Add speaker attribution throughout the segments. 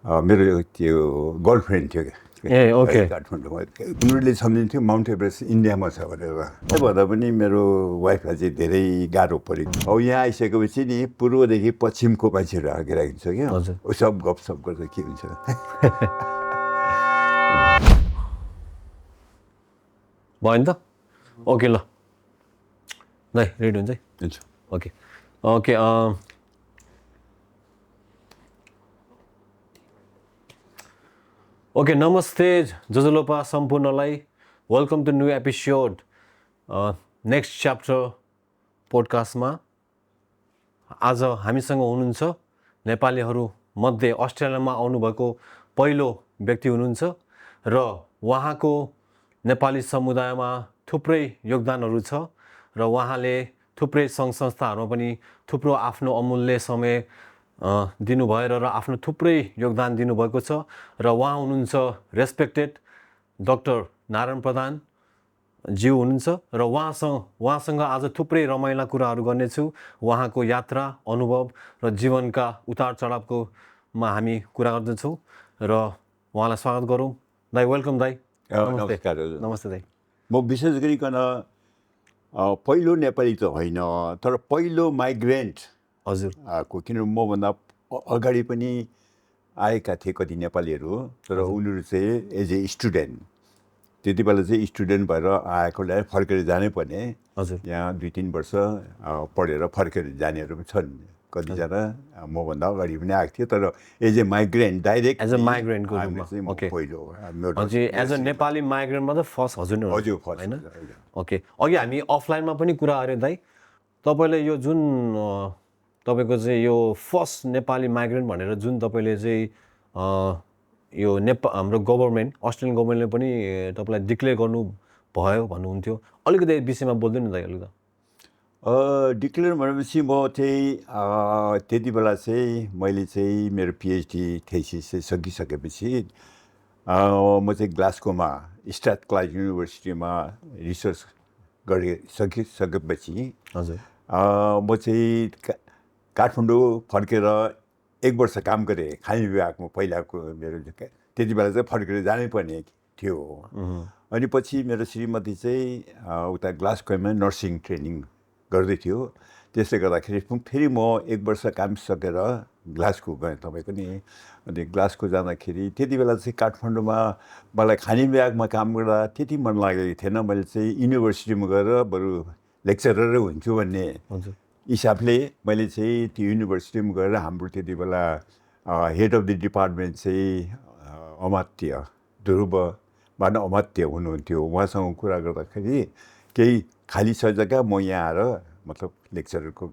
Speaker 1: मेरो त्यो गर्लफ्रेन्ड थियो
Speaker 2: ए ओके
Speaker 1: काठमाडौँमा उनीहरूले सम्झिन्थ्यो माउन्ट एभरेस्ट इन्डियामा छ भनेर भन्दा पनि मेरो वाइफलाई चाहिँ धेरै गाह्रो पऱ्यो अब यहाँ आइसकेपछि नि पूर्वदेखि पश्चिमको मान्छेहरू आइराखिन्छ क्या सब गफसप गर्दा के हुन्छ
Speaker 2: भयो नि त ओके ल दाइ रेडी हुन्छ है
Speaker 1: हुन्छ
Speaker 2: ओके ओके ओके नमस्ते जजलोपा सम्पूर्णलाई welcome to new episode next chapter पोडकास्टमा आज हामीसँग हुनुहुन्छ नेपालीहरू मध्ये अस्ट्रेलियामा आउनुभएको पहिलो व्यक्ति हुनुहुन्छ र उहाँको नेपाली समुदायमा थुप्रै योगदानहरू छ र उहाँले थुप्रै सङ्घ संस्थाहरूमा पनि थुप्रो आफ्नो अमूल्य समय दिनुभयो र आफ्नो थुप्रै योगदान दिनुभएको छ र उहाँ हुनुहुन्छ रेस्पेक्टेड डाक्टर नारायण प्रधान ज्यू हुनुहुन्छ र उहाँसँग आज थुप्रै रमाइला कुराहरू गर्नेछु उहाँको यात्रा अनुभव र जीवनका उतार चढावकोमा हामी कुरा गर्दैछौँ र उहाँलाई स्वागत गरौँ दाइ वेलकम दाइ
Speaker 1: नमस्कार
Speaker 2: नमस्ते दाइ
Speaker 1: म विशेष गरिकन पहिलो नेपाली त होइन तर पहिलो माइग्रेन्ट
Speaker 2: हजुर
Speaker 1: को किनभने मभन्दा अगाडि पनि आएका थिए कति नेपालीहरू तर उनीहरू चाहिँ एज ए स्टुडेन्ट त्यति बेला चाहिँ स्टुडेन्ट भएर आएकोलाई फर्केर जानै पर्ने
Speaker 2: हजुर
Speaker 1: यहाँ 2-3 वर्ष पढेर फर्केर जानेहरू पनि छन् कतिजना मभन्दा अगाडि पनि आएको थियो तर as a migrant direct
Speaker 2: as a माइग्रेन्टको रूपमा ओके
Speaker 1: पहिलो
Speaker 2: हजुर एज अ नेपाली माइग्रेन्ट मात्रै फर्स्ट हजुर नै
Speaker 1: हजुर फर्स्ट
Speaker 2: होइन ओके अघि हामी अफलाइनमा पनि कुरा गऱ्यौँ दाइ तपाईँले यो जुन तपाईँको चाहिँ यो फर्स्ट नेपाली माइग्रेन्ट भनेर जुन तपाईँले चाहिँ यो हाम्रो गभर्मेन्ट अस्ट्रेलियन गभर्मेन्टले पनि तपाईँलाई डिक्लेयर गर्नु भयो भन्नुहुन्थ्यो अलिकति विषयमा बोल्दैन दाइ अलिकति
Speaker 1: डिक्लेयर भनेपछि म चाहिँ त्यति बेला चाहिँ मैले चाहिँ मेरो पिएचडी थेसिस चाहिँ सकिसकेपछि म चाहिँ ग्लास्कोमा स्ट्राथक्लाइड युनिभर्सिटीमा रिसर्च सकिसकेपछि
Speaker 2: हजुर
Speaker 1: म चाहिँ काठमाडौँ फर्केर 1 वर्ष काम गरेँ खानी विभागमा पहिलाको मेरो त्यति बेला चाहिँ फर्केर जानै पर्ने थियो अनि पछि मेरो श्रीमती चाहिँ उता ग्लास्कोमा नर्सिङ ट्रेनिङ गर्दै थियो त्यसले गर्दाखेरि फेरि म 1 वर्ष काम सकेर ग्लास्को गएँ तपाईँको नि अनि ग्लास्को जाँदाखेरि त्यति बेला चाहिँ काठमाडौँमा मलाई खानी विभागमा काम गर्दा त्यति मन लागेको थिएन मैले चाहिँ युनिभर्सिटीमा गएर बरु लेक्चररै हुन्छु भन्ने हिसाबले मैले चाहिँ त्यो युनिभर्सिटीमा गएर हाम्रो त्यति बेला हेड अफ द डिपार्टमेन्ट चाहिँ अमात्य ध्रुवबाट अमात्य हुनुहुन्थ्यो उहाँसँग कुरा गर्दाखेरि केही खाली छ जग्गा म यहाँ आएर मतलब लेक्चरको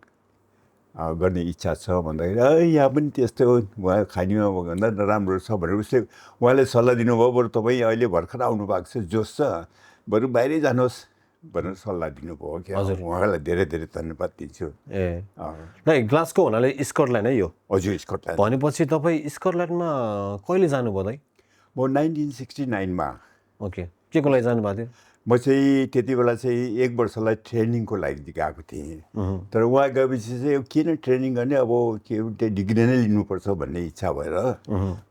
Speaker 1: गर्ने इच्छा छ भन्दाखेरि यहाँ पनि त्यस्तो उहाँ खानीमा भन्दा राम्रो छ भनेर उसले उहाँले सल्लाह दिनुभयो बरु तपाईँ अहिले भर्खर आउनु भएको छ जोस छ बरु बाहिरै जानुहोस् भनेर सल्लाह दिनुभयो क्या उहाँलाई धेरै धेरै धन्यवाद दिन्छु
Speaker 2: ए ग्लास्को हुनाले स्कटल्यान्ड है यो
Speaker 1: हजुर स्कटल्यान्ड
Speaker 2: भनेपछि तपाईँ स्कटल्यान्डमा कहिले जानुभयो दाइ
Speaker 1: म 1969मा
Speaker 2: ओके के को लागि जानुभएको थियो
Speaker 1: म चाहिँ त्यति बेला चाहिँ 1 वर्षलाई ट्रेनिङको लागि गएको थिएँ तर उहाँ गएपछि चाहिँ किन ट्रेनिङ गर्ने अब त्यो डिग्री नै लिनुपर्छ भन्ने इच्छा भएर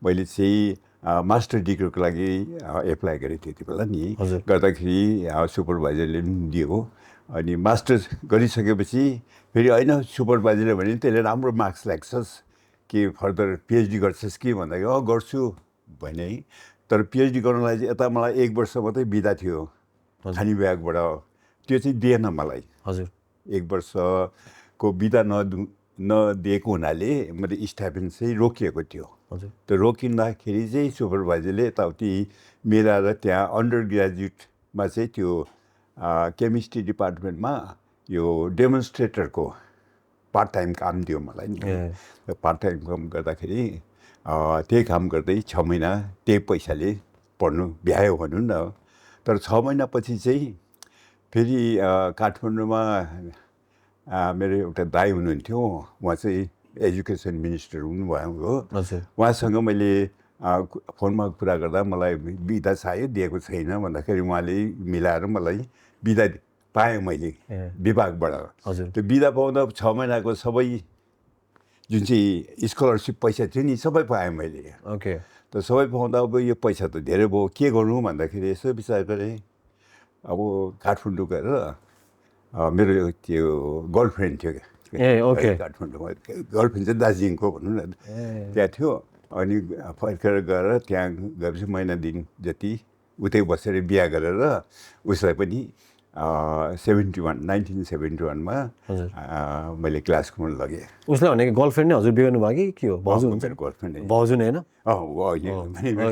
Speaker 1: मैले चाहिँ मास्टर डिग्रीको लागि एप्लाई गरेँ त्यति बेला नि गर्दाखेरि सुपरभाइजरले पनि दियो अनि मास्टर्स गरिसकेपछि फेरि होइन सुपरभाइजरले भने त्यसले राम्रो मार्क्स ल्याक्छस् कि फर्दर पिएचडी गर्छस् कि भन्दाखेरि गर्छु भने तर पिएचडी गर्नलाई चाहिँ यता मलाई 1 वर्ष मात्रै बिदा थियो खानी विभागबाट त्यो चाहिँ दिएन मलाई
Speaker 2: हजुर
Speaker 1: 1 वर्षको बिदा नदिएको हुनाले मैले स्टाइपेन्ड चाहिँ रोकिएको थियो
Speaker 2: हजुर
Speaker 1: त्यो रोकिँदाखेरि चाहिँ सुपरभाइजरले यताउति मिलाएर त्यहाँ अन्डर ग्रेजुएटमा चाहिँ त्यो केमिस्ट्री डिपार्टमेन्टमा यो डेमोन्स्ट्रेटरको पार्ट टाइम काम दियो मलाई नि पार्ट टाइम काम गर्दाखेरि त्यही काम गर्दै 6 महिना त्यही पैसाले पढ्नु भ्यायो भनौँ न तर 6 महिनापछि चाहिँ फेरि काठमाडौँमा मेरो एउटा दाइ हुनुहुन्थ्यो उहाँ चाहिँ एजुकेसन मिनिस्टर हुनुभयो हो उहाँसँग मैले फोनमा कुरा गर्दा मलाई बिदा चाहियो दिएको छैन भन्दाखेरि उहाँले मिलाएर मलाई बिदा पाएँ मैले विभागबाट त्यो बिदा पाउँदा 6 महिनाको सबै जुन चाहिँ स्कलरसिप पैसा थियो नि सबै पाएँ मैले।
Speaker 2: ओके।
Speaker 1: त सबै पाउँदा अब यो पैसा त धेरै भयो, के गर्नु भन्दाखेरि यसो विचार गरेँ, अब काठमाडौँ गएर मेरो त्यो गर्लफ्रेन्ड थियो काठमाडौँमा, गर्लफ्रेन्ड चाहिँ दार्जिलिङको भनौँ न, त्यहाँ थियो। अनि फर्केर गएर त्यहाँ गएपछि महिना दिन जति उतै बसेर बिहा गरेर उसलाई पनि 1971मा मैले क्लासकोमा लगेँ।
Speaker 2: उसले भनेको गर्लफ्रेन्ड नै हजुर बिगाउनु भयो कि के हो? भाउजू हुन्छ?
Speaker 1: गर्लफ्रेन्ड
Speaker 2: भाउजू नै होइन?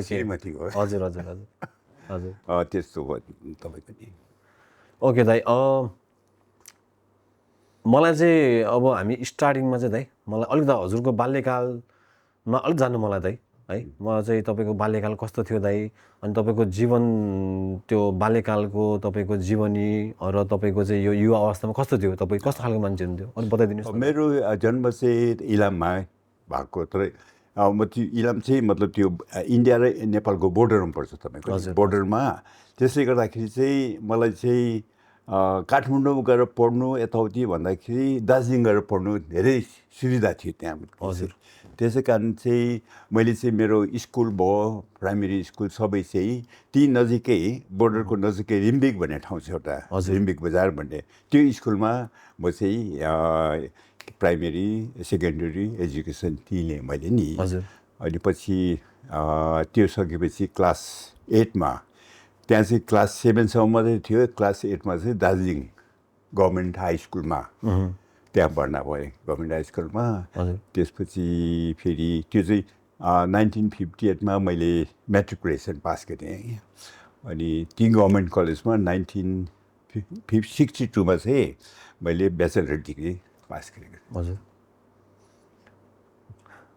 Speaker 1: श्रीमती हो।
Speaker 2: हजुर हजुर हजुर हजुर
Speaker 1: त्यस्तो हो तपाईँको नि।
Speaker 2: ओके दाइ, मलाई चाहिँ अब हामी स्टार्टिङमा चाहिँ दाइ मलाई अलिक हजुरको बाल्यकालमा अलिक जान्नु मलाई दाइ है। मलाई चाहिँ तपाईँको बाल्यकाल कस्तो थियो दाइ, अनि तपाईँको जीवन त्यो बाल्यकालको तपाईँको जीवनी र तपाईँको चाहिँ यो युवा अवस्थामा कस्तो थियो, तपाईँ कस्तो खालको मान्छे हुनुहुन्थ्यो अनि बताइदिनुहोस्।
Speaker 1: मेरो जन्म चाहिँ इलाममा भएको, तर म त्यो इलाम चाहिँ मतलब त्यो इन्डिया र नेपालको बोर्डरमा पर्छ तपाईँको, बोर्डरमा। त्यसले गर्दाखेरि चाहिँ मलाई चाहिँ काठमाडौँ गएर पढ्नु यताउति भन्दाखेरि दार्जिलिङ गएर पढ्नु धेरै सुविधा थियो त्यहाँ।
Speaker 2: हजुर।
Speaker 1: त्यसै कारण चाहिँ मैले चाहिँ मेरो स्कुल भयो, प्राइमेरी स्कुल सबै चाहिँ ती नजिकै बोर्डरको नजिकै रिम्बिक भन्ने ठाउँ छ एउटा, रिम्बिक बजार भन्ने, त्यो स्कुलमा म चाहिँ प्राइमेरी सेकेन्डरी एजुकेसन दिएँ मैले नि। अनि पछि त्यो सकेपछि क्लास 8मा त्यहाँ चाहिँ क्लास 7सम्म मात्रै थियो, क्लास 8मा चाहिँ दार्जिलिङ गभर्मेन्ट हाई स्कुलमा त्यहाँ भर्ना भएँ, गभर्मेन्ट हाई स्कुलमा। त्यसपछि फेरि त्यो चाहिँ 1958मा मैले म्याट्रिकुलेसन पास गरेँ। अनि ती गभर्मेन्ट कलेजमा 1962मा चाहिँ मैले ब्याचलर डिग्री पास गरेको।
Speaker 2: हजुर।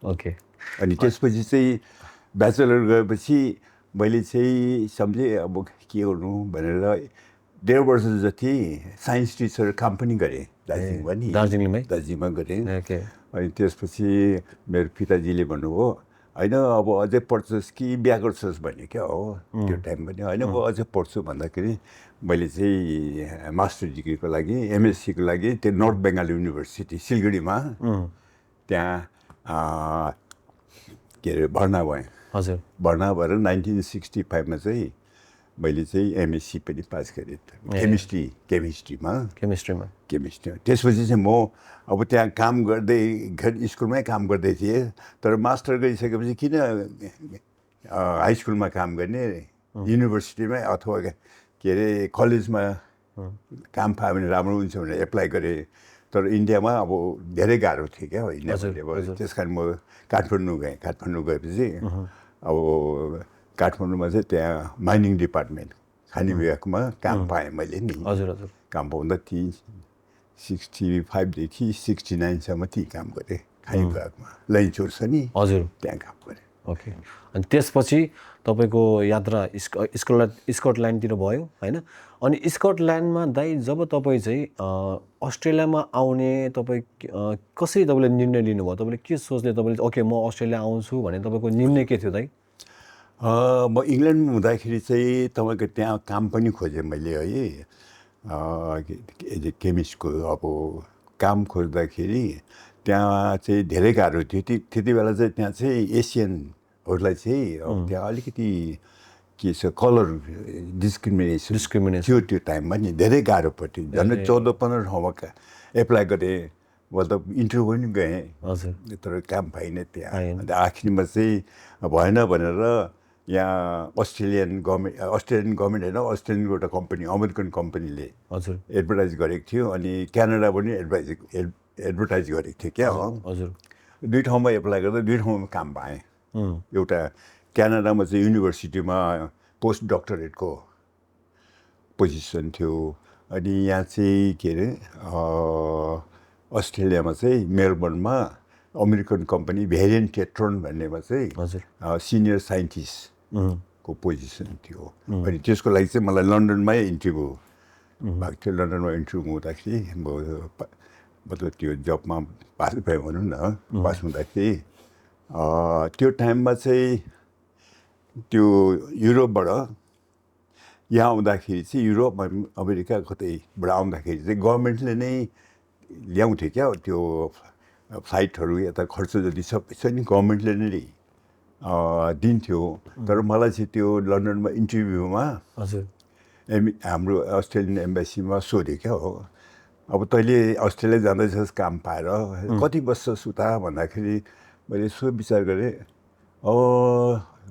Speaker 2: ओके।
Speaker 1: अनि त्यसपछि चाहिँ ब्याचलर गएपछि मैले चाहिँ सम्झेँ अब के गर्नु भनेर 1.5 वर्ष जति साइन्स टिचर काम पनि गरेँ दार्जिलिङमा नि, दार्जिलिङमा गरेँ। अनि त्यसपछि मेरो पिताजीले भन्नुभयो होइन अब अझै पढ्छस् कि बिहा गर्छस् भन्ने क्या हो त्यो टाइम पनि। होइन म अझै पढ्छु भन्दाखेरि मैले चाहिँ मास्टर डिग्रीको लागि MSc को लागि त्यो नर्थ बेङ्गाल युनिभर्सिटी सिलगढीमा त्यहाँ के अरे भर्ना भएँ।
Speaker 2: हजुर।
Speaker 1: भर्ना भएर 1965मा चाहिँ मैले चाहिँ MSc पनि पास गरेँ केमिस्ट्रीमा। त्यसपछि चाहिँ म अब त्यहाँ काम गर्दै स्कुलमै काम गर्दै थिएँ, तर मास्टर गरिसकेपछि किन हाई स्कुलमा काम गर्ने, युनिभर्सिटीमै अथवा के अरे कलेजमा काम पायो भने राम्रो हुन्छ भनेर एप्लाई गरेँ। तर इन्डियामा अब धेरै गाह्रो थियो क्या इन्डियामा। त्यस कारण म काठमाडौँ गएँ। काठमाडौँ गएपछि अब काठमाडौँमा चाहिँ त्यहाँ माइनिङ डिपार्टमेन्ट खानी विभागमा काम पाएँ मैले नि। काम पाउँदा 65देखि 69सम्म ती काम गरेँ खानी विभागमा, लैनचौर छ नि त्यहाँ काम गरेँ।
Speaker 2: ओके। अनि त्यसपछि तपाईँको यात्रा स्कटल्यान्डतिर भयो होइन? अनि स्कटल्यान्डमा दाइ जब तपाईँ चाहिँ अस्ट्रेलियामा आउने तपाईँ कसरी तपाईँले निर्णय लिनुभयो? तपाईँले के सोच्दै तपाईँले ओके म अस्ट्रेलिया आउँछु भने तपाईँको निर्णय के थियो दाइ?
Speaker 1: म इङ्ल्यान्डमा हुँदाखेरि चाहिँ तपाईँको त्यहाँ काम पनि खोजेँ मैले है, केमिस्टको। अब काम खोज्दाखेरि त्यहाँ चाहिँ धेरै गाह्रो थियो। त्यति बेला चाहिँ त्यहाँ चाहिँ एसियनहरूलाई चाहिँ त्यहाँ अलिकति के छ कलर डिस्क्रिमिनेसन थियो त्यो टाइममा नि, धेरै गाह्रो पर्थ्यो। झन्डै 14-15 ठाउँमा एप्लाई गरेँ, मतलब इन्टरभ्यू पनि गएँ, तर काम पाइनँ त्यहाँ। अन्त आखिरमा चाहिँ भएन भनेर यहाँ अस्ट्रेलियन गभर्मेन्ट होइन, अस्ट्रेलियनको एउटा कम्पनी अमेरिकन कम्पनीले एडभर्टाइज गरेको थियो। अनि क्यानाडा पनि एडभर्टाइज गरेको थियो क्या हो। 2 ठाउँमा एप्लाई गर्दा 2 ठाउँमा काम पाएँ। एउटा क्यानाडामा चाहिँ युनिभर्सिटीमा पोस्ट डक्टरेटको पोजिसन थियो। अनि यहाँ चाहिँ के अरे अस्ट्रेलियामा चाहिँ मेलबर्नमा अमेरिकन कम्पनी भेरिएन्ट टेट्रोन भन्नेमा चाहिँ सिनियर साइन्टिस्ट को पोजिसन थियो। अनि त्यसको लागि चाहिँ मलाई लन्डनमै इन्टरभ्यू भएको थियो। लन्डनमा इन्टरभ्यू हुँदाखेरि मतलब त्यो जबमा पास भयो भनौँ न। पास हुँदाखेरि त्यो टाइममा चाहिँ त्यो युरोपबाट यहाँ आउँदाखेरि चाहिँ युरोप अमेरिका कतैबाट आउँदाखेरि चाहिँ गभर्मेन्टले नै ल्याउँथ्यो क्या त्यो फ्लाइटहरू यता खर्च जति सबै छ नि गभर्मेन्टले नै दिन्थ्यो। तर मलाई चाहिँ त्यो लन्डनमा इन्टरभ्यूमा
Speaker 2: हजुर
Speaker 1: हाम्रो अस्ट्रेलियन एम्बेसीमा सोध्यो क्या हो, अब तैँले अस्ट्रेलिया जाँदैछस् काम पाएर कति बस्छस् उता भन्दाखेरि मैले यसो विचार गरेँ,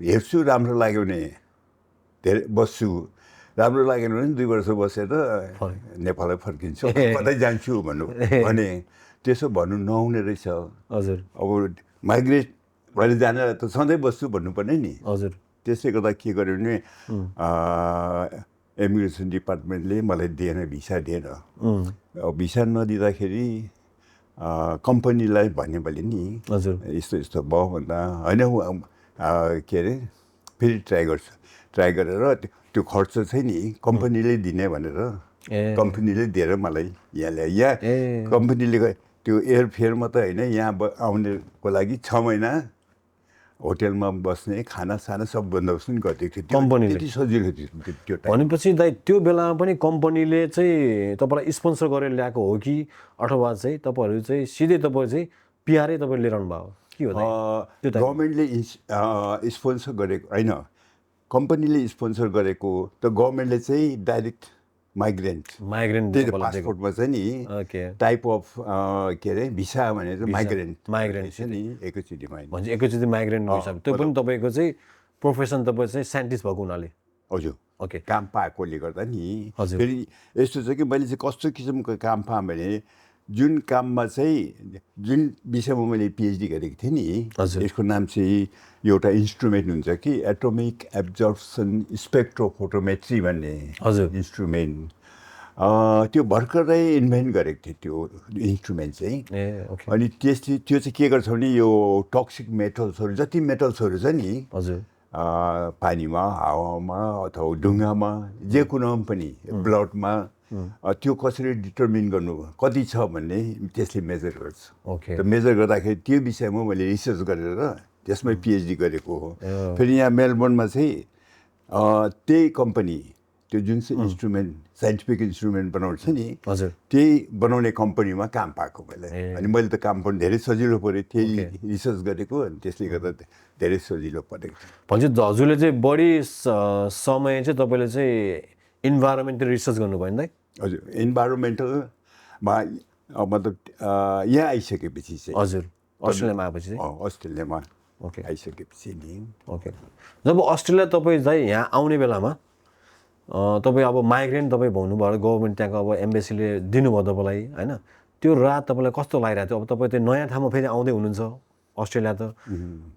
Speaker 1: हेर्छु राम्रो लाग्यो भने धेरै बस्छु, राम्रो लागेन भने 2 वर्ष बसेर नेपालै फर्किन्छु, कतै जान्छु भने त्यसो भन्नु नहुने रहेछ।
Speaker 2: हजुर
Speaker 1: अब माइग्रेट भएर जाने त सधैँ बस्छु भन्नुपर्ने नि।
Speaker 2: हजुर
Speaker 1: त्यसले गर्दा के गर्यो भने इमिग्रेसन डिपार्टमेन्टले मलाई दिएन, भिसा दिएन। भिसा नदिँदाखेरि कम्पनीलाई भन्यो मैले नि
Speaker 2: हजुर
Speaker 1: यस्तो यस्तो भयो भन्दा होइन के अरे फेरि ट्राई गरेर त्यो खर्च चाहिँ नि कम्पनीले दिने भनेर कम्पनीले दिएर मलाई यहाँ ल्यायो। यहाँ कम्पनीले त्यो एयरफेयर मात्रै होइन, यहाँ आउनेको लागि 6 महिना होटेलमा बस्ने खानासाना सब बन्दोबस्त पनि गरिदिएको थियो
Speaker 2: कम्पनीले।
Speaker 1: त्यति सजिलो थियो त्यो टाइम।
Speaker 2: भनेपछि दाइ त्यो बेलामा पनि कम्पनीले चाहिँ तपाईँलाई स्पोन्सर गरेर ल्याएको हो कि अथवा चाहिँ तपाईँहरू चाहिँ सिधै तपाईँ चाहिँ पिआरै तपाईँ लिएर आउनु भयो के हो दाइ?
Speaker 1: गभर्मेन्टले स्पोन्सर गरेको होइन, कम्पनीले स्पोन्सर गरेको त गभर्मेन्टले चाहिँ डाइरेक्ट माइग्रेन्ट त्यही पासपोर्टमा चाहिँ नि टाइप अफ के अरे भिसा भनेर माइग्रेन्ट छ नि एकैचोटिमा
Speaker 2: भन्छ एकैचोटि माइग्रेन्ट हिसाब। त्यो पनि तपाईँको चाहिँ प्रोफेसन तपाईँ चाहिँ साइन्टिस्ट भएको हुनाले।
Speaker 1: हजुर
Speaker 2: ओके
Speaker 1: काम पाएकोले गर्दा नि।
Speaker 2: हजुर
Speaker 1: फेरि यस्तो छ कि मैले चाहिँ कस्तो किसिमको काम पाएँ भने जुन काममा चाहिँ जुन विषयमा मैले पिएचडी गरेको थिएँ नि यसको नाम चाहिँ एउटा इन्स्ट्रुमेन्ट हुन्छ कि एटोमिक एब्जर्प्सन स्पेक्ट्रोफोटोमेट्री भन्ने इन्स्ट्रुमेन्ट, त्यो भर्खरै इन्भेन्ट गरेको थिएँ त्यो इन्स्ट्रुमेन्ट चाहिँ। अनि त्यो चाहिँ के गर्छ भने यो टक्सिक मेटल्सहरू जति मेटल्सहरू छ नि
Speaker 2: हजुर
Speaker 1: पानीमा हावामा अथवा ढुङ्गामा जे कुनामा पनि ब्लडमा त्यो कसरी डिटर्मिन गर्नु कति छ भन्ने त्यसले मेजर गर्छ। त मेजर गर्दाखेरि त्यो विषयमा मैले रिसर्च गरेर त्यसमै पिएचडी गरेको हो। फेरि यहाँ मेलबर्नमा चाहिँ त्यही कम्पनी त्यो जुन चाहिँ इन्स्ट्रुमेन्ट साइन्टिफिक इन्स्ट्रुमेन्ट बनाउँछ नि त्यही बनाउने कम्पनीमा काम पाएको मैले। अनि मैले त काम पनि धेरै सजिलो पऱ्यो, त्यही रिसर्च गरेको अनि त्यसले गर्दा धेरै सजिलो परेको।
Speaker 2: भन्छ हजुरले चाहिँ बढी समय चाहिँ तपाईँले चाहिँ इन्भाइरोमेन्टल रिसर्च गर्नुभयो नि?
Speaker 1: हजुर इन्भाइरोमेन्टलमा मतलब यहाँ आइसकेपछि चाहिँ
Speaker 2: हजुर अस्ट्रेलियामा आएपछि चाहिँ
Speaker 1: अस्ट्रेलियामा आइसकेपछि नि
Speaker 2: ओके। जब अस्ट्रेलिया तपाईँ चाहिँ यहाँ आउने बेलामा तपाईँ अब माइग्रेन्ट तपाईँ भन्नुभयो गभर्मेन्ट त्यहाँको अब एम्बेसीले दिनुभयो तपाईँलाई होइन, त्यो रात तपाईँलाई कस्तो लागिरहेको थियो? अब तपाईँ त्यो नयाँ ठाउँमा फेरि आउँदै हुनुहुन्छ अस्ट्रेलिया त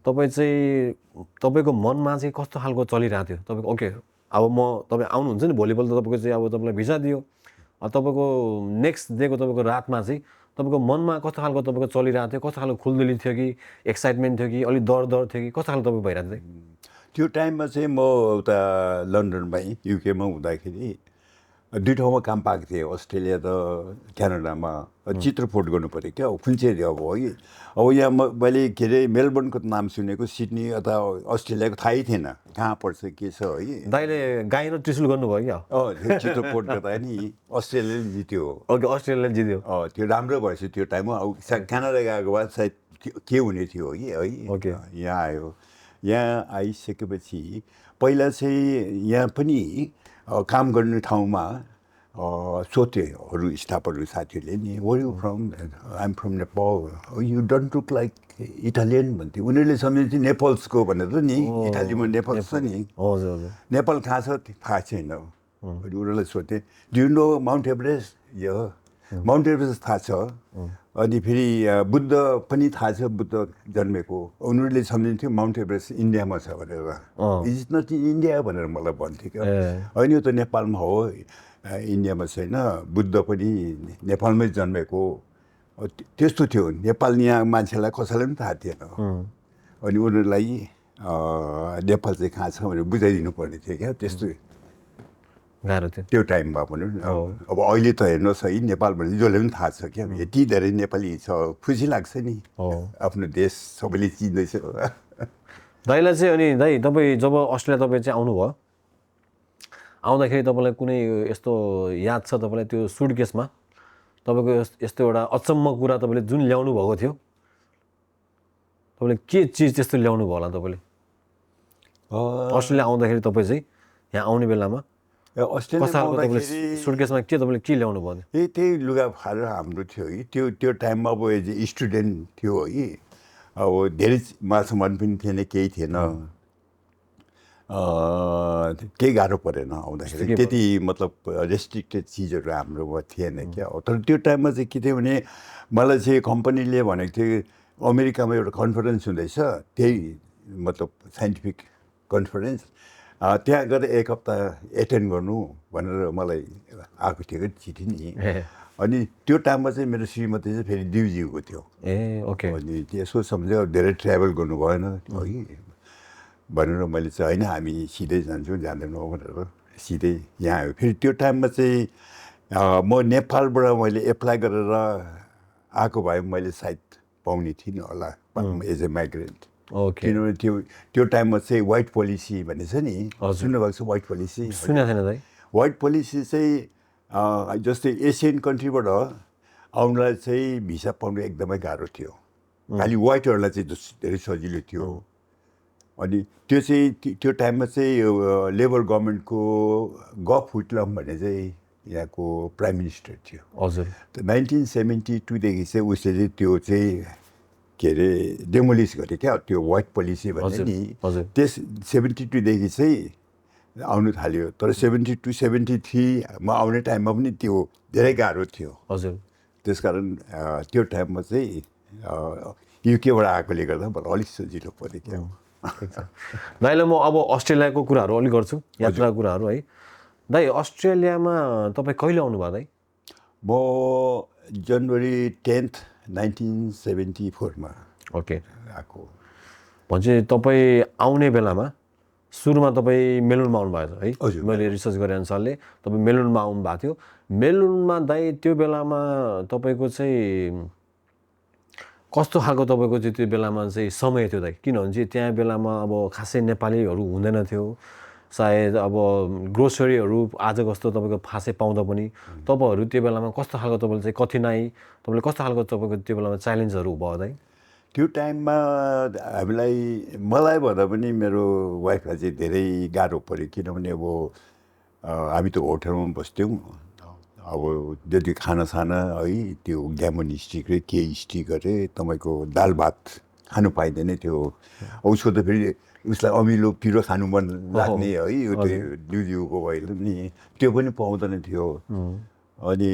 Speaker 2: तपाईँ चाहिँ तपाईँको मनमा चाहिँ कस्तो खालको चलिरहेको थियो तपाईँको? ओके अब तपाईँ आउनुहुन्छ नि भोलिपल्ट तपाईँको चाहिँ अब तपाईँलाई भिसा दियो, तपाईँको नेक्स्ट डेको तपाईँको रातमा चाहिँ तपाईँको मनमा कस्तो खालको तपाईँको चलिरहेको थियो? कस्तो खालको खुलदिली थियो कि एक्साइटमेन्ट थियो कि अलिक डर थियो कि कस्तो खालको तपाईँ भइरहेको थियो?
Speaker 1: त्यो टाइममा चाहिँ म उता लन्डनमै युकेमा हुँदाखेरि 2 ठाउँमा काम पाएको थिएँ, अस्ट्रेलिया र क्यानाडामा। चित्रफोट गर्नु पऱ्यो क्या, कुन चाहिँ अब हो कि अब यहाँ मैले के अरे मेलबर्नको नाम सुनेको, सिडनी अथवा अस्ट्रेलियाको थाहै थिएन कहाँ पर्छ के छ है।
Speaker 2: दाइले गाई र त्रिशुल गर्नुभयो क्या?
Speaker 1: चित्रफोट गर्दा नि अस्ट्रेलियाले जित्यो।
Speaker 2: ओके अस्ट्रेलियाले जित्यो।
Speaker 1: त्यो राम्रो भएछ त्यो टाइममा। अब क्यानाडा गएको भए सायद के हुने थियो कि है।
Speaker 2: ओके
Speaker 1: यहाँ आयो, यहाँ आइसकेपछि पहिला चाहिँ यहाँ पनि काम गर्ने ठाउँमा सोध्थे अरू स्टाफहरू साथीहरूले नि where you from, I am from Nepal, you don't look like Italian भन्थ्यो। उनीहरूले सम्झिन्थ्यो नेपाल्सको भनेर नि, इटालीमा नेपाल छ नि, नेपाल कहाँ छ थाहा छैन। उनीहरूलाई सोध्थेँ do you know Mount Everest? यो माउन्ट एभरेस्ट थाहा छ। अनि फेरि बुद्ध पनि थाहा छ, बुद्ध जन्मेको। उनीहरूले सम्झिन्थ्यो माउन्ट एभरेस्ट इन्डियामा छ भनेर, is it not in India भनेर मलाई भन्थ्यो क्या। होइन यो त नेपालमा हो, इन्डियामा छैन, बुद्ध पनि नेपालमै जन्मेको। त्यस्तो थियो नेपाल, यहाँ मान्छेलाई कसैलाई पनि थाहा थिएन। अनि उनीहरूलाई नेपाल चाहिँ कहाँ छ भनेर बुझाइदिनु पर्ने थियो क्या। त्यस्तो
Speaker 2: गाह्रो थियो
Speaker 1: त्यो टाइममा भनौँ न। अब अहिले त हेर्नुहोस् है, नेपाल भने जसले पनि थाहा छ क्या, यति धेरै नेपाली छ, खुसी लाग्छ नि आफ्नो देश सबैले चिन्दैछ।
Speaker 2: दाइलाई चाहिँ अनि दाइ तपाईँ जब अस्ट्रेलिया तपाईँ चाहिँ आउनुभयो, आउँदाखेरि तपाईँलाई कुनै यस्तो याद छ तपाईँलाई त्यो सुटकेसमा तपाईँको यस्तो एउटा अचम्म कुरा तपाईँले जुन ल्याउनु भएको थियो तपाईँले के चिज त्यस्तो ल्याउनु भयो होला तपाईँले अस्ट्रेलिया आउँदाखेरि तपाईँ चाहिँ यहाँ आउने बेलामा कस्तो खालको तपाईँले सुटकेसमा के तपाईँले के ल्याउनु भयो
Speaker 1: त्यही लुगा फालेर हाम्रो थियो कि त्यो टाइममा अब एज ए स्टुडेन्ट थियो है अब धेरै मालसामान पनि थिएन केही थिएन केही गाह्रो परेन आउँदाखेरि त्यति मतलब रेस्ट्रिक्टेड चिजहरू हाम्रोमा थिएन क्या तर त्यो टाइममा चाहिँ के थियो भने मलाई चाहिँ कम्पनीले भनेको थियो अमेरिकामा एउटा कन्फरेन्स हुँदैछ त्यही मतलब साइन्टिफिक कन्फरेन्स त्यहाँ गएर एक हप्ता एटेन्ड गर्नु भनेर मलाई आएको थियो कि चिठी नि अनि त्यो टाइममा चाहिँ मेरो श्रीमती चाहिँ फेरि ड्युजीको थियो
Speaker 2: ओके
Speaker 1: अनि त्यसो सम्झ्यो धेरै ट्राभल गर्नु भएन है भनेर मैले चाहिँ होइन हामी सिधै जान्छौँ जाँदैनौँ भनेर सिधै यहाँ आयो फेरि त्यो टाइममा चाहिँ म नेपालबाट मैले एप्लाई गरेर आएको भए मैले सायद पाउने थिइनँ होला एज ए माइग्रेन्ट किनभने त्यो टाइममा चाहिँ वाइट पोलिसी भन्ने छ नि सुन्नुभएको छ वाइट पोलिसी
Speaker 2: सुनेको छैन दाइ
Speaker 1: वाइट पोलिसी चाहिँ जस्तै एसियन कन्ट्रीबाट आउनलाई चाहिँ भिसा पाउनु एकदमै गाह्रो थियो खालि वाइटहरूलाई चाहिँ धेरै सजिलो थियो अनि त्यो चाहिँ त्यो टाइममा चाहिँ लेबर गभर्मेन्टको गफ हुटलम भन्ने चाहिँ यहाँको प्राइम मिनिस्टर थियो
Speaker 2: हजुर
Speaker 1: 1972देखि चाहिँ उसले चाहिँ त्यो चाहिँ के अरे डेमोलिस गरे क्या त्यो वाइट पोलिसी भन्ने नि त्यस 72देखि चाहिँ आउनु थाल्यो तर 72 73मा आउने टाइममा पनि त्यो धेरै गाह्रो थियो
Speaker 2: हजुर
Speaker 1: त्यसकारण त्यो टाइममा चाहिँ युकेबाट आएकोले गर्दा मलाई अलिक सजिलो पऱ्यो क्या
Speaker 2: दाइलाई म अब अस्ट्रेलियाको कुराहरू अलिक गर्छु यात्राको कुराहरू है दाइ अस्ट्रेलियामा तपाईँ कहिले आउनुभयो दाइ
Speaker 1: म जनवरी 10th 1974मा
Speaker 2: ओके
Speaker 1: आएको
Speaker 2: भनेपछि तपाईँ आउने बेलामा सुरुमा तपाईँ मेलबर्नमा आउनुभएको है
Speaker 1: हजुर
Speaker 2: मैले रिसर्च गरे अनुसारले तपाईँ मेलबर्नमा आउनु भएको थियो मेलबर्नमा दाइ त्यो बेलामा तपाईँको चाहिँ कस्तो खालको तपाईँको चाहिँ त्यो बेलामा चाहिँ समय थियो दाइ किनभने चाहिँ त्यहाँ बेलामा अब खासै नेपालीहरू हुँदैन थियो सायद अब ग्रोसरीहरू आज जस्तो तपाईँको फाँसे पाउँदा पनि तपाईँहरू त्यो बेलामा कस्तो खालको तपाईँले चाहिँ कठिनाइ तपाईँले कस्तो खालको तपाईँको त्यो बेलामा च्यालेन्जहरू भयो दाइ
Speaker 1: त्यो टाइममा मलाई भन्दा पनि मेरो वाइफलाई चाहिँ धेरै गाह्रो पऱ्यो किनभने अब हामी त होटलमा बस्थ्यौँ अब जति खानासाना है त्यो ग्यामन स्टिक रे के स्टिक अरे तपाईँको दाल भात खानु पाइँदैन थियो उसको त फेरि उसलाई अमिलो पिरो खानु मन लाग्ने है त्यो ड्युजीको भएर नि त्यो पनि पाउँदैन थियो अनि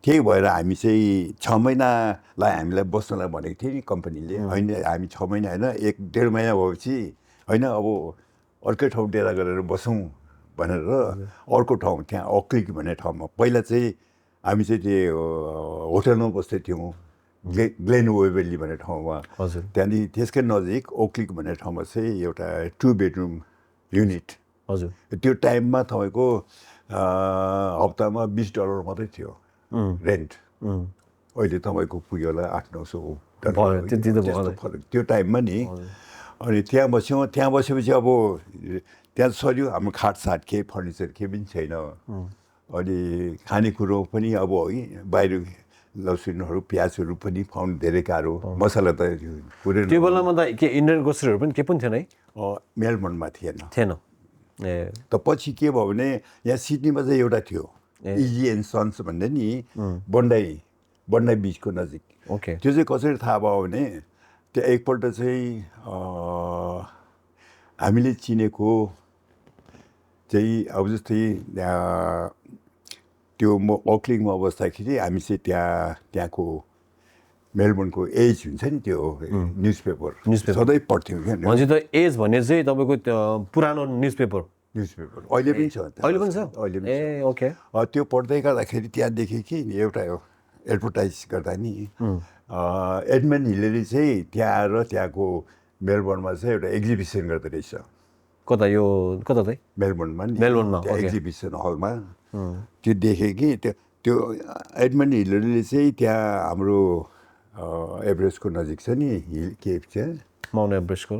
Speaker 1: त्यही भएर हामी चाहिँ 6 महिनालाई हामीलाई बस्नलाई भनेको थियो नि कम्पनीले होइन हामी 6 महिना होइन 1-1.5 महिना भएपछि होइन अब अर्कै ठाउँ डेरा गरेर बसौँ भनेर अर्को ठाउँ त्यहाँ ओक्लिक भन्ने ठाउँमा पहिला चाहिँ हामी चाहिँ त्यो होटलमा बस्दै थियौँ ग्लेन वेबेली भन्ने ठाउँमा त्यहाँदेखि त्यसकै नजिक ओक्लिक भन्ने ठाउँमा चाहिँ एउटा 2 बेडरुम युनिट
Speaker 2: हजुर
Speaker 1: त्यो टाइममा तपाईँको हप्तामा $20 मात्रै थियो रेन्ट अहिले तपाईँको पुग्यो होला 800-900 फरक त्यो टाइममा नि अनि त्यहाँ बस्यौँ त्यहाँ बसेपछि अब त्यहाँ सर्यो हाम्रो खाटसाट केही फर्निचर केही पनि छैन अनि खानेकुरो पनि अब है बाहिर लसुनहरू प्याजहरू पनि पाउनु धेरै गाह्रो मसला त पुरै
Speaker 2: त्यो बेलामा त के इन्डियन ग्रोसरीहरू पनि के पनि थिएन है
Speaker 1: मेलबर्नमा थिएन
Speaker 2: ए
Speaker 1: त पछि के भयो भने यहाँ सिडनीमा चाहिँ एउटा थियो इजी एन्ड सन्स भन्ने नि बन्डाई बिचको नजिक
Speaker 2: ओके
Speaker 1: त्यो चाहिँ कसरी थाहा भयो भने त्यो एकपल्ट चाहिँ हामीले चिनेको चाहिँ अब जस्तै त्यो म ओक्लिङमा बस्दाखेरि हामी चाहिँ त्यहाँको मेलबर्नको एज हुन्छ नि त्यो न्युजपेपर सधैँ पढ्थ्यौँ क्या
Speaker 2: भनेपछि त एज भन्ने चाहिँ तपाईँको पुरानो न्युजपेपर
Speaker 1: अहिले पनि छ
Speaker 2: अहिले पनि छ ए ओके
Speaker 1: त्यो पढ्दै गर्दाखेरि त्यहाँ देखेँ कि एउटा एडभर्टाइज गर्दा नि एडमन्ड हिलेरी चाहिँ त्यहाँ आएर त्यहाँको मेलबर्नमा चाहिँ एउटा एक्जिबिसन गर्दो रहेछ
Speaker 2: कता चाहिँ
Speaker 1: मेलबर्नमा एक्जिबिसन हलमा त्यो देखेँ कि त्यो एडमन्ड हिलेरीले चाहिँ त्यहाँ हाम्रो एभरेस्टको नजिक छ नि हिल केभ चाहिँ
Speaker 2: माउन्ट एभरेस्टको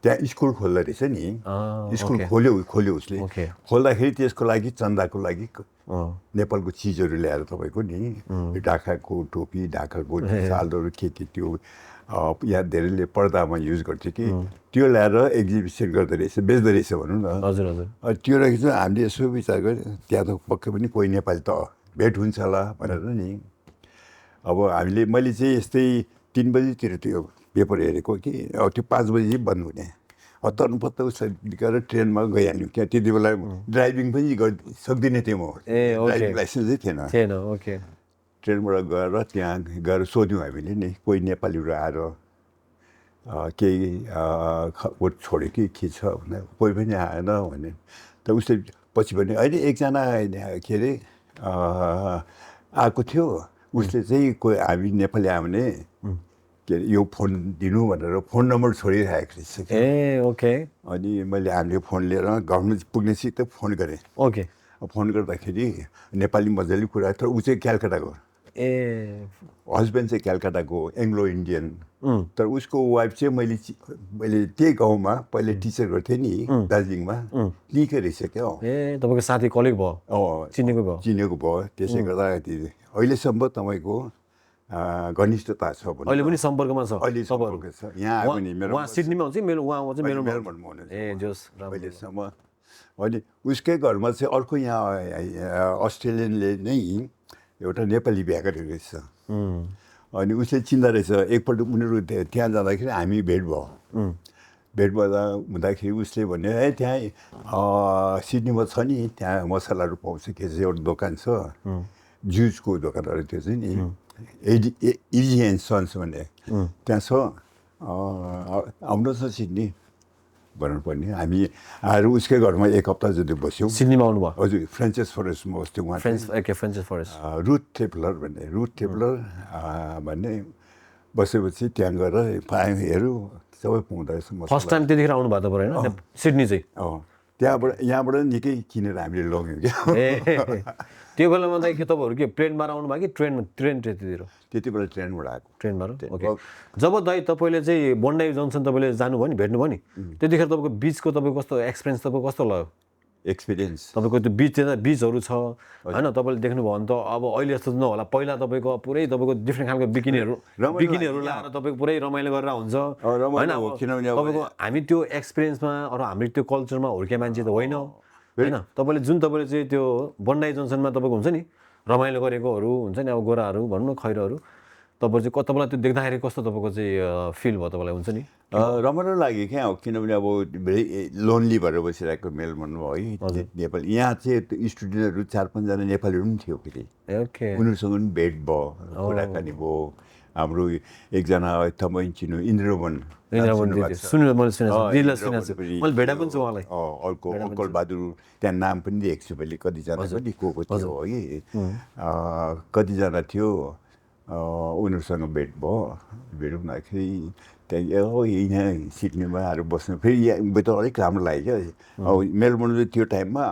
Speaker 1: त्यहाँ स्कुल खोल्दो रहेछ नि स्कुल
Speaker 2: ओके
Speaker 1: खोल्यो उसले
Speaker 2: ओके
Speaker 1: खोल्दाखेरि त्यसको लागि चन्दाको लागि
Speaker 2: अँ
Speaker 1: नेपालको चिजहरू ल्याएर तपाईँको नि ढाकाको टोपी ढाकाको सालहरू के त्यो यहाँ धेरैले पर्दामा युज गर्थ्यो कि त्यो ल्याएर एक्जिबिसन गर्दो रहेछ बेच्दो रहेछ भनौँ न
Speaker 2: हजुर हजुर
Speaker 1: त्यो रहेछ हामीले यसो विचार गऱ्यो त्यहाँ त पक्कै पनि कोही नेपाली त भेट हुन्छ होला भनेर नि अब मैले चाहिँ यस्तै 3 बजीतिर त्यो पेपर हेरेको कि त्यो 5 बजी बन्द हुने तर्नुपत्त उसलाई गरेर ट्रेनमा गइहाल्यो क्या त्यति बेला ड्राइभिङ पनि सक्दिनँ थिएँ म ड्राइभिङ लाइसेन्सै थिएन
Speaker 2: ओके
Speaker 1: ट्रेनबाट गएर त्यहाँ गएर सोध्यौँ हामीले नि कोही नेपालीहरू आएर केही वोट छोड्यो कि के छ भने कोही पनि आएन भने त उसले पछि भने अहिले एकजना के अरे आएको थियो उसले चाहिँ कोही हामी नेपाली आयो भने के अरे यो फोन दिनु भनेर फोन नम्बर छोडिरहेको रहेछ
Speaker 2: ओके
Speaker 1: अनि हामीले फोन लिएर घरमा पुग्नेसित फोन गरेँ
Speaker 2: ओके
Speaker 1: फोन गर्दाखेरि नेपाली मजाले कुरा तर ऊ चाहिँ क्यालकाटाको हस्बेन्ड चाहिँ क्यालकाटाको एङ्ग्लो इन्डियन तर उसको वाइफ चाहिँ मैले त्यही गाउँमा पहिले टिचर गर्थेँ नि दार्जिलिङमा त्यहीँकै रहेछ क्या
Speaker 2: तपाईँको साथी कलिग भयो
Speaker 1: चिनेको भयो त्यसै गर्दा अहिलेसम्म तपाईँको घनिष्ठता छ
Speaker 2: अहिले पनि सम्पर्कमा छ
Speaker 1: अहिले सम्पर्क छ यहाँ आयो भने मेरो
Speaker 2: उहाँ सिडनीमा हुन्छ उहाँ चाहिँ
Speaker 1: मेलबर्नमा हुनुहुन्छ
Speaker 2: जोस
Speaker 1: अहिलेसम्म अनि उसकै घरमा चाहिँ अर्को यहाँ अस्ट्रेलियनले नै एउटा नेपाली बिहा गरेको रहेछ अनि उसले चिन्दा रहेछ एकपल्ट उनीहरू त्यहाँ जाँदाखेरि हामी भेट हुँदाखेरि उसले भन्यो त्यहाँ सिडनीमा छ नि त्यहाँ मसलाहरू पाउँछ के चाहिँ एउटा दोकान छ जुसको दोकानहरू त्यो चाहिँ नि इजी एन्ड सन्स भन्ने त्यहाँ छ आउनुहोस् न सिडनी भन्नुपर्ने हामी आएर उसकै घरमा 1 हप्ता जति बस्यौँ
Speaker 2: सिडनीमा आउनुभयो
Speaker 1: हजुर फ्रेन्चेस फरेस्टमा बस्थ्यो उहाँ
Speaker 2: फ्रेन्चेस फरेस्ट
Speaker 1: रुथ टेप्लर भन्ने बसेपछि त्यहाँ गएर पाएँ हेऱ्यो सबै पाउँदो रहेछ
Speaker 2: फर्स्ट टाइम त्यतिखेर आउनु भएको तपाईँ होइन सिडनी चाहिँ
Speaker 1: यहाँबाट निकै किनेर हामीले लग्यौँ क्या
Speaker 2: त्यो बेलामा त के तपाईँहरू के प्लेनबाट आउनुभयो कि ट्रेन
Speaker 1: त्यति बेला ट्रेनबाट आएको
Speaker 2: ट्रेनबाट ओके जब दाइ तपाईँले चाहिँ बन्डाई जङ्सन तपाईँले जानुभयो नि भेट्नुभयो नि त्यतिखेर तपाईँको बिचको तपाईँको कस्तो एक्सपिरियन्स तपाईँको कस्तो लाग्यो
Speaker 1: एक्सपिरियन्स
Speaker 2: तपाईँको त्यो बिचहरू छ होइन तपाईँले देख्नुभयो भने त अब अहिले जस्तो नहोला पहिला तपाईँको पुरै तपाईँको डिफ्रेन्ट खालको बिकिनीहरू ल्याएर तपाईँको पुरै रमाइलो गरेर हुन्छ होइन तपाईँको हामी त्यो एक्सपिरियन्समा अरू हाम्रो त्यो कल्चरमा हुर्के मान्छे त होइन होइन तपाईँले चाहिँ त्यो बन्डाई जङ्सनमा तपाईँको हुन्छ नि रमाइलो गरेकोहरू हुन्छ नि अब गोराहरू भनौँ न खैरोहरू तपाईँले चाहिँ तपाईँलाई त्यो देख्दाखेरि कस्तो तपाईँको चाहिँ फिल भयो तपाईँलाई हुन्छ नि
Speaker 1: रमाइलो लाग्यो क्या किनभने अब लोन्ली भएर बसिरहेको मेलबर्नमा है नेपाल यहाँ चाहिँ स्टुडेन्टहरू 4-5 जना नेपालीहरू पनि थियो फेरि उनीहरूसँग पनि भेट भयो कुराकानी भयो हाम्रो एकजना तपाईँ चिन्नु इन्द्रवन अर्को अङ्कल बहादुर त्यहाँ नाम पनि देखेको छु मैले कतिजना पनि को थियो है कतिजना थियो उनीहरूसँग भेट हुँदाखेरि त्यहाँ यहाँ सिडनीमा आएर बस्नु फेरि यहाँ त अलिक राम्रो लाग्यो क्या अब मेलबर्नमा त्यो टाइममा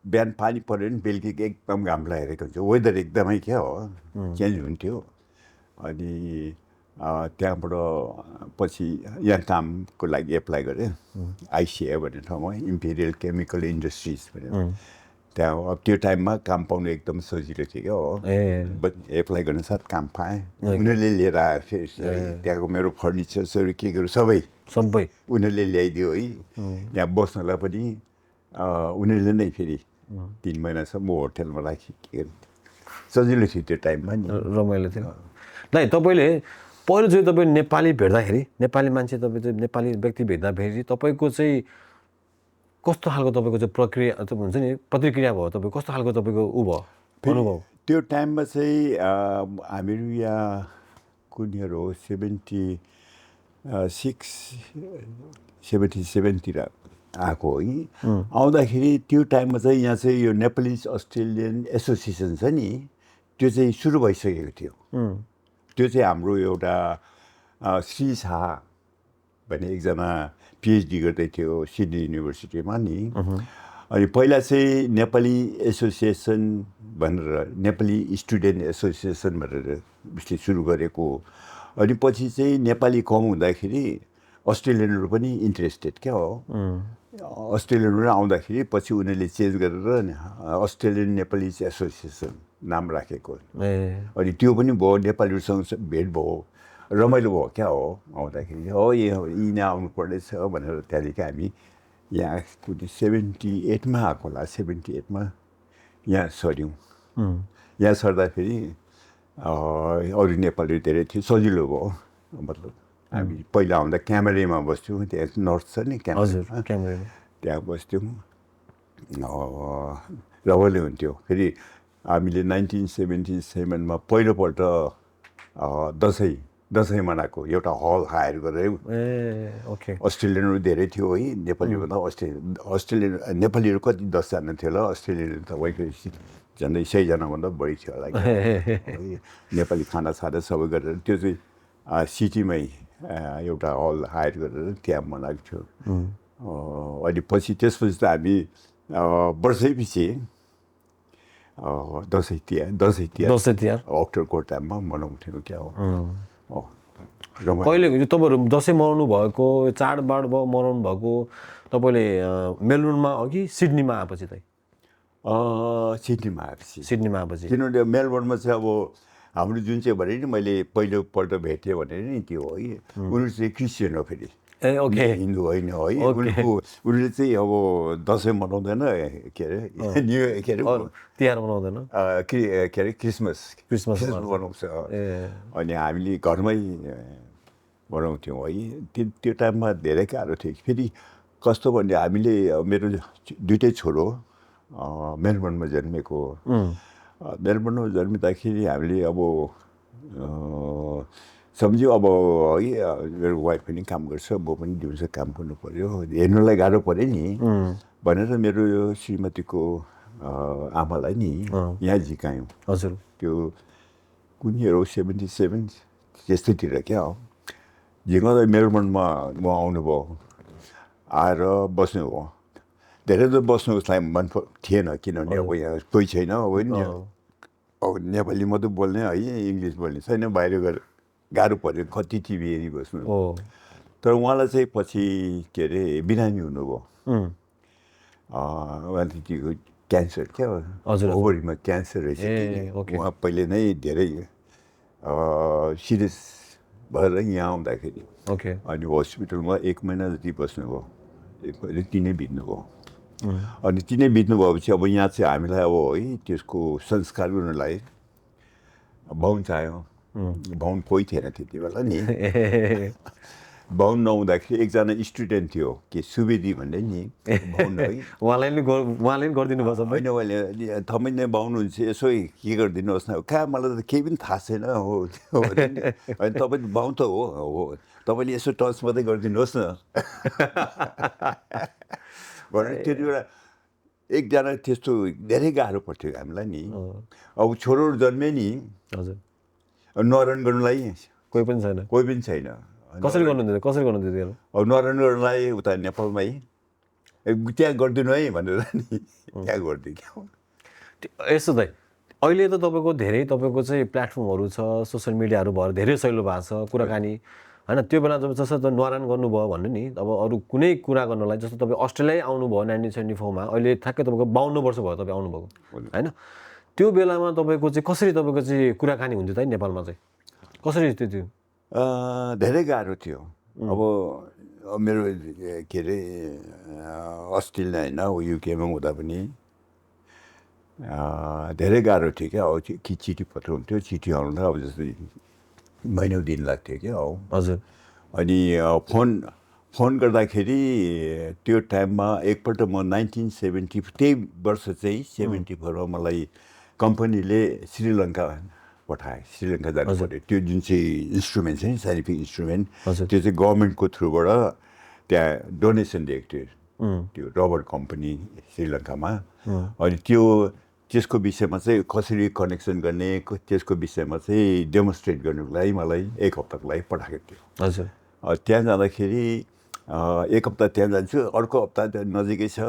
Speaker 1: बिहान पानी पऱ्यो भने बेलुकी एकदम घाम लागिरहेको हुन्छ वेदर एकदमै क्या हो चेन्ज हुन्थ्यो अनि त्यहाँबाट पछि यहाँ कामको लागि एप्लाई गरेँ आइसिए भन्ने ठाउँमा इम्पेरियल केमिकल इन्डस्ट्रिज भनेर त्यहाँ अब त्यो टाइममा काम पाउनु एकदम सजिलो थियो क्या हो एप्लाई गर्न साथ काम पाएँ उनीहरूले लिएर आयो फेरि त्यहाँको मेरो फर्निचर्सहरू केहरू सबै उनीहरूले ल्याइदियो है यहाँ बस्नलाई पनि उनीहरूले नै फेरि 3 महिनासम्म होटेलमा राखेँ के सजिलो थियो त्यो टाइममा नि
Speaker 2: रमाइलो थियो नै तपाईँले पहिलो चाहिँ तपाईँ नेपाली भेट्दाखेरि नेपाली मान्छे तपाईँ चाहिँ नेपाली व्यक्ति भेट्दाखेरि तपाईँको चाहिँ कस्तो खालको तपाईँको चाहिँ प्रक्रिया हुन्छ नि प्रतिक्रिया भयो तपाईँ कस्तो खालको तपाईँको ऊ भयो अनुभव
Speaker 1: त्यो टाइममा चाहिँ हामीहरू यहाँ कुन इयर हो 77तिर आएको है आउँदाखेरि त्यो टाइममा चाहिँ यहाँ चाहिँ यो नेपालिज अस्ट्रेलियन एसोसिएसन छ नि त्यो चाहिँ सुरु भइसकेको थियो त्यो चाहिँ हाम्रो एउटा श्री शाह भन्ने एकजना पिएचडी गर्दै थियो सिडनी युनिभर्सिटीमा नि अनि पहिला चाहिँ नेपाली एसोसिएसन भनेर नेपाली स्टुडेन्ट एसोसिएसन भनेर उसले सुरु गरेको अनि पछि चाहिँ नेपाली कम हुँदाखेरि अस्ट्रेलियनहरू पनि इन्ट्रेस्टेड क्या हो अस्ट्रेलियनहरू आउँदाखेरि पछि उनीहरूले चेन्ज गरेर अस्ट्रेलियन नेपालीज एसोसिएसन नाम राखेको अनि त्यो पनि भयो नेपालीहरूसँग भेट भयो रमाइलो भयो क्या हो आउँदाखेरि हो यी नै आउनु पर्नेछ भनेर त्यहाँदेखि हामी यहाँ कुनै 78मा आएको होला 78मा यहाँ सर्यौँ यहाँ सर्दाखेरि अरू नेपालीहरू धेरै थियो सजिलो भयो मतलब हामी पहिला आउँदा क्यामेरेमा बस्थ्यौँ त्यहाँ नर्थ छ नि क्यामेरा त्यहाँ बस्थ्यौँ रमाइलो हुन्थ्यो फेरि हामीले 1977मा पहिलोपल्ट दसैँ मनाएको एउटा हल हायर गरेर अस्ट्रेलियनहरू धेरै थियो है नेपालीभन्दा अस्ट्रेलियन नेपालीहरू कति 10जना थियो होला अस्ट्रेलियन तपाईँको झन्डै 100जनाभन्दा बढी थियो होला नेपाली खानासाना सबै गरेर त्यो चाहिँ सिटीमै एउटा हल हायर गरेर त्यहाँ मनाएको थियो अनि पछि त्यसपछि त हामी वर्षैपछि दसैँ तिहार अक्टोबरको टाइममा मनाउँथ्यौँ क्या हो
Speaker 2: कहिले तपाईँहरू दसैँ मनाउनु भएको चाडबाड मनाउनु भएको तपाईँले मेलबर्नमा हो कि सिडनीमा आएपछि त
Speaker 1: सिडनीमा आएपछि किनभने मेलबर्नमा चाहिँ अब हाम्रो जुन चाहिँ भने नि मैले पहिलोपल्ट भेटेँ भने नि त्यो हो है उनीहरू चाहिँ क्रिस्चियन हो फेरि हिन्दू होइन है उनीहरूले चाहिँ अब दसैँ मनाउँदैन के अरे न्यु के अरे
Speaker 2: तिहार मनाउँदैन
Speaker 1: के अरे क्रिसमस मनाउँछ अनि हामीले घरमै मनाउँथ्यौँ है त्यो टाइममा धेरै गाह्रो थियो फेरि कस्तो भने हामीले मेरो दुइटै छोरो मेलबर्नमा जन्मेको मेलबर्नमा जन्मिँदाखेरि हामीले अब सम्झ्यो अब है मेरो वाइफ पनि काम गर्छ म पनि दिउँसो काम गर्नु पऱ्यो हेर्नुलाई गाह्रो पऱ्यो नि भनेर मेरो यो श्रीमतीको आमालाई नि यहाँ झिकायौँ
Speaker 2: हजुर
Speaker 1: त्यो कुन इयर हो 77 त्यस्तैतिर क्या हो झिकाउँदा मेलबर्नमा म आउनुभयो आएर बस्नुभयो धेरै त बस्नु उसलाई मन थिएन किनभने अब यहाँ कोही छैन अब नेपाली मात्रै बोल्ने है इङ्ग्लिस बोल्ने छैन बाहिर गएर गाह्रो पऱ्यो कति टिभी हेरिबस्नु तर उहाँलाई चाहिँ पछि के अरे बिरामी हुनुभयो उहाँले क्यान्सर क्या ओभरीमा क्यान्सर रहेछ उहाँ पहिले नै धेरै सिरियस भएर यहाँ आउँदाखेरि अनि हस्पिटलमा 1 महिना जति बस्नुभयो 1 महिना तिनै बित्नुभयो अनि तिनै बित्नु भएपछि अब यहाँ चाहिँ हामीलाई अब है त्यसको संस्कार गर्नलाई बाहुन चाहियो बाहुन कोही थिएन त्यति बेला नि बाहुन नहुँदाखेरि एकजना स्टुडेन्ट थियो के सुवेदी भन्ने नि बाहुन है
Speaker 2: उहाँले नि गरिदिनु भयो
Speaker 1: होइन उहाँले तपाईँ नै बाहुन हुन्छ यसो के गरिदिनुहोस् न कहाँ मलाई त केही पनि थाहा छैन हो होइन तपाईँ बाहुन त हो तपाईँले यसो टच मात्रै गरिदिनुहोस् न भनेर त्यति बेला एकजना त्यस्तो धेरै गाह्रो पर्थ्यो हामीलाई नि अब छोरोहरू जन्मे नि
Speaker 2: हजुर
Speaker 1: न्वारान गर्नुलाई
Speaker 2: कोही पनि छैन कसरी गर्नुहुन्थ्यो
Speaker 1: अब न्वारान गर्नुलाई उता नेपालमै त्यहाँ गरिदिनु है भनेर नि त्यहाँ गरिदियो
Speaker 2: यस्तो त अहिले त तपाईँको चाहिँ प्लेटफर्महरू छ सोसियल मिडियाहरू भएर धेरै सजिलो भएको छ कुराकानी होइन त्यो बेला जब जस्तो त न्वारान गर्नुभयो भन्नु नि अब अरू कुनै कुरा गर्नलाई जस्तो तपाईँ अस्ट्रेलिया आउनुभयो 1974मा अहिले ठ्याक्कै तपाईँको 52 वर्ष भयो तपाईँ आउनुभएको होइन त्यो बेलामा तपाईँको चाहिँ कसरी तपाईँको चाहिँ कुराकानी हुन्थ्यो त नेपालमा चाहिँ कसरी थियो
Speaker 1: धेरै गाह्रो थियो अब मेरो के अरे अस्ट्रेलिया होइन युकेमा हुँदा पनि धेरै गाह्रो थियो क्या अब कि चिठी पत्र हुन्थ्यो चिठी आउनु अब जस्तै महिनौ दिन लाग्थ्यो क्या हो
Speaker 2: हजुर
Speaker 1: अनि फोन गर्दाखेरि त्यो टाइममा एकपल्ट म 1970 त्यही वर्ष चाहिँ 74मा मलाई कम्पनीले श्रीलङ्का पठाए श्रीलङ्का जानु पऱ्यो त्यो जुन चाहिँ इन्स्ट्रुमेन्ट छ नि साइन्टिफिक इन्स्ट्रुमेन्ट त्यो चाहिँ गभर्मेन्टको थ्रुबाट त्यहाँ डोनेसन दिएको थियो त्यो रबर कम्पनी श्रीलङ्कामा अनि त्यसको विषयमा चाहिँ कसरी कनेक्सन गर्ने त्यसको विषयमा चाहिँ डेमोन्स्ट्रेट गर्नुको लागि मलाई 1 हप्ताको लागि पठाएको थियो
Speaker 2: हजुर
Speaker 1: त्यहाँ जाँदाखेरि 1 हप्ता त्यहाँ जान्छु अर्को हप्ता नजिकै छ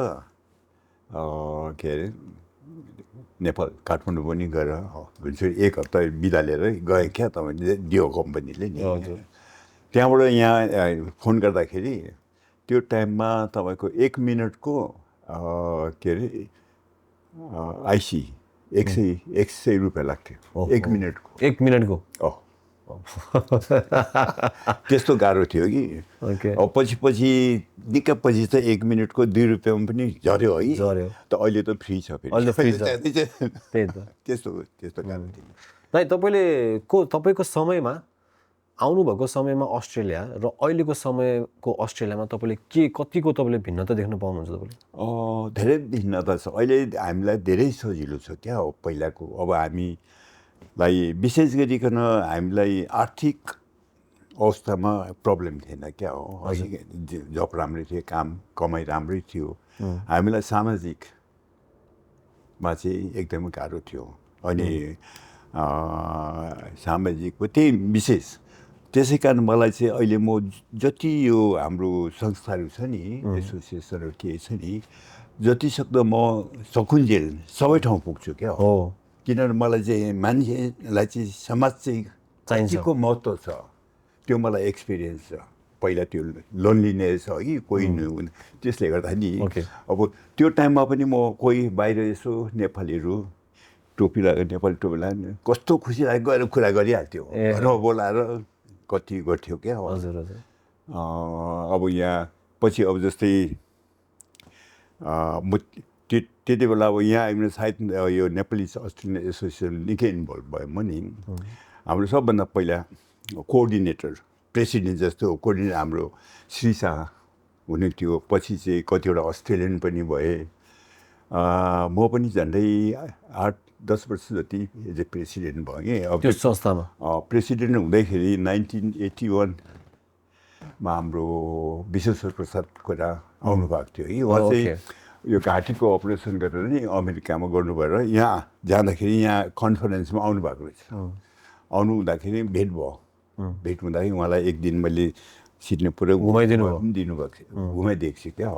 Speaker 1: के अरे नेपाल काठमाडौँ पनि गएर हुन्छ 1 हप्ता बिदा लिएर गएँ क्या तपाईँले दियो कम्पनीले नि त्यहाँबाट यहाँ फोन गर्दाखेरि त्यो टाइममा तपाईँको 1 मिनटको के अरे आइसी 100 रुपियाँ लाग्थ्यो 1 मिनटको
Speaker 2: 1 मिनटको
Speaker 1: त्यस्तो गाह्रो थियो कि अब पछि निकै पछि त 1 मिनटको 2 रुपियाँमा पनि झऱ्यो है त अहिले त फ्री छ
Speaker 2: त्यही त
Speaker 1: त्यस्तो गाह्रो थियो
Speaker 2: तपाईँको समयमा आउनुभएको समयमा अस्ट्रेलिया र अहिलेको समयको अस्ट्रेलियामा तपाईँले कतिको तपाईँले भिन्नता देख्न पाउनुहुन्छ तपाईँले
Speaker 1: धेरै भिन्नता छ अहिले हामीलाई धेरै सजिलो छ क्या हो पहिलाको अब हामीलाई विशेष गरिकन हामीलाई आर्थिक अवस्थामा प्रब्लम थिएन क्या हो जब राम्रै थियो काम कमाइ राम्रै थियो हामीलाई सामाजिकमा चाहिँ एकदमै गाह्रो थियो अनि सामाजिकको त्यही विशेष त्यसै कारण मलाई चाहिँ अहिले म जति यो हाम्रो संस्थाहरू छ नि एसोसिएसनहरू के छ नि जति सक्दो म सकुन्जेल सबै ठाउँ पुग्छु क्या हो किनभने मलाई चाहिँ मान्छेलाई चाहिँ समाज चाहिँ कतिको महत्त्व छ त्यो मलाई एक्सपिरियन्स छ पहिला त्यो लोन्लिनेस हो कि कोही त्यसले गर्दा नि अब त्यो टाइममा पनि म कोही बाहिर यसो नेपालीहरू टोपी लगाएर नेपाली टोपी लगाएर कस्तो खुसी लाग्यो गएर कुरा गरिहाल्थ्यो र बोलाएर कति गर्थ्यो क्या
Speaker 2: हजुर
Speaker 1: अब यहाँ पछि अब जस्तै म त्यति बेला अब यहाँ आइकन सायद यो नेपाली अस्ट्रेलियन एसोसिएसन निकै इन्भल्भ भयो म नि हाम्रो सबभन्दा पहिला कोअर्डिनेटर प्रेसिडेन्ट जस्तो कोअर्डिनेटर हाम्रो श्री शाह हुने थियो पछि चाहिँ कतिवटा अस्ट्रेलियन पनि भए म पनि झन्डै 8-10 वर्ष जति एज ए प्रेसिडेन्ट भएँ अब
Speaker 2: त्यो संस्थामा
Speaker 1: प्रेसिडेन्ट हुँदाखेरि 1981मा हाम्रो विश्वेश्वर प्रसाद कोइरा आउनुभएको थियो कि उहाँ चाहिँ यो घाँटीको अपरेसन गरेर नि अमेरिकामा गर्नुभएर यहाँ जाँदाखेरि यहाँ कन्फरेन्समा आउनुभएको रहेछ आउनु हुँदाखेरि भेट भयो भेट हुँदाखेरि उहाँलाई एक दिन मैले सिडनी पुरै दिनुभएको थियो घुमाइदिएको छु क्या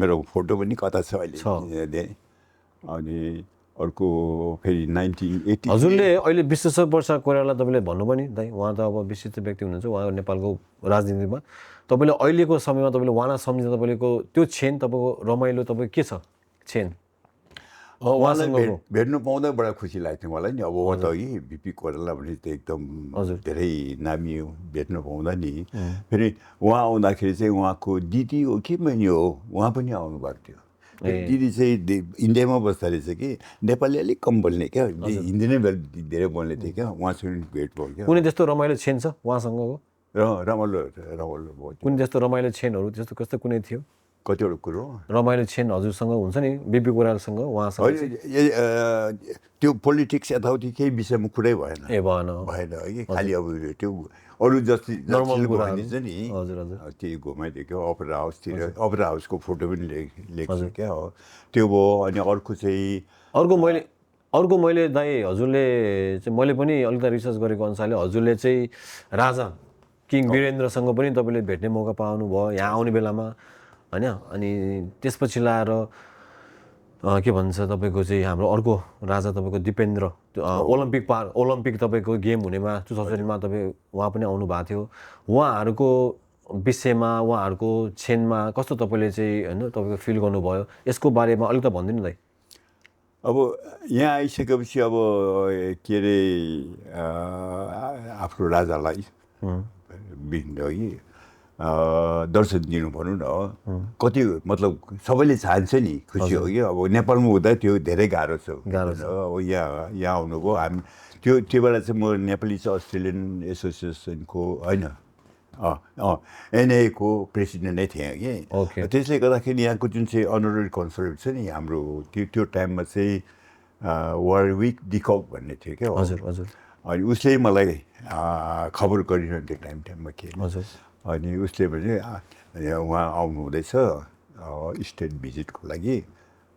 Speaker 1: मेरो फोटो पनि कता छ अहिले अनि अर्को फेरि 1980
Speaker 2: हजुरले अहिले विश्वेश्वर प्रसाद कोइरालालाई तपाईँले भन्नुभयो नि दाइ उहाँ त अब विशिष्ट व्यक्ति हुनुहुन्छ उहाँ नेपालको राजनीतिमा तपाईँले अहिलेको समयमा तपाईँले उहाँलाई सम्झिँदा तपाईँको त्यो क्षण तपाईँको रमाइलो तपाईँ के छ क्षण
Speaker 1: उहाँलाई भेट्नु पाउँदा बडा खुसी लाग्थ्यो मलाई नि अब उहाँ त कि भिपी कोइराला भने त एकदम धेरै नामी हो भेट्नु पाउँदा नि फेरि उहाँ आउँदाखेरि चाहिँ उहाँको दिदी हो कि बहिनी हो उहाँ पनि आउनु भएको थियो दिदी चाहिँ इन्डियामा बस्दा रहेछ कि नेपाली अलिक कम बोल्ने क्या हिन्दी नै धेरै बोल्ने थियो क्या उहाँसँग भेट भयो क्या
Speaker 2: कुनै त्यस्तो रमाइलो क्षण छ उहाँसँगको
Speaker 1: रमाइलो भयो
Speaker 2: कुनै त्यस्तो रमाइलो क्षणहरू त्यस्तो कस्तो कुनै थियो
Speaker 1: कतिवटा कुरो
Speaker 2: रमाइलो क्षण हजुरसँग हुन्छ नि बिपी कोइरालासँग उहाँसँग
Speaker 1: त्यो पोलिटिक्स यताउति केही विषयमा कुरै भएन
Speaker 2: भएन
Speaker 1: कि खालि अब त्यो अरू जति
Speaker 2: नर्मल
Speaker 1: भनिन्छ नि त्यही घुमाइदियो अपेरा हाउसतिर अपेरा हाउसको फोटो पनि लेख्छु क्या हो त्यो भयो अनि
Speaker 2: अर्को मैले दाइ हजुरले चाहिँ मैले पनि अलिकति रिसर्च गरेको अनुसारले हजुरले चाहिँ राजा किङ वीरेन्द्रसँग पनि तपाईँले भेट्ने मौका पाउनुभयो यहाँ आउने बेलामा होइन अनि त्यसपछि लाएर के भन्छ तपाईँको चाहिँ हाम्रो अर्को राजा तपाईँको दिपेन्द्र ओलम्पिक तपाईँको गेम हुनेमा 2000मा तपाईँ उहाँ पनि आउनु भएको थियो उहाँहरूको विषयमा उहाँहरूको क्षणमा कस्तो तपाईँले चाहिँ होइन तपाईँको फिल गर्नुभयो यसको बारेमा अलिकति भनिदिनु दाइ
Speaker 1: अब यहाँ आइसकेपछि अब के अरे आफ्नो राजालाई दर्शन दिनु भनौँ न कति मतलब सबैले चाहन्छ नि खुसी हो कि अब नेपालमा हुँदा त्यो धेरै गाह्रो छ अब यहाँ आउनुभयो हामी त्यो बेला चाहिँ म नेपाली अस्ट्रेलियन एसोसिएसनको होइन एनआईको प्रेसिडेन्ट नै थिएँ कि त्यसले गर्दाखेरि यहाँको जुन चाहिँ अनररी कन्सर्ट छ नि हाम्रो त्यो टाइममा चाहिँ वारविक डिकक भन्ने थियो क्या अनि उसले मलाई खबर गरिरहन्थ्यो टाइममा के अनि उसले भने उहाँ आउनु हुँदैछ स्टेट भिजिटको लागि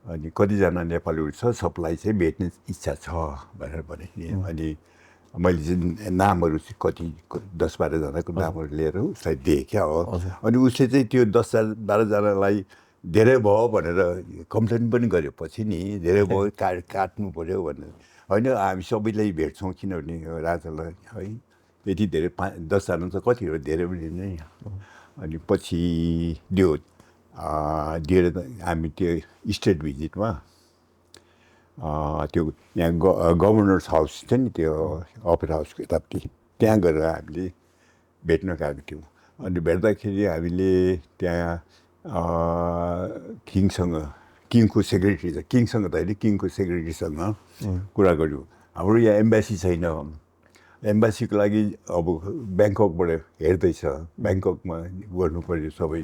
Speaker 1: अनि कतिजना नेपालीहरू छ सबलाई चाहिँ भेट्ने इच्छा छ भनेर भने अनि मैले चाहिँ नामहरू चाहिँ कति 10-12 जनाको नामहरू लिएर उसलाई दिएँ क्या हो अनि उसले चाहिँ त्यो 10-12जनालाई धेरै भयो भनेर कम्प्लेन पनि गर्यो पछि नि धेरै भयो काट्नु पऱ्यो भनेर होइन हामी सबैलाई भेट्छौँ किनभने राजालाई है यति धेरै 10जना त कति हो धेरै पनि नै अनि पछि दिएर हामी त्यो स्टेट भिजिटमा त्यो यहाँ गभर्नर्स हाउस थियो नि त्यो अपेरा हाउसको यतापट्टि त्यहाँ गएर हामीले भेट्न गएको थियौँ अनि भेट्दाखेरि हामीले त्यहाँ किङको सेक्रेटरी किङसँग त होइन किङको सेक्रेटरीसँग कुरा गऱ्यौँ हाम्रो यहाँ एम्बेसी छैन एम्बेसीको लागि अब ब्याङ्ककबाट हेर्दैछ ब्याङ्ककमा गर्नु पऱ्यो सबै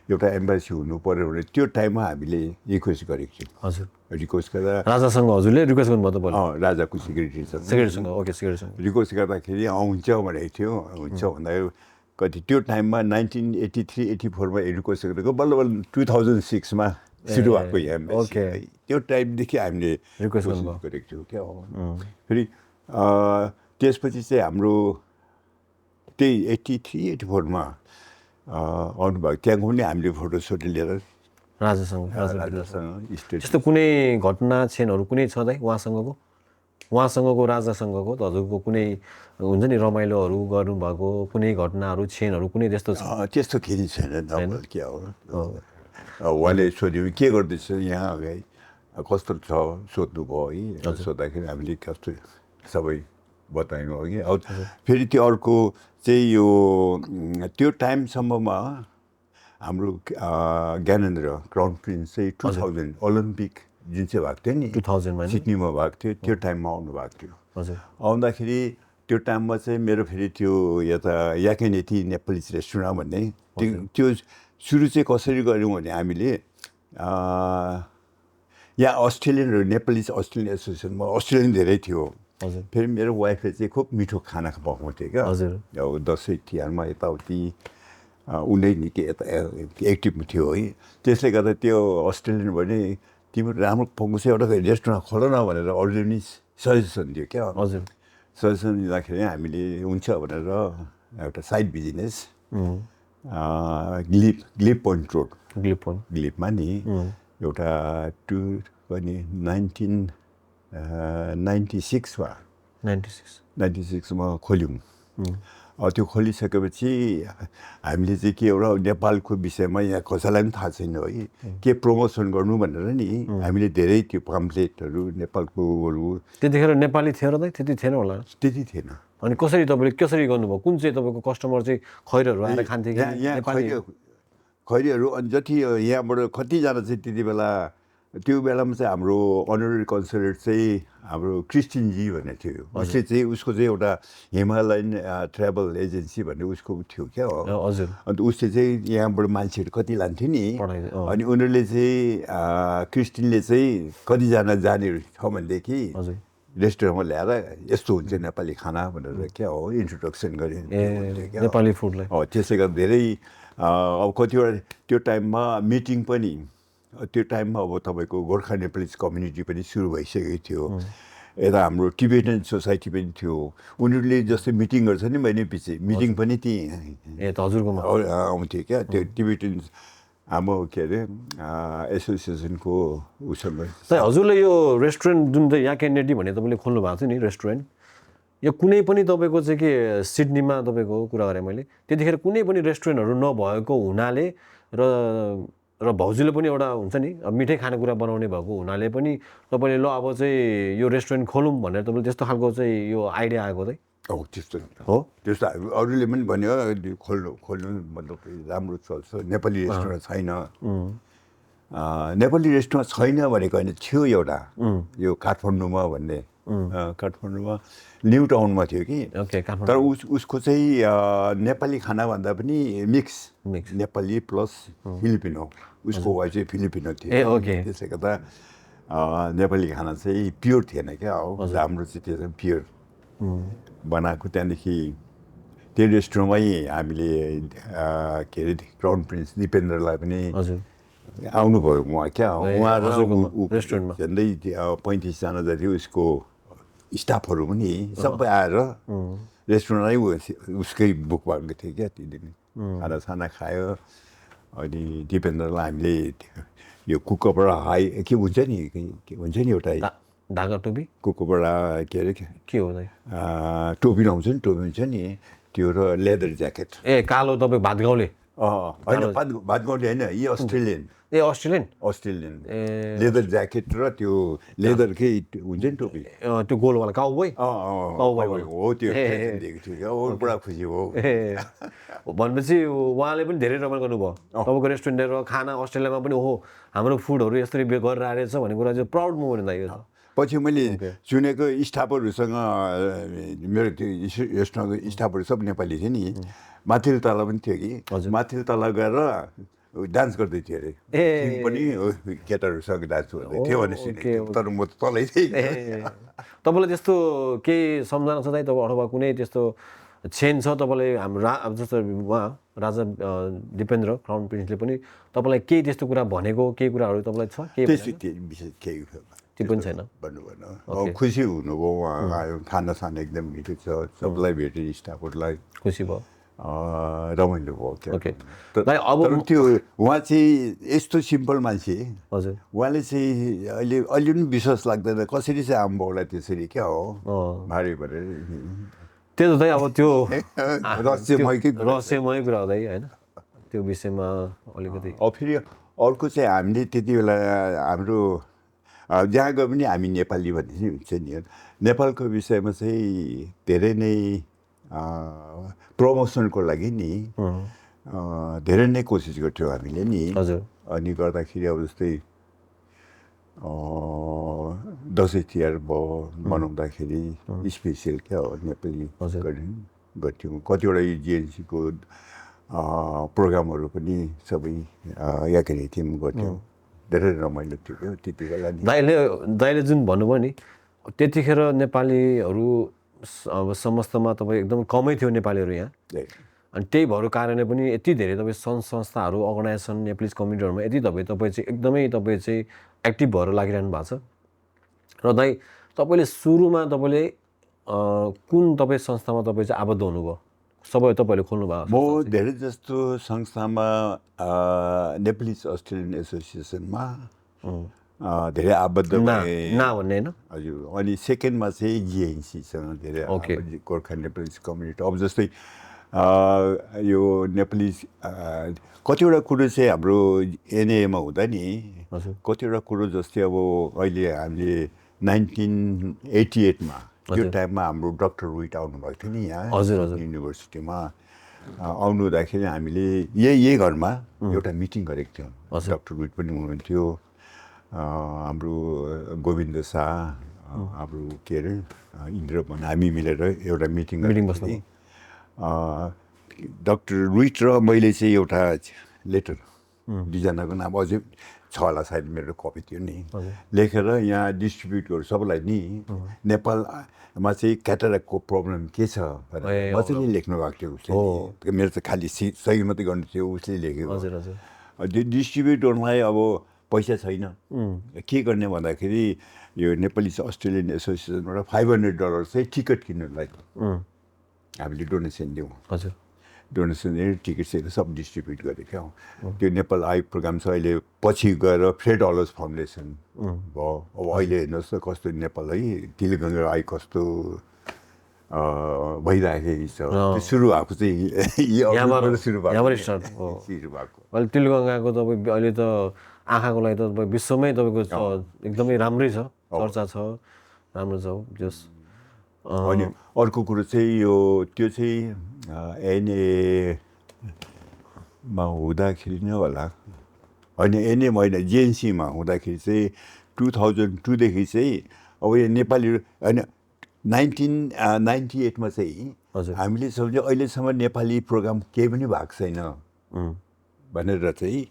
Speaker 1: एउटा एम्बेसी हुनु पऱ्यो भने त्यो टाइममा हामीले रिक्वेस्ट गरेको थियौँ
Speaker 2: हजुर
Speaker 1: रिक्वेस्ट गर्दा
Speaker 2: राजासँग हजुरले रिक्वेस्ट गर्नुभयो तपाईँ
Speaker 1: राजाको सेक्रेटरीसँग
Speaker 2: सेक्रेटरीसँग ओके सेक्रेटरीसँग
Speaker 1: रिक्वेस्ट गर्दाखेरि हुन्छ भनेको थियो हुन्छ भन्दा कति त्यो टाइममा 1983-84मा रिक्वेस्ट गरेको बल्ल बल्ल 2006मा सुरु भएको यहाँ त्यो टाइमदेखि हामीले रिक्वेस्ट गरेको थियौँ क्या फेरि त्यसपछि चाहिँ हाम्रो त्यही 83-84मा आउनुभएको त्यहाँको पनि हामीले फोटोसोटो लिएर
Speaker 2: राजासँग
Speaker 1: स्टेट
Speaker 2: त्यस्तो कुनै घटना क्षणहरू कुनै छँदै उहाँसँगको राजासँगको त हजुरको कुनै हुन्छ नि रमाइलोहरू गर्नुभएको कुनै घटनाहरू क्षणहरू कुनै त्यस्तो छ
Speaker 1: त्यस्तो केही छैन क्या हो उहाँले सोध्यो के गर्दैछ यहाँ अगाडि कस्तो छ सोध्नुभयो है सोद्धाखेरि हामीले कस्तो सबै बतायौँ अघि फेरि त्यो अर्को चाहिँ यो त्यो टाइमसम्ममा हाम्रो ज्ञानेन्द्र क्राउन प्रिन्स चाहिँ 2000 ओलम्पिक जुन चाहिँ भएको थियो नि
Speaker 2: 2000मा
Speaker 1: सिडनीमा भएको थियो त्यो टाइममा आउनु भएको थियो
Speaker 2: हजुर
Speaker 1: आउँदाखेरि त्यो टाइममा चाहिँ मेरो फेरि त्यो यता याकेनेती नेपाली रेस्टुरेन्ट भन्ने त्यो सुरु चाहिँ कसरी गऱ्यौँ भने हामीले यहाँ अस्ट्रेलियनहरू नेपाली अस्ट्रेलियन एसोसिएसनमा अस्ट्रेलियन धेरै थियो फेरि मेरो वाइफले चाहिँ खुब मिठो खाना पकाउँथ्यो क्या अब दसैँ तिहारमा यताउति उनी निकै यता एक्टिभ थियो है त्यसले गर्दा त्यो अस्ट्रेलियन भने तिम्रो राम्रो पकाउँछ एउटा रेस्टुरेन्ट खोल न भनेर अरूले पनि सजेसन दियो क्या
Speaker 2: हजुर
Speaker 1: सजेसन दिँदाखेरि हामीले हुन्छ भनेर एउटा साइड बिजनेस ग्लिप पोइन्ट रोड ग्लिपमा नि एउटा टुर पनि 1996मा खोल्यौँ त्यो खोलिसकेपछि हामीले चाहिँ के एउटा नेपालको विषयमा यहाँ कसैलाई पनि थाहा छैन है के प्रमोसन गर्नु भनेर नि हामीले धेरै त्यो पम्फलेटहरू नेपालकोहरू
Speaker 2: त्यतिखेर नेपाली थियो र त्यति थिएन होला
Speaker 1: त्यति थिएन
Speaker 2: अनि कसरी तपाईँले कसरी गर्नुभयो कुन चाहिँ तपाईँको कस्टमर चाहिँ खैरहरू आएर खान्थे कि
Speaker 1: खैरीहरू अनि जति यहाँबाट कतिजना चाहिँ त्यति बेला त्यो बेलामा चाहिँ हाम्रो अनररी कन्सलेट चाहिँ हाम्रो क्रिस्टिनजी भन्ने थियो उसले चाहिँ उसको चाहिँ एउटा हिमालयन ट्राभल एजेन्सी भन्ने उसको थियो क्या
Speaker 2: हजुर
Speaker 1: अन्त उसले चाहिँ यहाँबाट मान्छेहरू कति लान्थ्यो नि अनि उनीहरूले चाहिँ क्रिस्टिनले चाहिँ कतिजना जाने छ भनेदेखि रेस्टुरेन्टमा ल्याएर यस्तो हुन्छ नेपाली खाना भनेर क्या हो इन्ट्रोडक्सन गरे
Speaker 2: नेपाली फुडलाई
Speaker 1: त्यसले गर्दा धेरै अब कतिवटा त्यो टाइममा मिटिङ पनि त्यो टाइममा अब तपाईँको गोर्खा नेपालीज कम्युनिटी पनि सुरु भइसकेको थियो यता हाम्रो टिबेटन सोसाइटी पनि थियो उनीहरूले जस्तै मिटिङ गर्छ नि मैले पछि मिटिङ पनि त्यहीँ
Speaker 2: हजुरकोमा
Speaker 1: आउँथ्यो क्या त्यो टिबेटन हाम्रो के अरे एसोसिएसनको उसँग
Speaker 2: हजुरले यो रेस्टुरेन्ट जुन चाहिँ याकेनेटी भन्ने तपाईँले खोल्नु भएको थियो नि रेस्टुरेन्ट यो कुनै पनि तपाईँको चाहिँ के सिडनीमा तपाईँको कुरा गरेँ मैले त्यतिखेर कुनै पनि रेस्टुरेन्टहरू नभएको हुनाले र भाउजूले पनि एउटा हुन्छ नि मिठै खानेकुरा बनाउने भएको हुनाले पनि तपाईँले ल अब चाहिँ यो रेस्टुरेन्ट खोलौँ भनेर तपाईँले त्यस्तो खालको चाहिँ यो आइडिया आएको चाहिँ
Speaker 1: त्यस्तो हो त्यस्तो अरूले पनि भन्यो खोल्नु मतलब राम्रो चल्छ नेपाली रेस्टुरेन्ट छैन नेपाली रेस्टुरेन्ट छैन भनेको होइन थियो एउटा यो काठमाडौँमा भन्ने काठमाडौँमा न्यु टाउनमा थियो कि तर उसको चाहिँ नेपाली खाना भन्दा पनि मिक्स नेपाली प्लस फिलिपिनो उसको वाइफ चाहिँ फिलिपिनो थियो त्यसले गर्दा नेपाली खाना चाहिँ प्योर थिएन क्या हो हाम्रो चाहिँ त्यो चाहिँ प्योर बनाएको त्यहाँदेखि त्यो रेस्टुरेन्टमै हामीले के अरे क्राउन प्रिन्स दिपेन्द्रलाई पनि आउनुभयो उहाँ क्या उहाँ
Speaker 2: रेस्टुरेन्टमा
Speaker 1: झन्डै 35जना जति उसको स्टाफहरू पनि सबै आएर रेस्टुरेन्टमै उसकै बुक भएको थियो क्या त्यो दिन खानासाना खायो अनि दिपेन्द्रलाई हामीले यो कुकरबाट हाई के हुन्छ नि एउटा
Speaker 2: ढाका टोपी
Speaker 1: कोकोबाट के अरे
Speaker 2: के हो दाइ
Speaker 1: टोपी लाउँछ नि टोपी हुन्छ नि त्यो र लेदर ज्याकेट
Speaker 2: ए कालो तपाईँ भातगाउँले
Speaker 1: होइन भातगाउँले होइन यी अस्ट्रेलियन
Speaker 2: ए अस्ट्रेलियन
Speaker 1: लेदर ज्याकेट र त्यो लेदरकै हुन्छ नि टोपी
Speaker 2: त्यो गोलवाला काउबोय
Speaker 1: हो त्यो दिएको थियो पुरा खुसी हो
Speaker 2: भनेपछि उहाँले पनि धेरै रमाइलो गर्नुभयो तपाईँको रेस्टुरेन्ट र खाना अस्ट्रेलियामा पनि ओहो हाम्रो फुडहरू यसरी गरेर आएछ भन्ने कुरा चाहिँ प्राउड मोमेन्ट दाइ यो
Speaker 1: पछि मैले सुनेको स्टाफहरूसँग मेरो त्यो रेस्टुरेन्टको स्टाफहरू सब नेपाली थियो नि माथिल्लो तला पनि थियो कि माथिल्लो तला गएर डान्स गर्दै थियो अरे पनि केटाहरूसँग डान्स गर्दै थियो भने सुनेको तर म त तलै थिएँ
Speaker 2: तपाईँलाई त्यस्तो केही सम्झना छ दाइ तपाईँ अथवा कुनै त्यस्तो चेन छ तपाईँले हाम्रो जस्तो उहाँ राजा दिपेन्द्र क्राउन प्रिन्सले पनि तपाईँलाई केही त्यस्तो कुरा भनेको केही कुराहरू तपाईँलाई छ
Speaker 1: केही विशेष केही
Speaker 2: त्यो पनि छैन
Speaker 1: भन्नु खुसी हुनुभयो उहाँ आयो खानासाना एकदम मिठो छ सबलाई भेटेँ स्टाफहरूलाई
Speaker 2: खुसी भयो
Speaker 1: रमाइलो भयो
Speaker 2: अब
Speaker 1: त्यो उहाँ चाहिँ यस्तो सिम्पल मान्छे
Speaker 2: हजुर
Speaker 1: उहाँले चाहिँ अहिले पनि विश्वास लाग्दैन कसरी चाहिँ आम्बाउलाई त्यसरी क्या हो भारी भनेर
Speaker 2: त्यो त अब त्यो
Speaker 1: रहस्यमय
Speaker 2: कुरा हुँदै होइन त्यो विषयमा अलिकति
Speaker 1: फेरि अर्को चाहिँ हामीले त्यति बेला हाम्रो जहाँ गए पनि हामी नेपाली भन्ने चाहिँ हुन्छ नि नेपालको विषयमा चाहिँ धेरै नै प्रमोसनको लागि नि धेरै नै कोसिस गर्थ्यौँ हामीले नि
Speaker 2: हजुर
Speaker 1: अनि गर्दाखेरि अब जस्तै दसैँ तिहार भयो मनाउँदाखेरि स्पेसियल क्या हो नेपाली गर्थ्यौँ कतिवटा जिएनसीको प्रोग्रामहरू पनि सबै याकेरी थियौँ गर्थ्यौँ धेरै रमाइलो थियो क्या त्यति बेला
Speaker 2: दाइले जुन भन्नुभयो नि त्यतिखेर नेपालीहरू अब समस्तमा तपाईँ एकदम कमै थियो नेपालीहरू यहाँ अनि त्यही भएर कारणले पनि यति धेरै तपाईँ सङ्घ संस्थाहरू अर्गनाइजेसन नेपालीज कम्युनिटीहरूमा यति तपाईँ चाहिँ एकदमै तपाईँ चाहिँ एक्टिभ भएर लागिरहनु भएको छ र दाइ तपाईँले सुरुमा तपाईँले कुन तपाईँ संस्थामा तपाईँ चाहिँ आबद्ध हुनुभयो सबै तपाईँहरूले खोल्नु भयो
Speaker 1: म धेरै जस्तो संस्थामा नेपालिज अस्ट्रेलियन एसोसिएसनमा धेरै आबद्ध भएँ
Speaker 2: भन्ने होइन
Speaker 1: हजुर अनि सेकेन्डमा चाहिँ जिएनसीसँग धेरै गोर्खा नेपालिज कम्युनिटी अब जस्तै यो नेपालिज कतिवटा कुरो चाहिँ हाम्रो एनएमा हुँदा नि कतिवटा कुरो जस्तै अब अहिले हामीले 1988मा त्यो टाइममा हाम्रो डक्टर रुइट आउनुभएको थियो नि यहाँ युनिभर्सिटीमा आउनु हुँदाखेरि हामीले यही घरमा एउटा मिटिङ गरेको थियौँ डक्टर रुइट पनि हुनुहुन्थ्यो हाम्रो गोविन्द शाह हाम्रो के अरे इन्द्र भन हामी मिलेर एउटा मिटिङ बस्ने डक्टर रुइट र मैले चाहिँ एउटा लेटर दुईजनाको नाम अझै छ होला सायद मेरो कपी थियो नि लेखेर यहाँ डिस्ट्रिब्युट गर्छु सबैलाई नि नेपालमा चाहिँ क्याटारेक्टको प्रब्लम के छ भनेर मजाले लेख्नु भएको थियो उसले मेरो त खालि सही मात्रै गर्नु थियो उसले लेखेको त्यो डिस्ट्रिब्युट गर्नलाई अब पैसा छैन के गर्ने भन्दाखेरि यो नेपाली अस्ट्रेलियन एसोसिएसनबाट $500 चाहिँ टिकट किन्नुलाई हामीले डोनेसन दिउँ हजुर डोनेसन दिएर टिकट चाहिँ सब डिस्ट्रिब्युट गरेँ क्या त्यो नेपाल आई प्रोग्राम छ अहिले पछि गएर फ्रेड हलर्स फाउन्डेसन भयो अब अहिले हेर्नुहोस् त कस्तो नेपाल है तिलगङ्गा आई कस्तो भइराखेको छ सुरु भएको चाहिँ सुरु भएको
Speaker 2: अहिले तिलगङ्गाको तपाईँ अहिले त आँखाको लागि त तपाईँ विश्वमै तपाईँको एकदमै राम्रै छ चर्चा छ राम्रो छ जस
Speaker 1: अनि अर्को कुरो चाहिँ यो त्यो चाहिँ एनएमा हुँदाखेरि नै होला होइन एनएम होइन जिएनसीमा हुँदाखेरि चाहिँ 2002देखि चाहिँ अब यो नेपाली होइन 1998मा चाहिँ हामीले सम्झ्यो अहिलेसम्म नेपाली प्रोग्राम केही पनि भएको छैन भनेर चाहिँ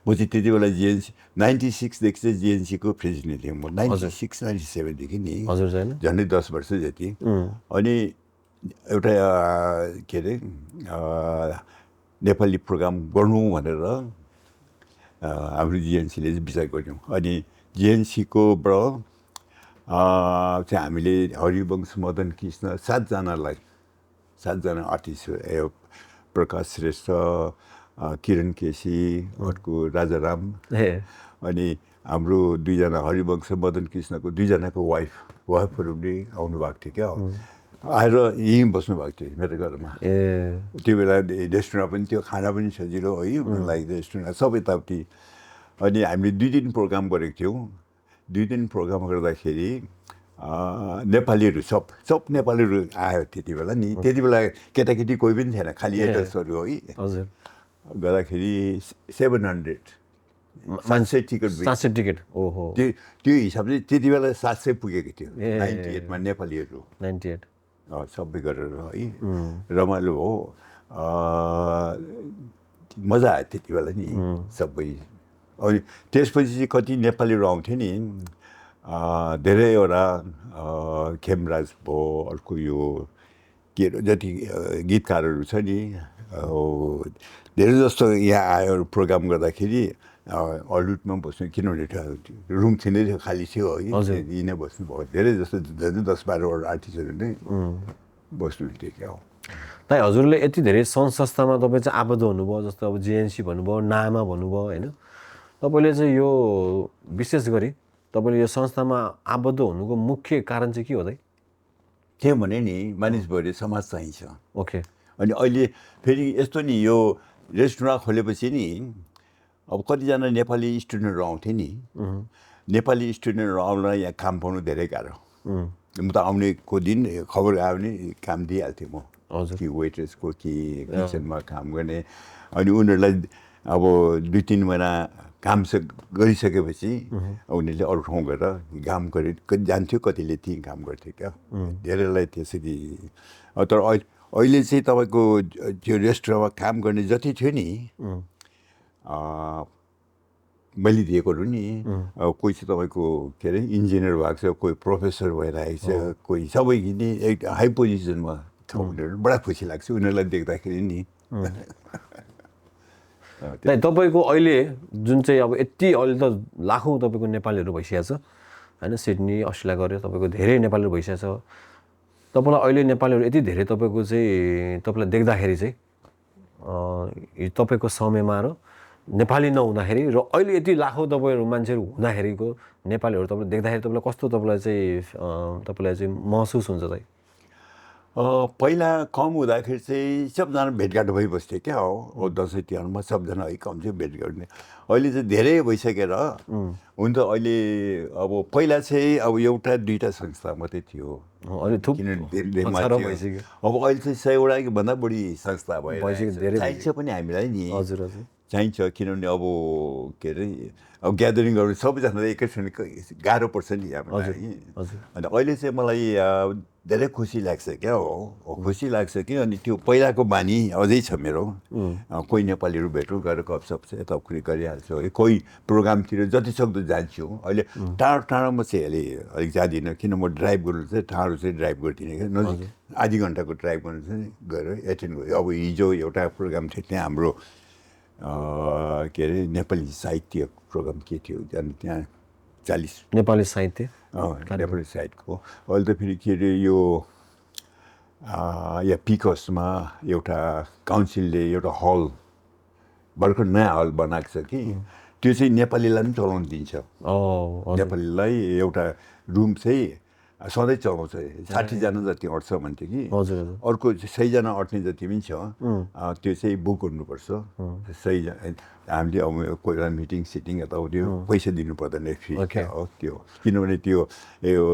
Speaker 1: म चाहिँ त्यति बेला जिएनसी 96देखि चाहिँ जिएनसीको प्रेसिडेन्ट थिएँ म 96-97देखि नि झन्डै 10 वर्ष जति अनि एउटा के अरे नेपाली प्रोग्राम गर्नु भनेर हाम्रो जिएनसीले चाहिँ विचार गऱ्यौँ अनि जिएनसीकोबाट चाहिँ हामीले हरिवंश मदन कृष्ण 7जना आर्टिस्ट प्रकाश श्रेष्ठ किरण केसी अर्को राजाराम अनि हाम्रो दुईजना हरिवंश मदन कृष्णको दुईजनाको वाइफहरू पनि आउनु भएको थियो क्या आएर यहीँ बस्नु भएको थियो मेरो घरमा त्यो बेला रेस्टुरेन्ट पनि थियो खाना पनि सजिलो है उनीहरूलाई रेस्टुरेन्ट सब यताउति अनि हामीले 2 दिन प्रोग्राम गरेको थियौँ 2 दिन प्रोग्राम गर्दाखेरि नेपालीहरू सब नेपालीहरू आयो त्यति बेला नि त्यति बेला केटाकेटी कोही पनि थिएन खालि एडल्ट्सहरू है
Speaker 2: हजुर
Speaker 1: गर्दाखेरि 700 700 टिकट
Speaker 2: ओहो
Speaker 1: त्यो हिसाबले त्यति बेला 700 पुगेको थियो 98 मा नेपालीहरू
Speaker 2: 98
Speaker 1: सबै गरेर है रमाइलो हो मजा आयो त्यति बेला नि सबै अनि त्यसपछि चाहिँ कति नेपालीहरू आउँथ्यो नि धेरैवटा खेमराज भयो अर्को यो के जति गीतकारहरू छ नि धेरै जस्तो यहाँ आयो प्रोग्राम गर्दाखेरि हलिउडमा बस्नु किनभने रुम छिँदै थियो खाली थियो है यहीँ नै बस्नुभयो धेरै जस्तो 10-12वटा आर्टिस्टहरू नै बस्नुहुन्थ्यो क्या हो
Speaker 2: ताई हजुरले यति धेरै सङ्घ संस्थामा तपाईँ चाहिँ आबद्ध हुनुभयो जस्तो अब जिएनसी भन्नुभयो नामा भन्नुभयो होइन तपाईँले चाहिँ यो विशेष गरी तपाईँले यो संस्थामा आबद्ध हुनुको मुख्य कारण चाहिँ के हो दाइ
Speaker 1: के भने नि मानिस भएर समाज चाहिन्छ
Speaker 2: ओके
Speaker 1: अनि अहिले फेरि यस्तो नि यो रेस्टुरेन्ट खोलेपछि नि अब कतिजना नेपाली स्टुडेन्टहरू आउँथे नि नेपाली स्टुडेन्टहरू आउनलाई यहाँ काम पाउनु धेरै गाह्रो म त आउनेको दिन खबर आयो भने काम दिइहाल्थेँ म कि वेट्रेसको कि किचनमा काम गर्ने अनि उनीहरूलाई अब 2-3 महिना काम गरिसकेपछि उनीहरूले अरू ठाउँ गएर काम गरे जान्थ्यो कतिले त्यहीँ काम गर्थ्यो क्या धेरैलाई त्यसरी तर अहिले चाहिँ तपाईँको त्यो रेस्टुरेन्टमा काम गर्ने जति थियो नि मैले दिएकोहरू नि कोही चाहिँ तपाईँको के अरे इन्जिनियर भएको छ कोही प्रोफेसर भइरहेको छ कोही सबै नै एक हाई पोजिसनमा छ उनीहरू बडा खुसी लाग्छ उनीहरूलाई देख्दाखेरि नि
Speaker 2: तपाईँको अहिले जुन चाहिँ अब यति अहिले त लाखौँ तपाईँको नेपालीहरू भइसकेको छ होइन सिडनी अस्ट्रेलिया गऱ्यो तपाईँको धेरै नेपालीहरू भइसकेको छ तपाईँलाई अहिले नेपालीहरू यति धेरै तपाईँको चाहिँ तपाईँलाई देख्दाखेरि चाहिँ तपाईँको समयमा र नेपाली नहुँदाखेरि र अहिले यति लाखौँ तपाईँहरू मान्छेहरू हुँदाखेरिको नेपालीहरू तपाईँले देख्दाखेरि तपाईँलाई कस्तो तपाईँलाई चाहिँ महसुस हुन्छ त
Speaker 1: पहिला कम हुँदाखेरि चाहिँ सबजना भेटघाट भइबस्थ्यो क्या हो दसैँ तिहारमा सबजना है कम चाहिँ भेटघाट अहिले चाहिँ धेरै भइसकेर हुन त अहिले अब पहिला चाहिँ अब एउटा 2टा संस्था मात्रै थियो अब अहिले चाहिँ 100वटा भन्दा बढी संस्था भयो चाहिन्छ पनि हामीलाई नि चाहिन्छ किनभने अब के अरे अब ग्यादरिङ गर्नु सबैजना एकैछिन गाह्रो पर्छ नि हामीलाई अनि अहिले चाहिँ मलाई धेरै खुसी लाग्छ क्या हो खुसी लाग्छ कि अनि त्यो पहिलाको बानी अझै छ मेरो कोही नेपालीहरू भेटौँ गएर गफसप चाहिँ यताउति गरिहाल्छु है कोही प्रोग्रामतिर जति सक्दो जान्छु अहिले टाढो टाढोमा चाहिँ अलिक जाँदिनँ किन म ड्राइभ गर्नु चाहिँ टाढो चाहिँ ड्राइभ गर्दिनँ क्या नजिक आधी घन्टाको ड्राइभ गर्नु चाहिँ गएर एटेन्ड गर्यो अब हिजो एउटा प्रोग्राम थियो त्यहाँ हाम्रो के अरे नेपाली साहित्य प्रोग्राम के थियो त्यहाँ 40
Speaker 2: नेपाली साहित्य
Speaker 1: नेपाली साहित्यको अहिले त फेरि के अरे यो यहाँ पिकसमा एउटा काउन्सिलले एउटा हल भर्खर नयाँ हल बनाएको छ कि त्यो चाहिँ नेपालीलाई पनि चलाउन दिन्छ नेपालीलाई एउटा रुम चाहिँ सधैँ चलाउँछ 60जना जति अट्छ भन्थ्यो कि अर्को 100जना अट्ने जति पनि छ त्यो चाहिँ बुक गर्नुपर्छ 100जना हामीले अब कोही बेला मिटिङ सिटिङ यताउति पैसा दिनु पर्दैन फ्री हो त्यो किनभने त्यो यो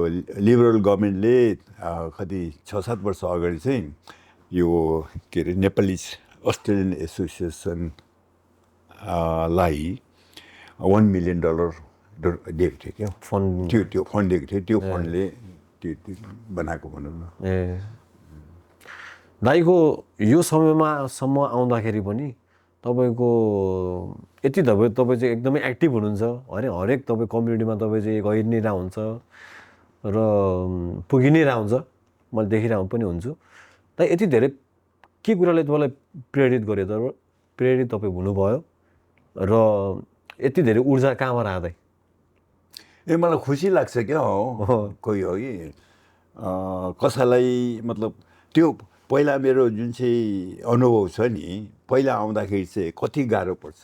Speaker 1: लिबरल गभर्मेन्टले कति 6-7 वर्ष अगाडि चाहिँ यो के अरे नेपाली अस्ट्रेलियन एसोसिएसन लाई $1 million दिएको थियो क्या फन्ड त्यो फन्ड दिएको थियो त्यो फन्डले त्यो बनाएको भनौँ न
Speaker 2: दाइको यो समयमासम्म आउँदाखेरि पनि तपाईँको यति तपाईँ चाहिँ एकदमै एक्टिभ हुनुहुन्छ होइन हरेक तपाईँ कम्युनिटीमा तपाईँ चाहिँ गइ नै रहन्छ र पुगि नै रहन्छ मैले देखिरहेको पनि हुन्छु त यति धेरै के कुराले तपाईँलाई प्रेरित गर्यो त प्रेरित तपाईँ हुनुभयो र यति धेरै ऊर्जा कहाँबाट आउँदै
Speaker 1: मलाई खुसी लाग्छ क्या हो कोही हो कि कसैलाई मतलब त्यो पहिला मेरो जुन चाहिँ अनुभव छ नि पहिला आउँदाखेरि चाहिँ कति गाह्रो पर्छ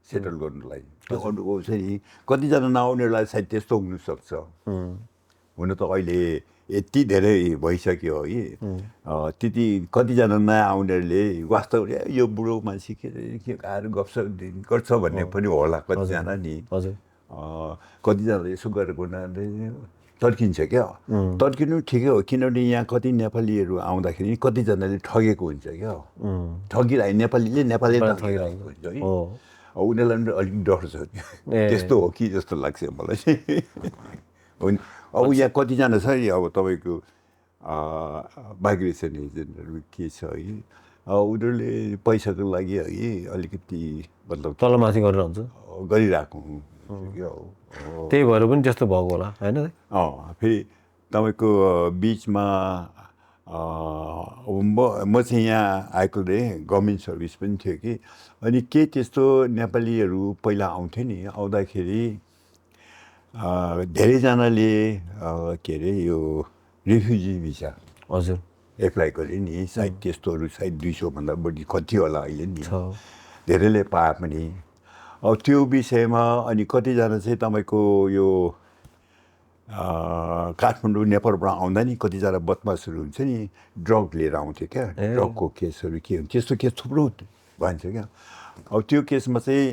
Speaker 1: सेटल गर्नुलाई त्यो अनुभव चाहिँ कतिजना नआउनेहरूलाई सायद त्यस्तो हुनसक्छ हुन त अहिले यति धेरै भइसक्यो है त्यति कतिजना नआउनेहरूले वास्तवले यो बुढो मान्छे के आएर गफसप गर्छ भन्ने पनि होला कतिजना नि कतिजनाले यसो गरेको हुनाले तर्किन्छ क्या तर्किनु ठिकै हो किनभने यहाँ कति नेपालीहरू आउँदाखेरि कतिजनाले ठगेको हुन्छ क्या ठगिरहेको नेपालीले ठगिरहेको हुन्छ है उनीहरूलाई पनि अलिक डर छ त्यस्तो हो कि जस्तो लाग्छ मलाई चाहिँ अब यहाँ कतिजना छ नि अब तपाईँको माइग्रेसन एजेन्टहरू के छ है उनीहरूले पैसाको लागि है अलिकति मतलब
Speaker 2: तलमाथि गरेर हुन्छ
Speaker 1: गरिरहेको
Speaker 2: त्यही भएर पनि त्यस्तो भएको होला होइन
Speaker 1: फेरि तपाईँको बिचमा म चाहिँ यहाँ आएको गभर्मेन्ट सर्भिस पनि थियो कि अनि के त्यस्तो नेपालीहरू पहिला आउँथे नि आउँदाखेरि धेरैजनाले के अरे यो रिफ्युजी भिसा
Speaker 2: हजुर
Speaker 1: एप्लाई गरे नि सायद त्यस्तोहरू सायद 200भन्दा बढी कति होला अहिले नि धेरैले पाए पनि अब त्यो विषयमा अनि कतिजना चाहिँ तपाईँको यो काठमाडौँ नेपालबाट आउँदा नि कतिजना बदमासहरू हुन्छ नि ड्रग लिएर आउँथ्यो क्या ड्रगको केसहरू के हुन्छ त्यस्तो केस थुप्रो भन्छ क्या अब त्यो केसमा चाहिँ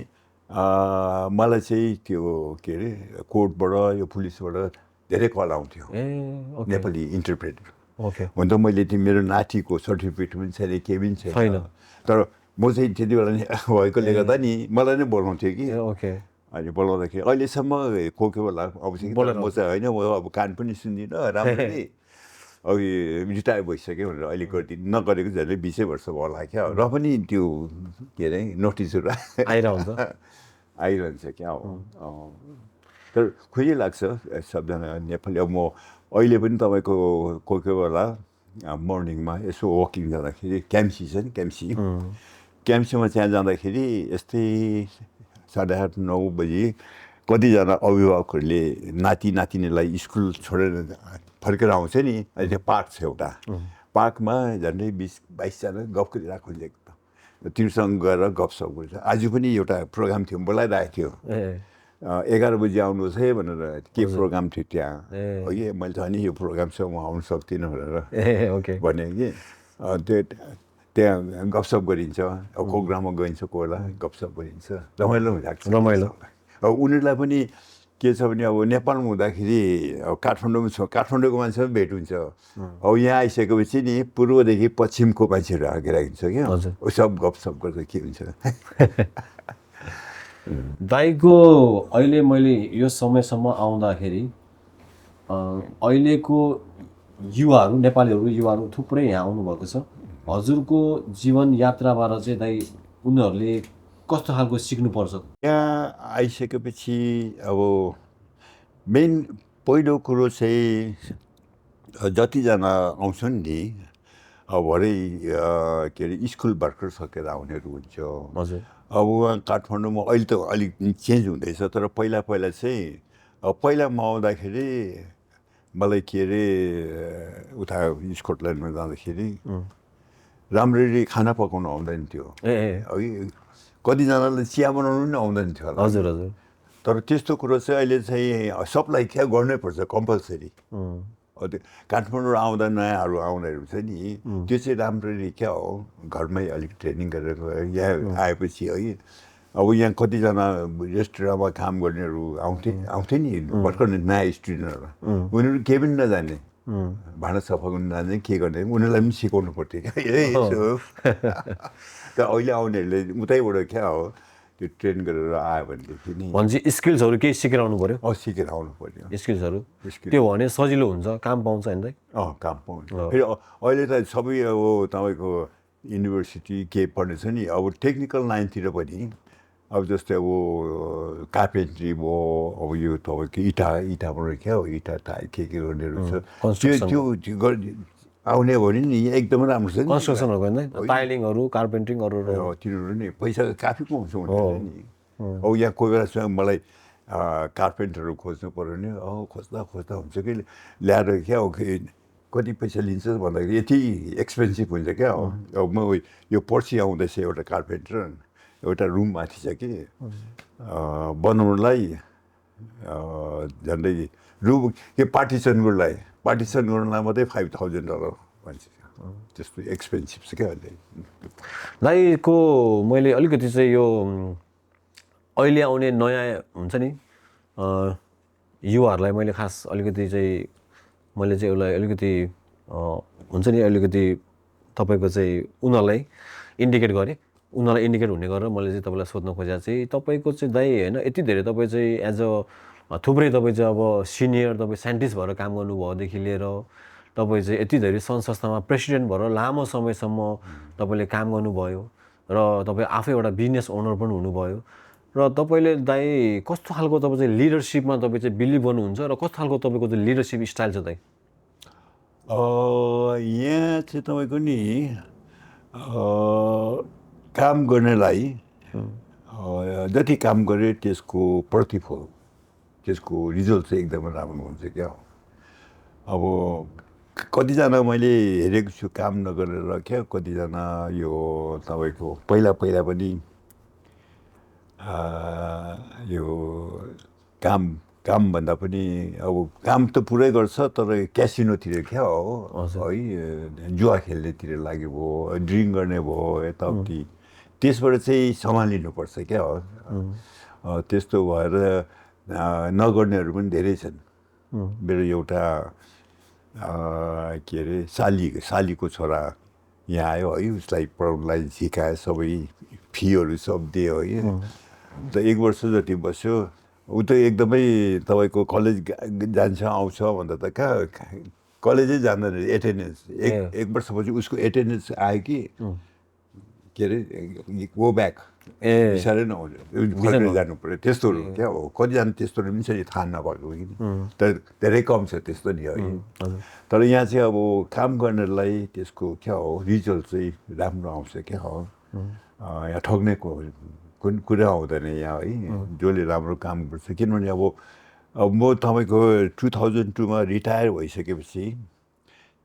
Speaker 1: मलाई चाहिँ त्यो के अरे कोर्टबाट यो पुलिसबाट धेरै कल आउँथ्यो नेपाली इन्टरप्रेटर हुन त मैले त्यो मेरो नातिको सर्टिफिकेट पनि छैन केही पनि छैन तर म चाहिँ त्यति बेला नि भएकोले गर्दा नि मलाई नै बोलाउँथ्यो कि अनि बोलाउँदाखेरि अहिलेसम्म कोही बेला अब चाहिँ म चाहिँ होइन म अब कान पनि सुन्दिनँ राम्ररी अब रिटायर भइसक्यो भनेर अहिले गरिदिनु नगरेको झन् 20 वर्ष होला क्या र पनि त्यो के अरे नोटिसहरू आइरहन्छ क्या तर खुसी लाग्छ सबजना नेपाली अब म अहिले पनि तपाईँको कोही बेला मर्निङमा यसो वकिङ जाँदाखेरि क्याम्सी छ नि क्याम्सीमा त्यहाँ जाँदाखेरि यस्तै 8:30-9 बजी कतिजना अभिभावकहरूले नातिनीलाई स्कुल छोडेर फर्केर आउँछ नि अहिले त्यो पार्क छ एउटा पार्कमा झन्डै 20-22 जना गफ गरिरहेको हुन्छ एकदम तिनीसँग गएर गफसप गर्छ आज पनि एउटा प्रोग्राम थियो बोलाइरहेको थियो 11 बजी आउनुहोस् है भनेर के प्रोग्राम थियो त्यहाँ हो कि मैले त अनि यो प्रोग्राम छ म आउनु सक्दिनँ भनेर भने कि त्यहाँ गफसप गरिन्छ अब प्रोग्राममा गइन्छ कोही बेला गफसप गरिन्छ रमाइलो लाग्छ अब उनीहरूलाई पनि के छ भने अब नेपालमा हुँदाखेरि अब काठमाडौँमा छ काठमाडौँको मान्छेमा भेट हुन्छ अब यहाँ आइसकेपछि नि पूर्वदेखि पश्चिमको मान्छेहरू आइरहेको हुन्छ क्या सब गफसप गर्दा के हुन्छ
Speaker 2: दाइको अहिले मैले यो समयसम्म आउँदाखेरि अहिलेको युवाहरू नेपालीहरू युवाहरू थुप्रै यहाँ आउनुभएको छ हजुरको जीवन यात्राबाट चाहिँ दाइ उनीहरूले कस्तो खालको सिक्नुपर्छ
Speaker 1: यहाँ आइसकेपछि अब मेन पहिलो कुरो चाहिँ जतिजना आउँछन् नि अब भरे के अरे स्कुल भर्खर सकेर आउनेहरू हुन्छ
Speaker 2: हजुर
Speaker 1: अब उहाँ काठमाडौँमा अहिले त अलिक चेन्ज हुँदैछ तर पहिला चाहिँ पहिला म आउँदाखेरि मलाई के अरे उता स्कटल्यान्डमा जाँदाखेरि राम्ररी खाना पकाउनु आउँदैन थियो अघि कतिजनाले चिया बनाउनु पनि आउँदैन थियो होला
Speaker 2: हजुर
Speaker 1: तर त्यस्तो कुरो चाहिँ अहिले चाहिँ सबलाई क्या गर्नै पर्छ कम्पलसरी काठमाडौँ आउँदा नयाँहरू आउनेहरू छ नि त्यो चाहिँ राम्ररी क्या हो घरमै अलिक ट्रेनिङ गरेर यहाँ आएपछि है अब यहाँ कतिजना रेस्टुरेन्टमा काम गर्नेहरू आउँथे नि भर्खर नयाँ स्टुडेन्टहरू उनीहरू केही पनि नजाने भाँडा सफा गर्नु जाने के गर्ने उनीहरूलाई पनि सिकाउनु पर्थ्यो क्या यसो त अहिले आउनेहरूले उतैबाट क्या हो त्यो ट्रेन गरेर आयो भनेदेखि नि
Speaker 2: भनेपछि स्किल्सहरू केही सिकेर आउनु पऱ्यो
Speaker 1: सिकेर आउनु पऱ्यो
Speaker 2: स्किल्सहरू त्यो भने सजिलो हुन्छ काम पाउँछ होइन
Speaker 1: काम पाउँछ फेरि अहिले त सबै अब तपाईँको युनिभर्सिटी के पढ्ने छ नि अब टेक्निकल लाइनतिर पनि अब जस्तै अब कार्पेन्ट्री भयो अब यो तपाईँको इँटाबाट क्या हो इँटा टाइल के गर्नेहरू छ त्यो आउने भने नि एकदमै राम्रो छ नि
Speaker 2: कन्स्ट्रक्सनहरू गर्ने टाइलिङहरू कार्पेन्टिङहरू
Speaker 1: तिनीहरू नि पैसा काफी पाउँछ नि अब यहाँ कोही बेला मलाई कार्पेन्टरहरू खोज्नु पऱ्यो भने खोज्दा हुन्छ कि ल्याएर क्या हो कति पैसा लिन्छ भन्दाखेरि यति एक्सपेन्सिभ हुन्छ क्या हो अब म यो पर्सि आउँदैछ एउटा कार्पेन्टर एउटा रुम माथि छ कि बनाउनलाई झन्डै रुम के पार्टिसन गर्नलाई मात्रै $5,000 भन्छ त्यस्तो एक्सपेन्सिभ छ क्या अहिले
Speaker 2: दाइको मैले अलिकति चाहिँ यो अहिले आउने नयाँ हुन्छ नि युवाहरूलाई मैले खास अलिकति चाहिँ मैले चाहिँ उसलाई अलिकति हुन्छ नि अलिकति तपाईँको चाहिँ उनीहरूलाई इन्डिकेट गरेँ उनीहरूलाई इन्डिकेट हुने गरेर मैले चाहिँ तपाईँलाई सोध्न खोजेको चाहिँ तपाईँको चाहिँ दाइ होइन यति धेरै तपाईँ चाहिँ एज अ थुप्रै तपाईँ चाहिँ अब सिनियर तपाईँ साइन्टिस्ट भएर काम गर्नुभयोदेखि लिएर तपाईँ चाहिँ यति धेरै सङ्घ संस्थामा प्रेसिडेन्ट भएर लामो समयसम्म तपाईँले काम गर्नुभयो र तपाईँ आफै एउटा बिजनेस ओनर पनि हुनुभयो र तपाईँले दाइ कस्तो खालको तपाईँ चाहिँ लिडरसिपमा तपाईँ चाहिँ बिलिभ गर्नुहुन्छ र कस्तो खालको तपाईँको चाहिँ लिडरसिप स्टाइल छ दाइ
Speaker 1: यहाँ चाहिँ तपाईँको नि काम गर्नेलाई जति काम गरे त्यसको प्रतिफल त्यसको रिजल्ट चाहिँ एकदमै राम्रो हुन्छ क्या अब कतिजना मैले हेरेको छु काम नगरेर क्या कतिजना यो तपाईँको पहिला पनि यो काम भन्दा पनि अब काम त पुरै गर्छ तर क्यासिनोतिर क्या हो है जुवा खेल्नेतिर लाग्यो भयो ड्रिङ्क गर्ने भयो यताउति त्यसबाट चाहिँ सम्हालिनुपर्छ क्या हो त्यस्तो भएर नगर्नेहरू पनि धेरै छन् मेरो एउटा के अरे सालीको छोरा यहाँ आयो है उसलाई पढाउनलाई सिकायो सबै फीहरू सब दियो है त 1 वर्ष जति बस्यो ऊ त एकदमै तपाईँको कलेज जान्छ आउँछ भन्दा त कहाँ कलेजै जाँदैन एटेन्डेन्स एक वर्षपछि उसको एटेन्डेन्स आयो कि के अरे गो ब्याक बिसारै नआउँछ फर्केर जानु पऱ्यो त्यस्तोहरू क्या हो कतिजना त्यस्तोहरू पनि छ थाहा नभएको कि तर धेरै कम छ त्यस्तो नि है तर यहाँ चाहिँ अब काम गर्नेलाई त्यसको क्या हो रिजल्ट चाहिँ राम्रो आउँछ क्या हो यहाँ ठग्ने कुन कुरा आउँदैन यहाँ है जसले राम्रो काम गर्छ किनभने अब म तपाईँको 2002मा रिटायर भइसकेपछि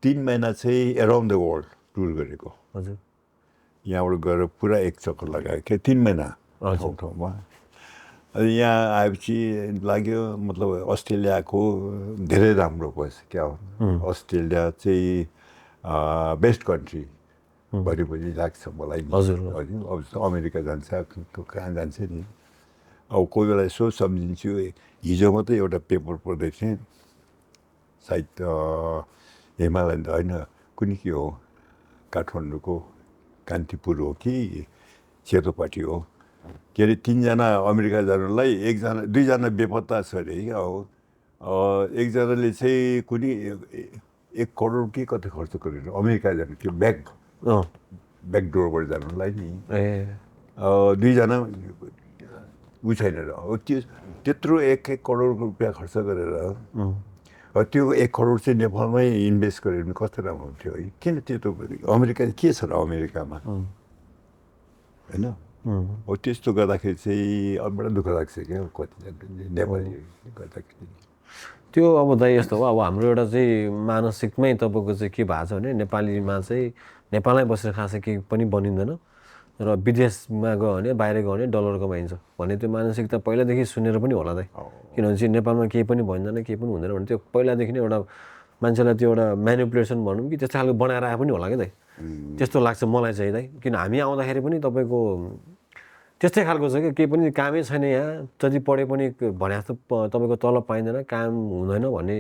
Speaker 1: 3 महिना चाहिँ एराउन्ड द वर्ल्ड टुर गरेको
Speaker 2: हजुर
Speaker 1: यहाँबाट गएर पुरा एक चक्कर लगायो क्या 3 महिना ठाउँमा अनि यहाँ आएपछि लाग्यो मतलब अस्ट्रेलियाको धेरै राम्रो भएछ क्या हो अस्ट्रेलिया चाहिँ बेस्ट कन्ट्री भरिभरि लाग्छ मलाई
Speaker 2: हजुर
Speaker 1: अब अमेरिका जान्छ कहाँ जान्छ नि अब कोही बेला यसो सम्झिन्छु हिजो मात्रै एउटा पेपर पढ्दै थिएँ सायद हिमालयन होइन कुनै के हो काठमाडौँको कान्तिपुर हो कि सेतोपाटी हो के अरे 3 जना अमेरिका जानुलाई 2 जना बेपत्ता छ अरे क्या हो एकजनाले चाहिँ कुनै 1 करोड के कति खर्च गरेर अमेरिका जानु त्यो ब्याकडोरबाट जानुलाई नि 2 जना ऊ छैन र त्यत्रो 1 करोड रुपियाँ खर्च गरेर त्यो 1 करोड चाहिँ नेपालमै इन्भेस्ट गऱ्यो भने कस्तो राम्रो हुन्थ्यो है किन त्यो अमेरिका के छ र अमेरिकामा होइन हो त्यस्तो गर्दाखेरि चाहिँ बडा दुःख लाग्छ क्या कतिजना नेपाली गर्दाखेरि
Speaker 2: त्यो अब दाइ यस्तो हो अब हाम्रो एउटा चाहिँ मानसिकमै तपाईँको चाहिँ के भएको छ भने नेपालीमा चाहिँ नेपालमै बसेर खासै केही पनि बनिँदैन र विदेशमा गयो भने बाहिर गयो भने डलर कमाइन्छ भन्ने त्यो मानसिकता पहिलादेखि सुनेर पनि होला दाइ किनभने चाहिँ नेपालमा केही पनि भनिँदैन केही पनि हुँदैन भने त्यो पहिलादेखि नै एउटा मान्छेलाई त्यो एउटा म्यानिपुलेसन भनौँ कि त्यस्तो खालको बनाएर आए पनि होला क्या दाइ त्यस्तो लाग्छ मलाई चाहिँ दाइ किन हामी आउँदाखेरि पनि तपाईँको त्यस्तै खालको छ कि केही पनि कामै छैन यहाँ जति पढे पनि भने जस्तो तपाईँको तलब पाइँदैन काम हुँदैन भन्ने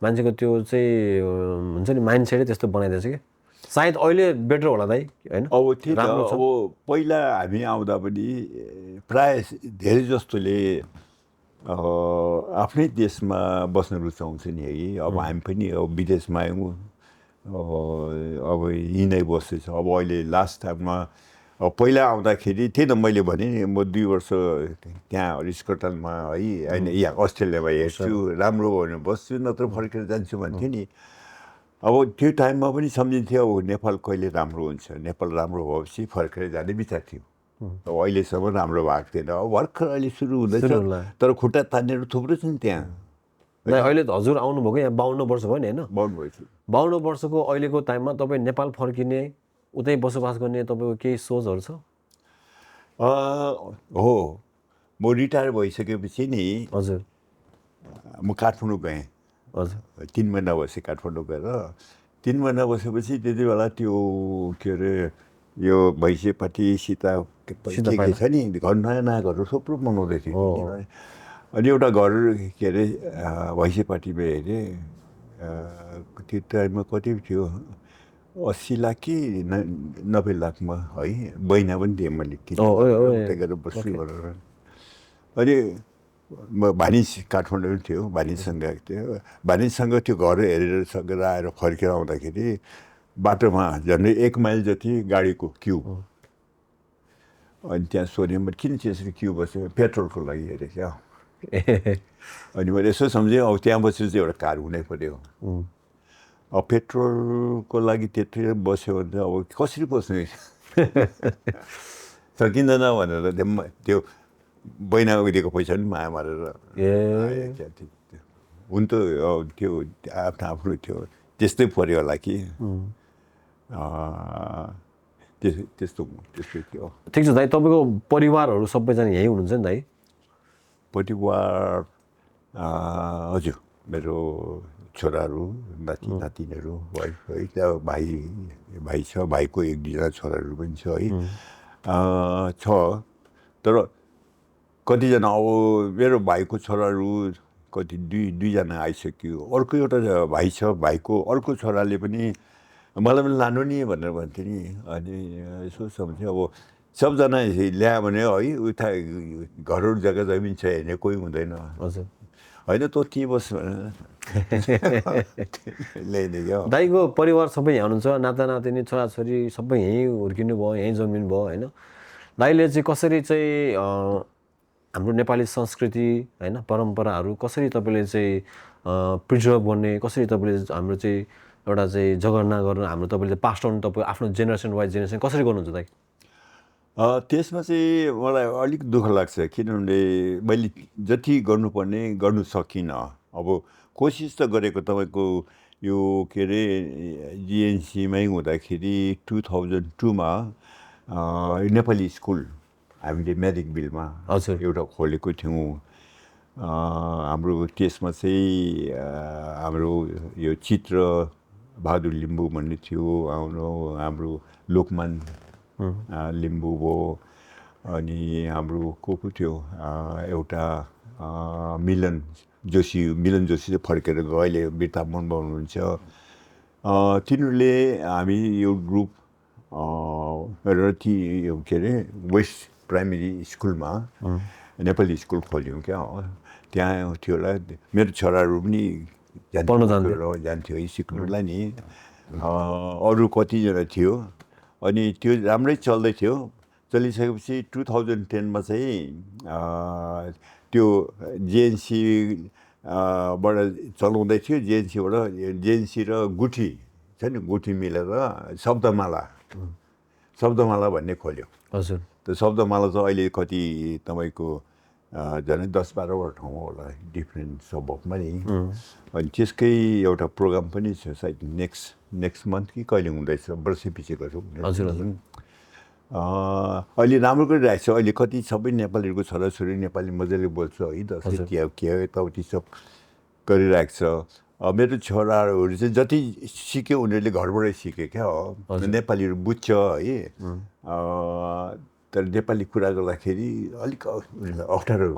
Speaker 2: मान्छेको त्यो चाहिँ हुन्छ नि माइन्डसेटै त्यस्तो बनाइदिएछ कि सायद अहिले बेटर होला दाइ होइन
Speaker 1: अब त्यही त अब पहिला हामी आउँदा पनि प्राय धेरै जस्तोले आफ्नै देशमा बस्न रुचाउँछ नि है अब हामी पनि अब विदेशमा आयौँ अब यहीँ नै बस्दैछ अब अहिले लास्ट टाइममा पहिला आउँदाखेरि त्यही त मैले भने नि म 2 वर्ष त्यहाँ स्कटल्यान्डमा है होइन यहाँ अस्ट्रेलियामा हेर्छु राम्रो भयो भने बस्छु नत्र फर्केर जान्छु भन्थ्यो नि अब त्यो टाइममा पनि सम्झिन्थ्यो अब नेपाल कहिले राम्रो हुन्छ नेपाल राम्रो भएपछि फर्केर जाने विचार थियो अब अहिलेसम्म राम्रो भएको थिएन अब भर्खर अहिले सुरु हुँदैछ तर खुट्टा तान्नेहरू थुप्रो छन् त्यहाँ
Speaker 2: अहिले त हजुर आउनुभएको यहाँ 52 वर्ष भयो नि होइन 52 वर्षको अहिलेको टाइममा तपाईँ नेपाल फर्किने उतै बसोबास गर्ने तपाईँको केही सोचहरू छ
Speaker 1: हो म रिटायर भइसकेपछि नि
Speaker 2: हजुर
Speaker 1: म काठमाडौँ गएँ
Speaker 2: हजुर
Speaker 1: 3 महिना बसेँ काठमाडौँ गएर 3 महिना बसेपछि त्यति बेला त्यो के अरे यो भैँसेपाटी सीता के छ नि घर नयाँ नयाँ घरहरू थुप्रो बनाउँदै थियो अनि एउटा घर के अरे भैँसेपाटीमा हेरेँ त्यो टाइममा कति थियो 80 लाख कि 90 लाखमा है बैना पनि दिएँ मैले किनेर गएर बस्छु भनेर अनि म भानिज काठमाडौँ थियो भानिजसँग गएको थियो भानिजसँग त्यो घर हेरेर सकेर आएर फर्केर आउँदाखेरि बाटोमा झन्डै 1 माइल जति गाडीको क्यु अनि त्यहाँ सोधेँ मैले किन त्यसरी क्यु बस्यो पेट्रोलको लागि हेरेँ क्या अनि मैले यसो सम्झेँ अब त्यहाँ बसेर चाहिँ एउटा कार हुनै पर्यो अब पेट्रोलको लागि त्यत्रो बस्यो भने अब कसरी बस्नु सकिँदैन भनेर त्यो बैनाको दिएको पैसा पनि माया मारेर हुन त त्यो आफ्नो आफ्नो थियो त्यस्तै पऱ्यो होला कि त्यस्तो थियो
Speaker 2: ठिक छ दाइ तपाईँको परिवारहरू सबैजना यहीँ हुनुहुन्छ नि दाइ
Speaker 1: परिवार हजुर मेरो छोराहरू नातिनीहरू वाइफ है त्यहाँ भाइ छ भाइको 1-2जना छोराहरू पनि छ है छ तर कतिजना अब मेरो भाइको छोराहरू कति दुईजना आइसक्यो अर्को एउटा भाइ छ भाइको अर्को छोराले पनि मलाई पनि लानु नि भनेर भन्थ्यो नि अनि यसो सम्झेँ अब सबजना ल्यायो भने है उता घरहरू जग्गा जमिन छ हेर्ने कोही हुँदैन
Speaker 2: हजुर
Speaker 1: होइन तँ के बस् ल्याइदियो क्या
Speaker 2: दाइको परिवार सबै यहाँ हुनुहुन्छ नाता नातिनी छोराछोरी सबै यहीँ हुर्किनु भयो यहीँ जन्मिनु भयो होइन दाइले चाहिँ कसरी चाहिँ हाम्रो नेपाली संस्कृति होइन परम्पराहरू कसरी तपाईँले चाहिँ प्रिजर्भ गर्ने कसरी तपाईँले हाम्रो चाहिँ एउटा चाहिँ जगर्ना गरेर हाम्रो तपाईँले पास अन तपाईँ आफ्नो जेनेरेसन वाइज जेनेरेसन कसरी गर्नुहुन्छ दाइ
Speaker 1: त्यसमा चाहिँ मलाई अलिक दुःख लाग्छ किनभने मैले जति गर्नुपर्ने गर्नु सकिनँ अब कोसिस त गरेको तपाईँको यो के अरे जिएनसीमै हुँदाखेरि 2002मा नेपाली स्कुल हामीले म्याजिक बिलमा एउटा खोलेको थियौँ हाम्रो त्यसमा चाहिँ हाम्रो यो चित्र बहादुर लिम्बू भन्ने थियो हाम्रो लोकमान लिम्बू भयो अनि हाम्रो को थियो एउटा मिलन जोशी चाहिँ फर्केर गयो अहिले वृन्दावनमा हुनुहुन्छ तिनीहरूले हामी यो ग्रुप र के अरे वेस्ट प्राइमेरी स्कुलमा नेपाली स्कुल खोल्यौँ क्या त्यहाँ थियो होला मेरो छोराहरू पनि जान्थ्यो है सिक्नुलाई नि अरू कतिजना थियो अनि त्यो राम्रै चल्दै थियो चलिसकेपछि 2010मा चाहिँ त्यो जेएनसी बाट चलाउँदै थियो जेएनसी र गुठी छ नि गुठी मिलेर शब्दमाला भन्ने खोल्यो
Speaker 2: हजुर
Speaker 1: त्यो शब्दमाला चाहिँ अहिले कति तपाईँको झन् 10-12वटा ठाउँमा होला डिफ्रेन्ट सबमा नि अनि त्यसकै एउटा प्रोग्राम पनि छ सायद नेक्स्ट मन्थ कि कहिले हुँदैछ वर्षै पछि गर्छौँ अहिले राम्रो गरिरहेको छ अहिले कति सबै नेपालीहरूको छोराछोरी नेपाली मजाले बोल्छ है दसैँ तिहार के यताउति सब गरिरहेको छ मेरो छोराहरू चाहिँ जति सिक्यो उनीहरूले घरबाटै सिक्यो क्या नेपालीहरू बुझ्छ है तर नेपाली कुरा गर्दाखेरि अलिक अप्ठ्यारो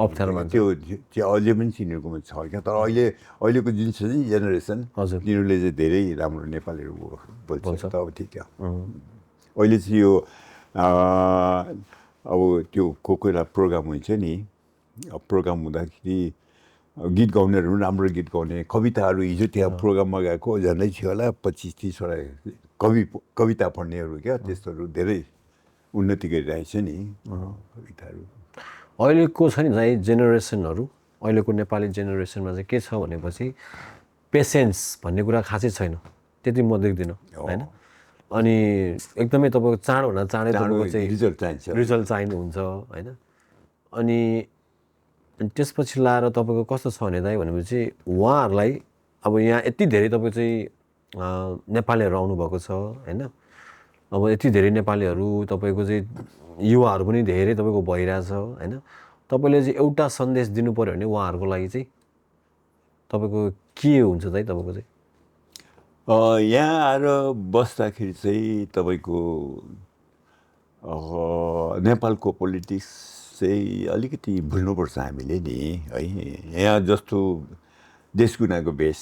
Speaker 1: त्यो अझै पनि तिनीहरूकोमा छ क्या तर अहिलेको जुन छ नि जेनेरेसन तिनीहरूले चाहिँ धेरै राम्रो नेपालीहरू बोल्छ त अब ठिक अहिले चाहिँ यो अब त्यो कोही बेला प्रोग्राम हुन्छ नि प्रोग्राम हुँदाखेरि गीत गाउनेहरू पनि राम्रो गीत गाउने कविताहरू हिजो त्यहाँ प्रोग्राममा गएको झन्डै थियो होला 25-30वटा कविता पढ्नेहरू क्या त्यस्तोहरू धेरै उन्नति गरिरहेछ नि कविताहरू
Speaker 2: अहिलेको छ नि दाइ जेनेरेसनहरू अहिलेको नेपाली जेनेरेसनमा चाहिँ के छ भनेपछि पेसेन्स भन्ने कुरा खासै छैन त्यति म देख्दिनँ होइन अनि एकदमै तपाईँको चाँडोभन्दा चाँडै तपाईँको चाहिँ रिजल्ट चाहिनुहुन्छ होइन अनि त्यसपछि लाएर तपाईँको कस्तो छ भने दाइ भनेपछि उहाँहरूलाई अब यहाँ यति धेरै तपाईँ चाहिँ नेपालीहरू आउनुभएको छ होइन अब यति धेरै नेपालीहरू तपाईँको चाहिँ युवाहरू पनि धेरै तपाईँको भइरहेछ होइन तपाईँले चाहिँ एउटा सन्देश दिनु पऱ्यो भने उहाँहरूको लागि चाहिँ तपाईँको के हुन्छ त तपाईँको चाहिँ
Speaker 1: यहाँ आएर बस्दाखेरि चाहिँ तपाईँको नेपालको पोलिटिक्स चाहिँ अलिकति भुल्नुपर्छ हामीले नि है यहाँ जस्तो देश गुनाको बेस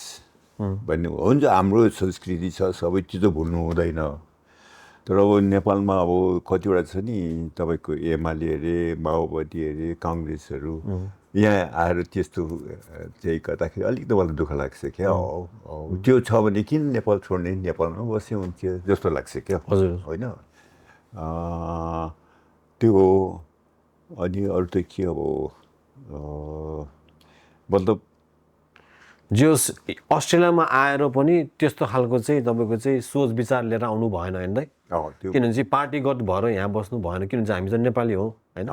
Speaker 1: भन्ने हुन्छ हाम्रो संस्कृति छ सबै चिज भुल्नु हुँदैन तर अब नेपालमा अब कतिवटा छ नि तपाईँको एमाले अरे माओवादी अरे काङ्ग्रेसहरू यहाँ आएर त्यस्तो चाहिँ गर्दाखेरि अलिक त मलाई दुःख लाग्छ क्या त्यो छ भने किन नेपाल छोड्ने नेपालमा बस्यो हुन्थ्यो जस्तो लाग्छ क्या होइन त्यो हो अनि अरू त के अब मतलब
Speaker 2: जे होस् अस्ट्रेलियामा आएर पनि त्यस्तो खालको चाहिँ तपाईँको चाहिँ सोच विचार लिएर आउनु भएन होइन दाइ किनभने चाहिँ पार्टीगत भएर यहाँ बस्नु भएन किनभने चाहिँ हामी त नेपाली हौ होइन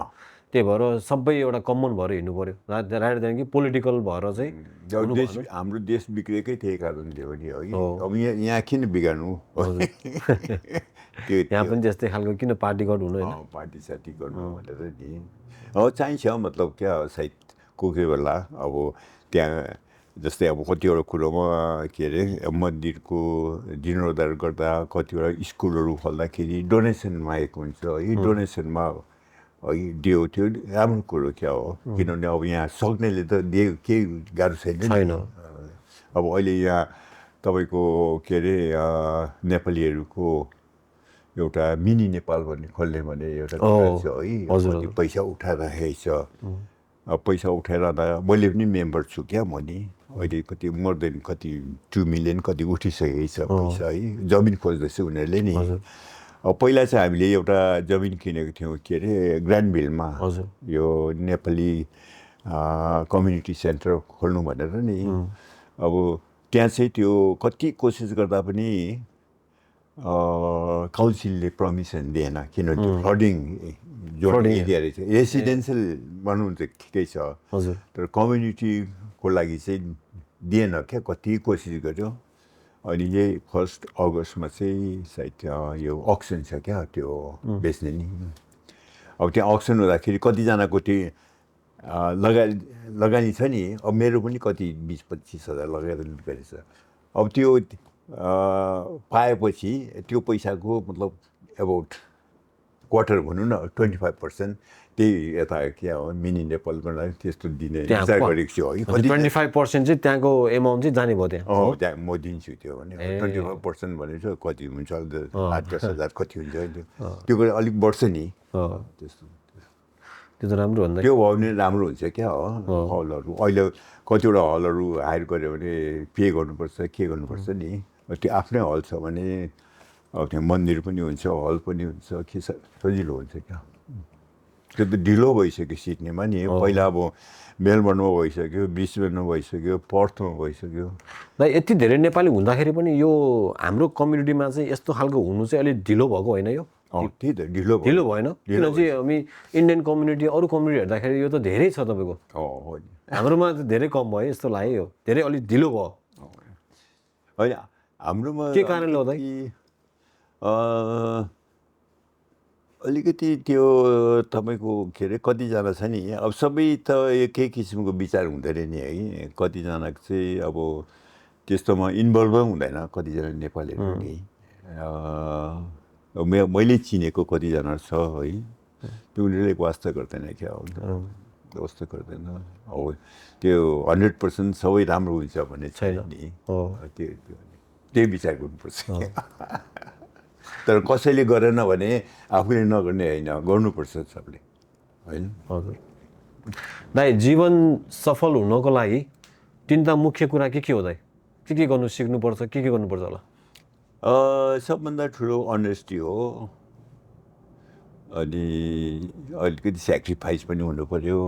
Speaker 2: त्यही भएर सबै एउटा कमन भएर हिँड्नु पऱ्यो राइट देन कि पोलिटिकल भएर चाहिँ
Speaker 1: हाम्रो देश बिग्रेकै त्यही कारणले हो नि है अब यहाँ किन बिगार्नु
Speaker 2: यहाँ पनि त्यस्तै खालको किन पार्टीगत हुनु होइन
Speaker 1: पार्टी सार्टी गर्नु भनेर नि अब चाहिन्छ मतलब क्या सायद कोही बेला अब त्यहाँ जस्तै अब कतिवटा कुरोमा के अरे मन्दिरको जीर्णोद्धार गर्दा कतिवटा स्कुलहरू खोल्दाखेरि डोनेसन मागेको हुन्छ है डोनेसनमा है दियो त्यो राम्रो कुरो क्या हो किनभने अब यहाँ सक्नेले त दियो केही गाह्रो छैन अब अहिले यहाँ तपाईँको के अरे नेपालीहरूको एउटा मिनी नेपाल भन्ने खोल्ने भने एउटा छ है पैसा उठाएर राखेको छ पैसा उठाएर मैले पनि मेम्बर छु क्या म नि अहिले कति मोर देन कति 2 मिलियन कति उठिसकेको छ पैसा है जमिन खोज्दैछ उनीहरूले नि अब पहिला चाहिँ हामीले एउटा जमिन किनेको थियौँ के अरे ग्रान्डभिलमा यो नेपाली कम्युनिटी सेन्टर खोल्नु भनेर नि अब त्यहाँ चाहिँ त्यो कति कोसिस गर्दा पनि काउन्सिलले पर्मिसन दिएन किनभने फ्लडिङ जो एरिया रहेछ रेसिडेन्सियल बनाउनु त ठिकै छ तर कम्युनिटीको लागि चाहिँ दिएन क्या कति कोसिस गर्यो अनि यही 1 अगस्तमा चाहिँ सायद यो अक्सन छ क्या त्यो बेच्ने नि अब त्यहाँ अक्सन हुँदाखेरि कतिजनाको त्यो लगानी छ नि अब मेरो पनि कति 20-25 हजार लगाएर गरेछ अब त्यो पाएपछि त्यो पैसाको मतलब एबाउट क्वार्टर भनौँ न 25% त्यही यता क्या हो मिनी नेपालको लागि त्यस्तो दिने विचार गरेको छु है
Speaker 2: 25% चाहिँ त्यहाँको एमाउन्ट चाहिँ जाने भयो त्यहाँ
Speaker 1: त्यहाँ म दिन्छु त्यो भने 25% भनेको कति हुन्छ 8-10 हजार कति हुन्छ त्यो कुरा अलिक बढ्छ नि त्यस्तो
Speaker 2: त्यो त राम्रो भन्दा
Speaker 1: त्यो भयो भने राम्रो हुन्छ क्या हो हलहरू अहिले कतिवटा हलहरू हायर गऱ्यो भने पे गर्नुपर्छ के गर्नुपर्छ नि त्यो आफ्नै हल छ भने अब त्यहाँ मन्दिर पनि हुन्छ हल पनि हुन्छ के सजिलो हुन्छ क्या त्यो त ढिलो भइसक्यो सिक्नेमा नि पहिला अब मेलबर्नमा भइसक्यो ब्रिस्बेनमा भइसक्यो पर्थमा भइसक्यो
Speaker 2: यति धेरै नेपाली हुँदाखेरि पनि यो हाम्रो कम्युनिटीमा चाहिँ यस्तो खालको हुनु चाहिँ अलिक ढिलो भएको होइन यो
Speaker 1: त्यही त ढिलो
Speaker 2: भएन किन चाहिँ हामी इन्डियन कम्युनिटी अरू कम्युनिटी हेर्दाखेरि यो त धेरै छ तपाईँको हाम्रोमा त धेरै कम भयो यस्तो लाग्यो धेरै अलिक ढिलो भयो
Speaker 1: होइन हाम्रोमा
Speaker 2: के कारणले होला
Speaker 1: अलिकति त्यो तपाईँको के अरे कतिजना छ नि अब सबै त एकै किसिमको विचार हुँदैन नि है कतिजनाको चाहिँ अब त्यस्तोमा इन्भल्भै हुँदैन कतिजना नेपालीहरू नि मैले चिनेको कतिजना छ है त्यो उनीहरूले वास्ता गर्दैन क्या वास्ता गर्दैन अब त्यो 100% सबै राम्रो हुन्छ भन्ने छैन नि त्यही विचार गर्नुपर्छ तर कसैले गरेन भने आफूले नगर्ने होइन गर्नुपर्छ सबले होइन
Speaker 2: हजुर दाइ जीवन सफल हुनको लागि 3टा मुख्य कुरा के हो दाइ के गर्नु सिक्नुपर्छ के गर्नुपर्छ होला
Speaker 1: सबभन्दा ठुलो अनेस्टी हो अनि अलिकति सेक्रिफाइस पनि हुनु पर्यो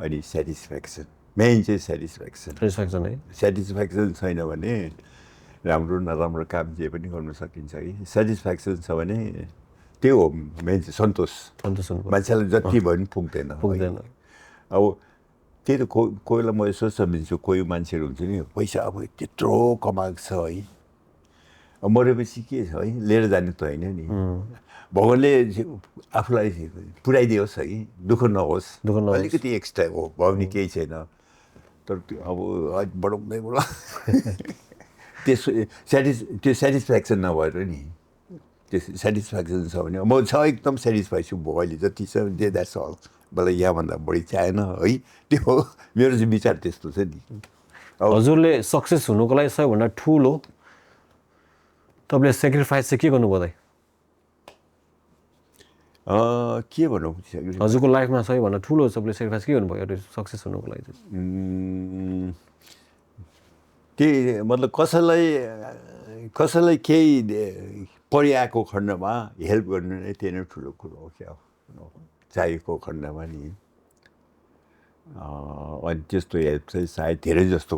Speaker 1: अनि सेटिस्फ्याक्सन मेन चाहिँ सेटिस्फ्याक्सन
Speaker 2: है
Speaker 1: सेटिस्फ्याक्सन छैन भने राम्रो नराम्रो काम जे पनि गर्न सकिन्छ कि सेटिस्फ्याक्सन छ भने त्यो हो मेन चाहिँ सन्तोष मान्छेलाई जति भयो पनि पुग्दैन अब त्यही त कोही बेला म यसो सम्झिन्छु कोही मान्छेहरू हुन्छ नि पैसा अब त्यत्रो कमाएको छ है मरेपछि के छ है लिएर जाने त होइन नि भगवान्ले आफूलाई पुऱ्याइदियोस् है दुःख नहोस् अलिकति एक्स्ट्रा हो भयो भने केही छैन तर त्यो अब बढाउँदै त्यो सेटिस्फ्याक्सन नभएर नि त्यो सेटिस्फ्याक्सन छ भने म एकदम सेटिस्फाई छु अहिले जति छ द्याट्स अल मलाई यहाँभन्दा बढी चाहिएन है त्यो मेरो चाहिँ विचार त्यस्तो छ नि
Speaker 2: हजुरले सक्सेस हुनुको लागि सबैभन्दा ठुलो तपाईँले सेक्रिफाइस चाहिँ के गर्नुभयो दाइ
Speaker 1: के भनौँ
Speaker 2: हजुरको लाइफमा सबैभन्दा ठुलो तपाईँले सेक्रिफाइस के गर्नुभयो एउटा सक्सेस हुनुको लागि चाहिँ
Speaker 1: त्यही मतलब कसैलाई केही परिआएको खण्डमा हेल्प गर्नु नै त्यही नै ठुलो कुरो हो क्या चाहिएको खण्डमा नि अनि त्यस्तो हेल्प चाहिँ सायद धेरै जस्तो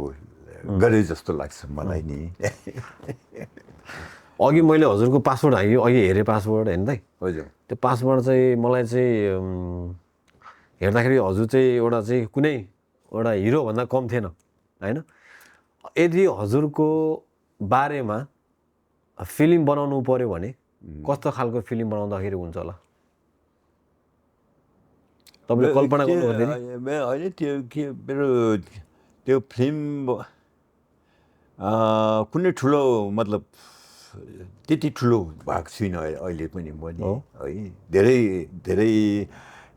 Speaker 1: गरे जस्तो लाग्छ मलाई नि
Speaker 2: अघि मैले हजुरको पासवर्ड अघि हेरेँ पासवर्ड होइन दाइ
Speaker 1: हजुर
Speaker 2: त्यो पासवर्ड चाहिँ मलाई चाहिँ हेर्दाखेरि हजुर चाहिँ एउटा चाहिँ कुनै एउटा हिरोभन्दा कम थिएन होइन यदि हजुरको बारेमा फिल्म बनाउनु पर्यो भने कस्तो खालको फिल्म बनाउँदाखेरि हुन्छ होला तपाईँले कल्पना गर्नुहुँदैन
Speaker 1: होइन त्यो के मेरो त्यो फिल्म कुनै ठुलो मतलब त्यति ठुलो भएको छुइनँ अहिले पनि म नि है धेरै धेरै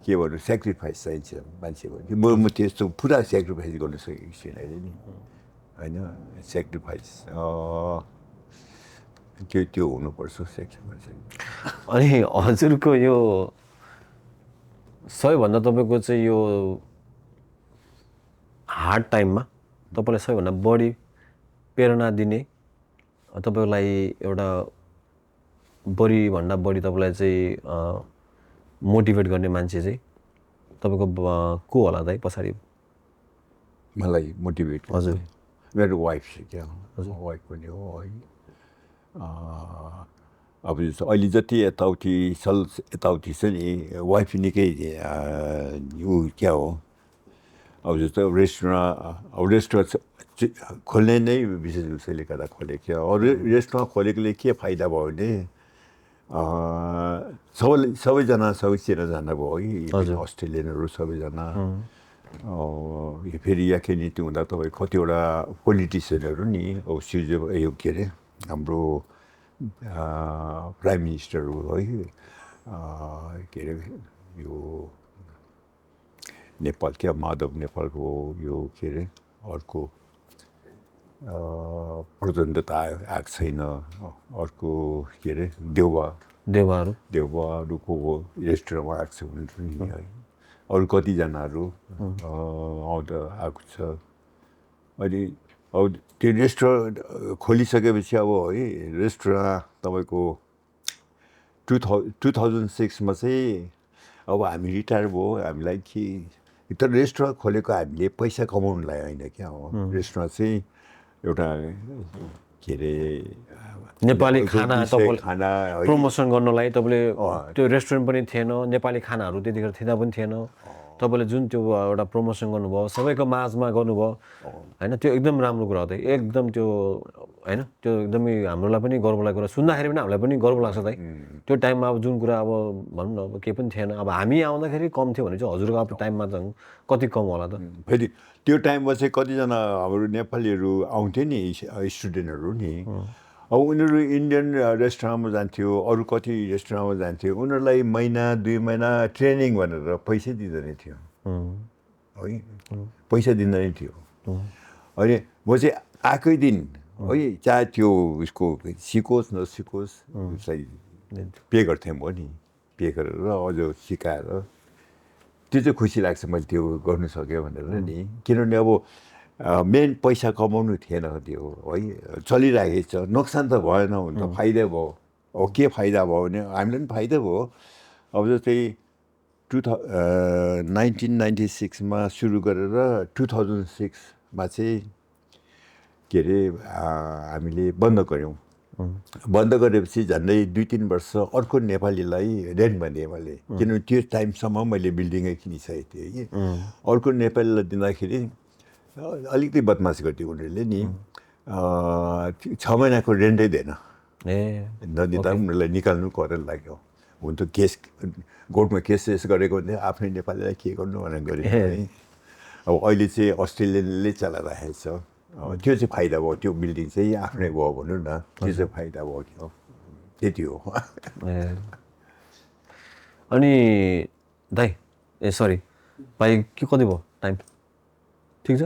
Speaker 1: के भन्नु सेक्रिफाइस चाहिन्छ मान्छेको म त्यस्तो पुरा सेक्रिफाइस गर्न सकेको छुइनँ अहिले नि होइन सेक्रिफाइस त्यो हुनुपर्छ सेक्रिफाइस
Speaker 2: अनि हजुरको यो सबैभन्दा तपाईँको चाहिँ यो हार्ड टाइममा तपाईँलाई सबैभन्दा बढी प्रेरणा दिने तपाईँको लागि एउटा बढीभन्दा बढी तपाईँलाई चाहिँ मोटिभेट गर्ने मान्छे चाहिँ तपाईँको को होला दाइ पछाडि
Speaker 1: मलाई मोटिभेट
Speaker 2: हजुर
Speaker 1: मेरो वाइफ छ क्या हजुर वाइफ पनि हो है अब अहिले जति यताउति छ नि वाइफ निकै ऊ क्या हो अब जस्तो रेस्टुरेन्ट खोल्ने नै विशेष उसैले गर्दा खोलेको थियो अरू रेस्टुरेन्ट खोलेकोले के फाइदा भयो भने सबैजना चिनाजाना भयो है अस्ट्रेलियनहरू सबैजना फेरि याकै नीति हुँदा तपाईँ कतिवटा पोलिटिसियनहरू नि अब यो के अरे हाम्रो प्राइम मिनिस्टरहरू है के अरे यो नेपाल क्या माधव नेपालको यो के अरे अर्को प्रचण्ड त आएको छैन अर्को के अरे देउवाहरूको रेस्टुरेन्टमा आएको छ भने नि है अरू कतिजनाहरू आएको छ अहिले अब त्यो रेस्टुरेन्ट खोलिसकेपछि अब है रेस्टुरेन्ट तपाईँको 2006मा चाहिँ अब हामी रिटायर भयो हामीलाई कि तर रेस्टुरेन्ट खोलेको हामीले पैसा कमाउनुलाई होइन क्या हो रेस्टुरेन्ट चाहिँ एउटा के अरे
Speaker 2: नेपाली खाना प्रमोसन गर्नलाई तपाईँले त्यो रेस्टुरेन्ट पनि थिएन नेपाली खानाहरू त्यतिखेर थिँदा पनि थिएन तपाईँले जुन त्यो एउटा प्रमोसन गर्नुभयो सबैको माझमा गर्नुभयो होइन त्यो एकदम राम्रो कुरा हो त एकदम त्यो होइन त्यो एकदमै हाम्रोलाई पनि गर्व लागेको कुरा सुन्दाखेरि पनि हामीलाई पनि गर्व लाग्छ दाइ त्यो टाइममा अब जुन कुरा अब भनौँ न अब केही पनि थिएन अब हामी आउँदाखेरि कम थियो भने चाहिँ हजुरको अब टाइममा त कति कम होला त
Speaker 1: फेरि त्यो टाइममा चाहिँ कतिजना हाम्रो नेपालीहरू आउँथ्यो नि स्टुडेन्टहरू नि अब उनीहरू इन्डियन रेस्टुरेन्टमा जान्थ्यो अरू कति रेस्टुरेन्टमा जान्थ्यो उनीहरूलाई महिना 2 महिना ट्रेनिङ भनेर पैसा दिँदैन थियो है पैसा दिँदैन थियो अनि म चाहिँ आएकै दिन है चाहे त्यो उसको सिकोस् नसिकोस् उसलाई पे गर्थेँ म नि पे गरेर अझ सिकाएर त्यो चाहिँ खुसी लाग्छ मैले त्यो गर्नु सक्यो भनेर नि किनभने अब मेन पैसा कमाउनु थिएन त्यो है चलिरहेको छ नोक्सान त भएन हुन त फाइदा भयो अब के फाइदा भयो भने हामीलाई पनि फाइदा भयो अब जस्तै 1996मा सुरु गरेर 2006मा चाहिँ के अरे हामीले बन्द गऱ्यौँ बन्द गरेपछि झन्डै 2-3 वर्ष अर्को नेपालीलाई रेन्टमा दिएँ मैले किनभने त्यो टाइमसम्म मैले बिल्डिङै किनिसकेको थिएँ कि अर्को नेपालीलाई दिँदाखेरि अलिकति बदमास गर्थ्यो उनीहरूले नि 6 महिनाको रेन्टै दिएन
Speaker 2: ए
Speaker 1: नदिँदा पनि उनीहरूलाई निकाल्नु गरेर लाग्यो हुन त केस कोर्टमा केस गरेको भने आफ्नै नेपालीलाई के गर्नु भनेर गऱ्यो है अब अहिले चाहिँ अस्ट्रेलियनले चलाइरहेको छ त्यो चाहिँ फाइदा भयो त्यो बिल्डिङ चाहिँ आफ्नै भयो भनौँ न त्यो चाहिँ फाइदा भयो क्या त्यति हो
Speaker 2: ए अनि दाइ ए सरी भाइ के कति भयो टाइम ठिक छ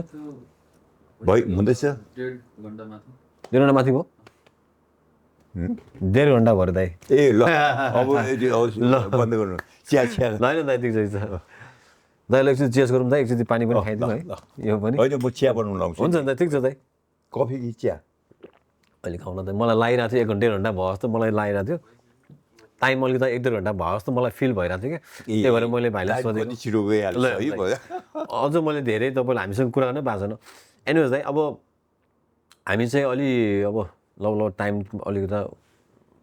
Speaker 1: हुँदैछ
Speaker 2: 1.5 घन्टा माथि भयो 1.5 घन्टा भयो दाइ
Speaker 1: ए ल अब बन्द गर्नु चिया
Speaker 2: होइन दाइ ठिक छ दाइलाई एकचोटि चेस गरौँ दाइ एकचोटि पानी पनि खाइदिउँ है यो पनि
Speaker 1: होइन म चिया बनाउनु लाउँछु
Speaker 2: हुन्छ दाइ ठिक छ दाइ
Speaker 1: कफी कि चिया
Speaker 2: अहिले खाउन त मलाई लागिरहेको थियो 1.5 घन्टा भयो जस्तो मलाई लागिरहेको थियो टाइम अलिकति 1.5 घन्टा भयो जस्तो मलाई फिल भइरहेको थियो कि त्यही भएर मैले भाइलाई सोधेको
Speaker 1: छिटो गइहाल्छ है भयो
Speaker 2: अझ मैले धेरै तपाईँले हामीसँग कुरा गर्नै पाएको छैन एनिवेज दाइ अब हामी चाहिँ अलि अब ल टाइम अलिकति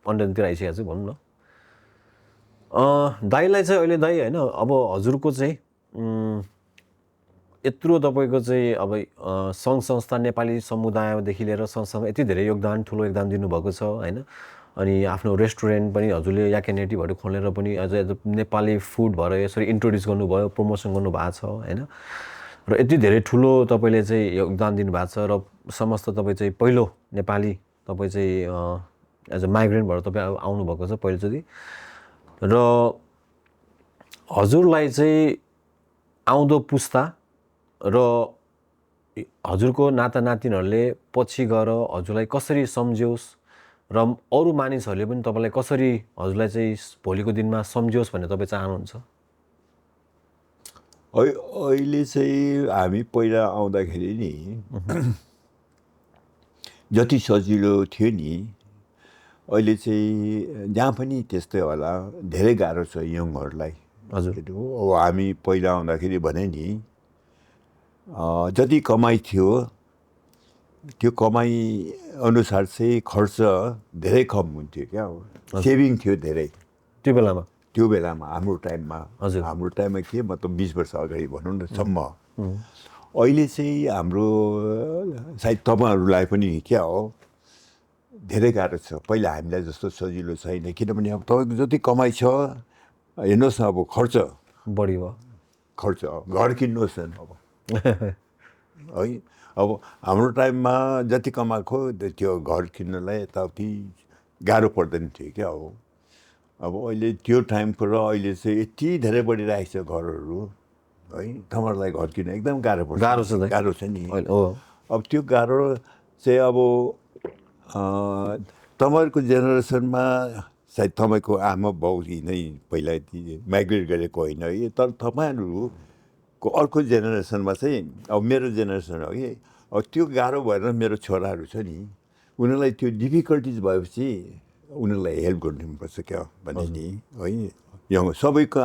Speaker 2: अन्डरतिर आइसकेको छु भनौँ न दाइलाई चाहिँ अहिले दाइ होइन अब हजुरको चाहिँ यत्रो तपाईँको चाहिँ अब सङ्घ संस्था नेपाली समुदायदेखि लिएर सङ्घ संस्था यति धेरै ठुलो योगदान दिनुभएको छ होइन अनि आफ्नो रेस्टुरेन्ट पनि हजुरले याकेनेटीबाट खोलेर पनि अझ नेपाली फुड भएर यसरी इन्ट्रोड्युस गर्नुभयो प्रमोसन गर्नुभएको छ होइन र यति धेरै ठुलो तपाईँले चाहिँ योगदान दिनुभएको छ र समस्त तपाईँ चाहिँ पहिलो नेपाली तपाईँ चाहिँ एज अ माइग्रेन्टबाट तपाईँ आउनुभएको छ पहिलोचोटि र हजुरलाई चाहिँ आउँदो पुस्ता र हजुरको नाता नातिनीहरूले पछि गएर हजुरलाई कसरी सम्झियोस् र अरू मानिसहरूले पनि तपाईँलाई कसरी हजुरलाई चाहिँ भोलिको दिनमा सम्झियोस् भन्ने तपाईँ चाहनुहुन्छ
Speaker 1: अहिले चाहिँ हामी पहिला आउँदाखेरि नि जति सजिलो थियो नि अहिले चाहिँ जहाँ पनि त्यस्तै होला धेरै गाह्रो छ यङहरूलाई
Speaker 2: हजुर
Speaker 1: अब हामी पहिला आउँदाखेरि भने नि जति कमाइ थियो त्यो कमाइ अनुसार चाहिँ खर्च धेरै कम हुन्थ्यो क्या सेभिङ थियो धेरै त्यो बेलामा हाम्रो टाइममा हाम्रो टाइममा के मतलब 20 वर्ष अगाडि भनौँ न सम्म अहिले चाहिँ हाम्रो सायद तपाईँहरूलाई पनि क्या हो धेरै गाह्रो छ पहिला हामीलाई जस्तो सजिलो छैन किनभने अब तपाईँको जति कमाइ छ हेर्नुहोस् न अब खर्च
Speaker 2: बढी भयो
Speaker 1: खर्च घर किन्नुहोस् न अब है अब हाम्रो टाइममा जति कमाएको त्यो घर किन्नलाई यताउति गाह्रो पर्दैन थियो क्या हो अब अहिले त्यो टाइमको र अहिले चाहिँ यति धेरै बढिरहेको छ घरहरू है तपाईँहरूलाई घर किन्न एकदम गाह्रो पर्छ गाह्रो छ नि अब त्यो गाह्रो चाहिँ अब तपाईँहरूको जेनेरेसनमा सायद तपाईँको आमा बाउ नै पहिला माइग्रेट गरेको होइन है तर तपाईँहरूको अर्को जेनेरेसनमा चाहिँ अब मेरो जेनेरेसन हो कि अब त्यो गाह्रो भएर मेरो छोराहरू छ नि उनीहरूलाई त्यो डिफिकल्टिज भएपछि उनीहरूलाई हेल्प गर्नुपर्छ क्या भने नि है यहाँ सबैको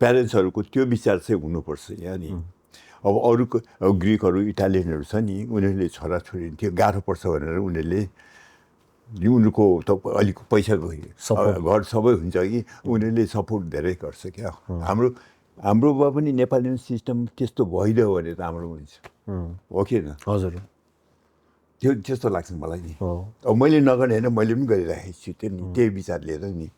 Speaker 1: प्यारेन्ट्सहरूको त्यो विचार चाहिँ हुनुपर्छ यहाँ नि अब अरूको ग्रिकहरू इटालियनहरू छ नि उनीहरूले छोराछोरी त्यो गाह्रो पर्छ भनेर उनीहरूले उनीहरूको त अलिक पैसाको घर सबै हुन्छ कि उनीहरूले सपोर्ट धेरै गर्छ क्या हाम्रोमा पनि नेपाली सिस्टम त्यस्तो भइदियो भने राम्रो हुन्छ हो कि न
Speaker 2: हजुर
Speaker 1: त्यो त्यस्तो लाग्छ मलाई नि अब मैले नगर्ने होइन मैले पनि गरिराखेको छु त्यो नि त्यही विचार लिएर नि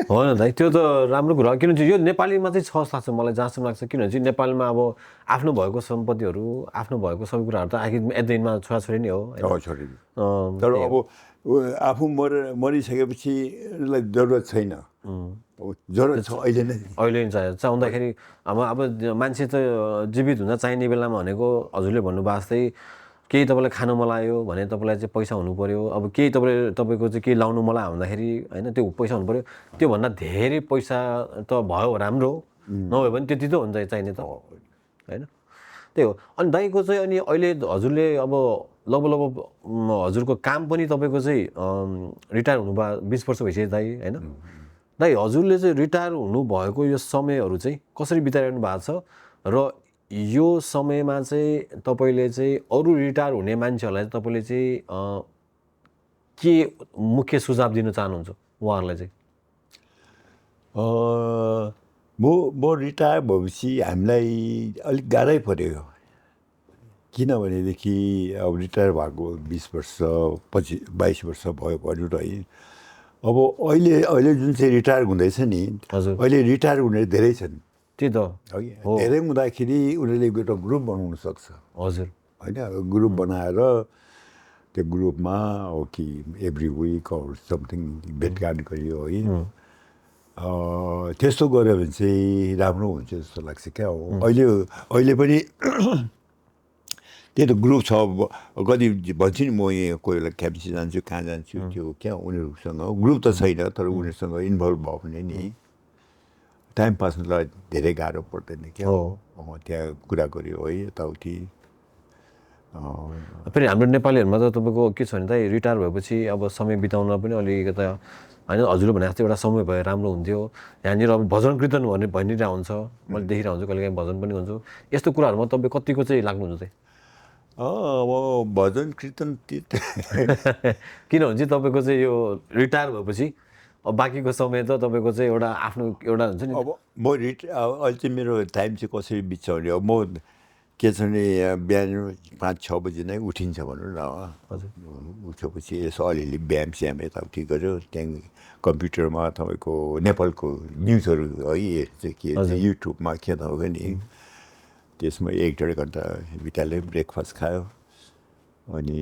Speaker 2: हो न दाइ त्यो त राम्रो कुरा किनभने यो नेपालीमा चाहिँ छ जस्तो लाग्छ मलाई जहाँसम्म लाग्छ किनभने चाहिँ नेपालमा अब आफ्नो भएको सम्पत्तिहरू आफ्नो भएको सबै कुराहरू त आखिर एटदिनमा छोराछोरी नै हो
Speaker 1: छोरी तर अब आफू मरिसकेपछि उसलाई जरुरत छैन जरुरत छ अहिले नै
Speaker 2: चाउँदाखेरि अब मान्छे त जीवित हुँदा चाहिने बेलामा भनेको हजुरले भन्नुभएको जस्तै केही तपाईँलाई खानु मन लाग्यो भने तपाईँलाई चाहिँ पैसा हुनु पऱ्यो अब केही तपाईँको चाहिँ केही लाउनु मन लाग्यो भन्दाखेरि होइन त्यो पैसा हुनु पऱ्यो त्योभन्दा धेरै पैसा त भयो राम्रो नभए पनि त्यति त हुन्छ चाहिने त होइन त्यही हो अनि दाइको चाहिँ अनि अहिले हजुरले अब लगभग हजुरको काम पनि तपाईँको चाहिँ रिटायर हुनुभयो 20 वर्ष भइसक्यो दाइ होइन दाइ हजुरले चाहिँ रिटायर हुनुभएको यो समयहरू चाहिँ कसरी बिताइरहनु भएको छ र यो समयमा चाहिँ तपाईँले चाहिँ अरू रिटायर हुने मान्छेहरूलाई तपाईँले चाहिँ के मुख्य सुझाव दिन चाहनुहुन्छ उहाँहरूलाई चाहिँ
Speaker 1: म रिटायर भएपछि हामीलाई अलिक गाह्रै पऱ्यो किनभनेदेखि अब रिटायर भएको 20 वर्ष 22 वर्ष भयो भन्नु र है अब अहिले जुन चाहिँ रिटायर हुँदैछ नि
Speaker 2: हजुर
Speaker 1: अहिले रिटायर हुने धेरै छन्
Speaker 2: त्यही त
Speaker 1: है धेरै हुँदाखेरि उनीहरूले एउटा ग्रुप बनाउन सक्छ
Speaker 2: हजुर
Speaker 1: होइन ग्रुप बनाएर त्यो ग्रुपमा हो कि एभ्री विक अर समथिङ भेटघाट गरियो है त्यस्तो गऱ्यो भने चाहिँ राम्रो हुन्छ जस्तो लाग्छ क्या हो अहिले पनि त्यही त ग्रुप छ कति भन्छु नि म यहाँ कोही बेला क्याम्पसी जान्छु कहाँ जान्छु त्यो क्या उनीहरूसँग ग्रुप त छैन तर उनीहरूसँग इन्भल्भ भयो भने नि टाइम पासलाई धेरै गाह्रो पर्दैन क्या त्यहाँ कुरा गऱ्यो है यताउति
Speaker 2: फेरि हाम्रो नेपालीहरूमा त तपाईँको के छ भने त रिटायर भएपछि अब समय बिताउन पनि अलिकता होइन हजुरले भने जस्तो एउटा समय भए राम्रो हुन्थ्यो यहाँनिर अब भजन कीर्तन भनिरहेको हुन्छ मैले देखिरहेको हुन्छु कहिलेकाहीँ भजन पनि हुन्छु यस्तो कुराहरूमा तपाईँ कतिको चाहिँ लाग्नुहुन्छ चाहिँ
Speaker 1: अब भजन कीर्तन
Speaker 2: किनभने चाहिँ तपाईँको चाहिँ यो रिटायर भएपछि अब बाँकीको समय त तपाईँको चाहिँ एउटा आफ्नो एउटा हुन्छ नि
Speaker 1: अब म अहिले चाहिँ मेरो टाइम चाहिँ कसरी बित्छ भने अब म के छ भने बिहान 5-6 बजी नै उठिन्छ भनौँ न उठेपछि यसो अलिअलि व्यायाम स्याम यताउति गऱ्यो त्यहाँ कम्प्युटरमा तपाईँको नेपालको न्युजहरू है हेर्छ के युट्युबमा के त हो नि त्यसमा 1-1.5 घन्टा बिताल्यो ब्रेकफास्ट खायो अनि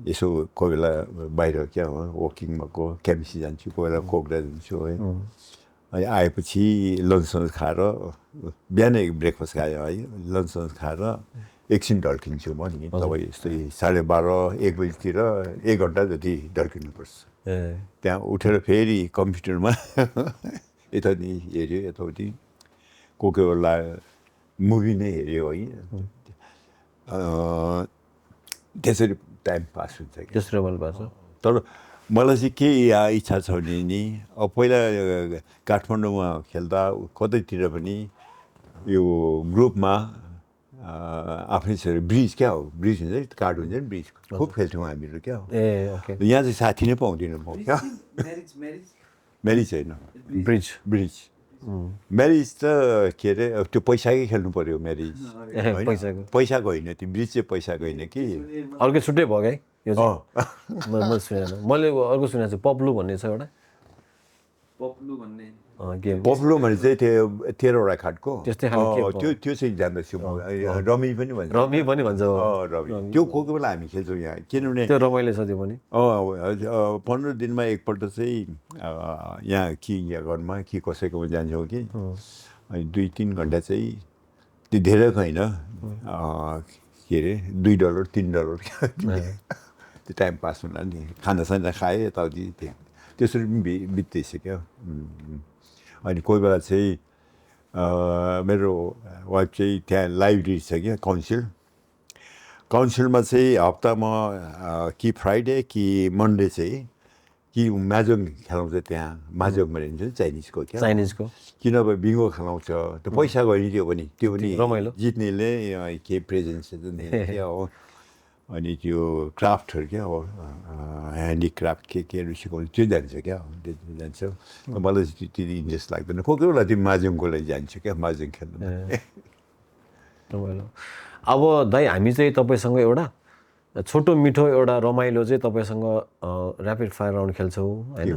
Speaker 1: यसो कोही बेला बाहिर क्या हो वकिङमा क्याम्पसी जान्छु कोही बेला कोक्रा जान्छु है अनि आएपछि लन्च खाएर बिहानै ब्रेकफास्ट खायो है लन्च खाएर एकछिन ढल्किन्छु म नि तपाईँ यस्तै 12:30-1 बजीतिर 1 घन्टा जति ढल्किनुपर्छ त्यहाँ उठेर फेरि कम्प्युटरमा यता नि हेऱ्यो यताउति कोही बेला मुभी नै हेऱ्यो है त्यसरी टाइम पास हुन्छ कि
Speaker 2: त्यसरी रमाइलो भएको छ
Speaker 1: तर मलाई चाहिँ के इच्छा छ भने नि अब पहिला काठमाडौँमा खेल्दा कतैतिर पनि यो ग्रुपमा आफ्नै छ ब्रिज क्या हो ब्रिज हुन्छ नि कार्ड हुन्छ नि ब्रिज खुब खेल्थ्यौँ हामीहरू क्या हो यहाँ चाहिँ साथी नै पाउँदैनौँ म क्या म्यारिज होइन ब्रिज म्यारिज त के अरे त्यो पैसाकै खेल्नु पर्यो म्यारिज पैसाको होइन त्यो ब्रिज चाहिँ पैसाको होइन कि
Speaker 2: अर्कै छुट्टै भयो क्या यो मैले सुनेन मैले अर्को सुनेको छु पप्लु भन्ने छ एउटा
Speaker 1: पप्लु भने चाहिँ त्यो 13वटा खाटको
Speaker 2: त्यस्तै
Speaker 1: त्यो चाहिँ जान्दछु म रमी पनि भन्छ
Speaker 2: रमी पनि भन्छ
Speaker 1: रमी त्यो कोही बेला हामी खेल्छौँ यहाँ किनभने
Speaker 2: त्यो रमाइलो छ त्यो पनि
Speaker 1: 15 दिनमा एकपल्ट चाहिँ यहाँ कि यहाँ घरमा कि कसैकोमा जान्छौँ कि अनि 2-3 घन्टा चाहिँ त्यो धेरैको होइन के अरे $2 $3 त्यो टाइम पास हुँदा नि खानासाना खाएँ यताउति त्यसरी पनि बित्दैछ क्या अनि कोही बेला चाहिँ मेरो वाइफ चाहिँ त्यहाँ लाइब्रेरी छ क्या काउन्सिलमा चाहिँ हप्तामा कि फ्राइडे कि मन्डे चाहिँ कि म्याजोङ खेलाउँछ त्यहाँ माजोङ भनिन्छ चाइनिजको क्या
Speaker 2: चाइनिजको
Speaker 1: किनभने बिङ्गो खेलाउँछ त्यो पैसा गयो नि त्यो पनि
Speaker 2: रमाइलो
Speaker 1: जित्नेले के प्रेजेन्स क्या हो अनि त्यो क्राफ्टहरू क्या हो ह्यान्डिक्राफ्ट केहरू सिकाउँछ त्यो जान्छ क्या त्यो जान्छ मलाई चाहिँ त्यति इन्ट्रेस्ट लाग्दैन कोही बेला त्यो माजोङको लागि जान्छ क्या माजोङ खेल्नु
Speaker 2: रमाइलो अब दाइ हामी चाहिँ तपाईँसँग एउटा छोटो मिठो एउटा रमाइलो चाहिँ तपाईँसँग ऱ्यापिड फायर राउन्ड खेल्छौँ होइन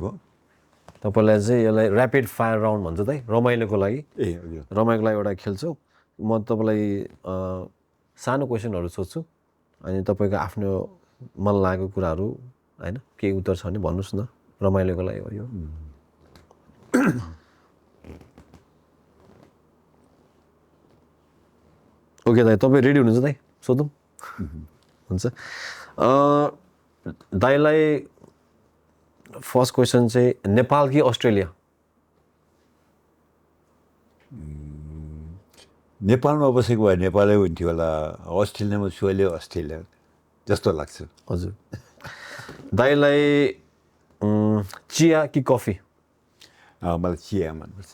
Speaker 2: तपाईँलाई चाहिँ यसलाई ऱ्यापिड फायर राउन्ड भन्छ दाइ रमाइलोको लागि रमाइलोको लागि एउटा खेल्छौँ म तपाईँलाई सानो क्वेसनहरू सोध्छु अनि तपाईँको आफ्नो मन लागेको कुराहरू होइन केही उत्तर छ भने भन्नुहोस् न रमाइलोको लागि हो यो ओके दाइ तपाईँ रेडी हुनुहुन्छ दाइ सोधौँ हुन्छ दाइलाई फर्स्ट क्वेसन चाहिँ नेपाल कि अस्ट्रेलिया
Speaker 1: नेपालमा बसेको भए नेपालै हुन्थ्यो होला अस्ट्रेलियामा छु अहिले अस्ट्रेलिया जस्तो लाग्छ
Speaker 2: हजुर दाइलाई चिया कि कफी
Speaker 1: मलाई चिया मनपर्छ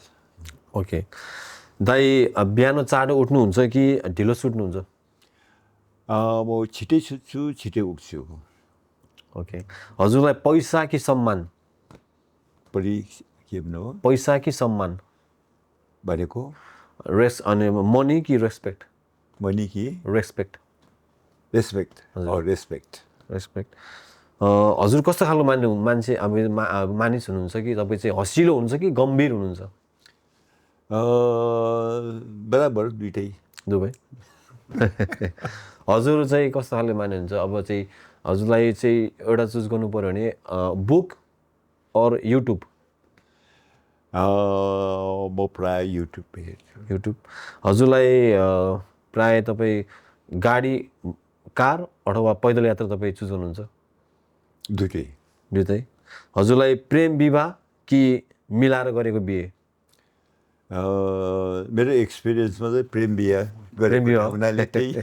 Speaker 2: ओके दाइ बिहान चाँडो उठ्नुहुन्छ कि ढिलो सुत्नुहुन्छ
Speaker 1: म छिटै सुत्छु छिटै उठ्छु
Speaker 2: ओके हजुरलाई पैसा कि सम्मान
Speaker 1: बढी के भन्नु हो
Speaker 2: पैसा कि सम्मान
Speaker 1: भनेको
Speaker 2: अनि मनी कि रेस्पेक्ट
Speaker 1: मनी कि
Speaker 2: रेस्पेक्ट
Speaker 1: रेस्पेक्ट रेस्पेक्ट
Speaker 2: रेस्पेक्ट हजुर कस्तो खालको मान्छे अब मानिस हुनुहुन्छ कि तपाईँ चाहिँ हँसिलो हुनुहुन्छ कि गम्भीर हुनुहुन्छ
Speaker 1: बराबर दुइटै
Speaker 2: दुवै हजुर चाहिँ कस्तो खालको मान्नुहुन्छ अब चाहिँ हजुरलाई चाहिँ एउटा चुज गर्नु पऱ्यो भने बुक अर युट्युब
Speaker 1: म प्राय युट्युब हेर्छु
Speaker 2: युट्युब हजुरलाई प्राय तपाईँ गाडी कार अथवा पैदल यात्रा तपाईँ चुज गर्नुहुन्छ दुइटै हजुरलाई प्रेम विवाह कि मिलाएर गरेको बिहे
Speaker 1: मेरो एक्सपिरियन्समा चाहिँ प्रेम बिहा गरेको हुनाले त्यही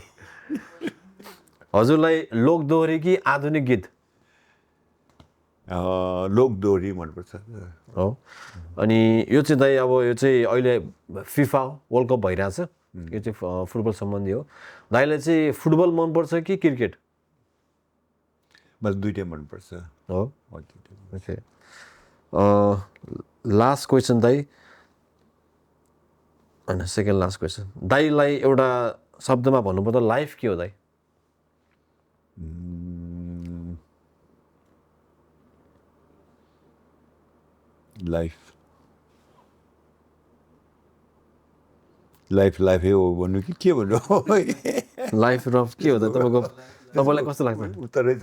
Speaker 2: हजुरलाई लोकदोहोरी कि आधुनिक गीत
Speaker 1: लोकदोहोरी मनपर्छ
Speaker 2: हो अनि यो चाहिँ दाइ अब यो चाहिँ अहिले फिफा वर्ल्ड कप भइरहेछ यो चाहिँ फुटबल सम्बन्धी हो दाइलाई चाहिँ फुटबल मनपर्छ कि क्रिकेट
Speaker 1: मलाई दुइटै मनपर्छ
Speaker 2: हो ओके लास्ट क्वेसन दाइ होइन सेकेन्ड लास्ट क्वेसन दाइलाई एउटा शब्दमा भन्नुपर्दा लाइफ के हो दाइ
Speaker 1: लाइफै हो भन्नु कि के भन्नु
Speaker 2: लाइफ रफ के हो त तपाईँलाई कस्तो लाग्छ
Speaker 1: उत्तरै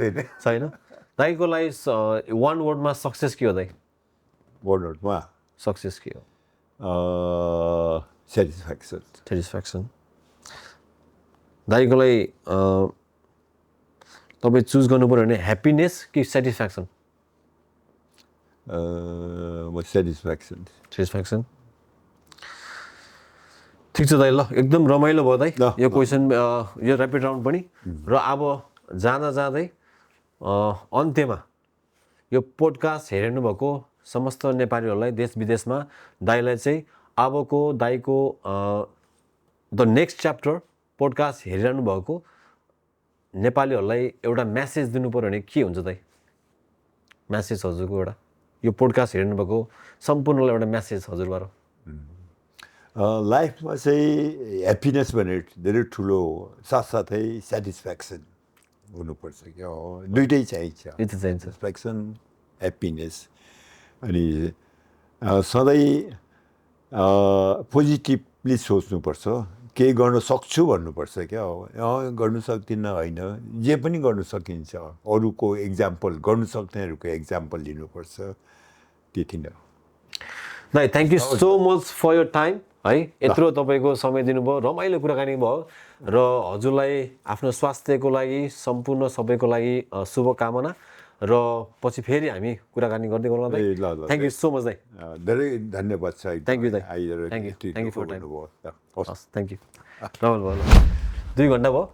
Speaker 2: छैन दाइको लागि वान वर्डमा सक्सेस के हो दाइ
Speaker 1: वर्डमा
Speaker 2: सक्सेस के हो सेटिस्फ्याक्सन दाइको लागि तपाईँ चुज गर्नु पऱ्यो भने ह्याप्पिनेस कि सेटिस्फ्याक्सन सेटिस्फ्याक्सन ठिक छ दाइ ल एकदम रमाइलो भयो दाइ यो क्वेसन यो ऱ्यापिड राउन्ड पनि र अब जाँदै अन्त्यमा यो पोडकास्ट हेरिनु भएको समस्त नेपालीहरूलाई देश विदेशमा दाइलाई चाहिँ अबको दाइको द नेक्स्ट च्याप्टर पोडकास्ट हेरिरहनु भएको नेपालीहरूलाई एउटा म्यासेज दिनु पऱ्यो भने के हुन्छ दाइ म्यासेज हजुरको एउटा यो पोडकास्ट हेर्नु भएको सम्पूर्णलाई एउटा म्यासेज हजुरबाट
Speaker 1: लाइफमा चाहिँ ह्याप्पिनेस भने धेरै ठुलो साथसाथै सेटिस्फ्याक्सन हुनुपर्छ क्या हो दुइटै चाहिन्छ सेटिस्फ्याक्सन ह्याप्पिनेस अनि सधैँ पोजिटिभली सोच्नुपर्छ केही गर्न सक्छु भन्नुपर्छ क्या हो गर्नु सक्दिनँ होइन जे पनि गर्नु सकिन्छ अरूको एक्जाम्पल गर्नु सक्नेहरूको एक्जाम्पल लिनुपर्छ त्यति नै
Speaker 2: दाइ thank you so much for your time है यत्रो तपाईँको समय दिनुभयो रमाइलो कुराकानी भयो र हजुरलाई आफ्नो स्वास्थ्यको लागि सम्पूर्ण सबैको लागि शुभकामना र पछि फेरि हामी कुराकानी गर्दै गरौँ दाइ थ्याङ्क यू सो मच दाइ
Speaker 1: धेरै धन्यवाद छ
Speaker 2: थ्याङ्क यू दाइ thank you for time thank you रमाइलो भयो 2 घन्टा भयो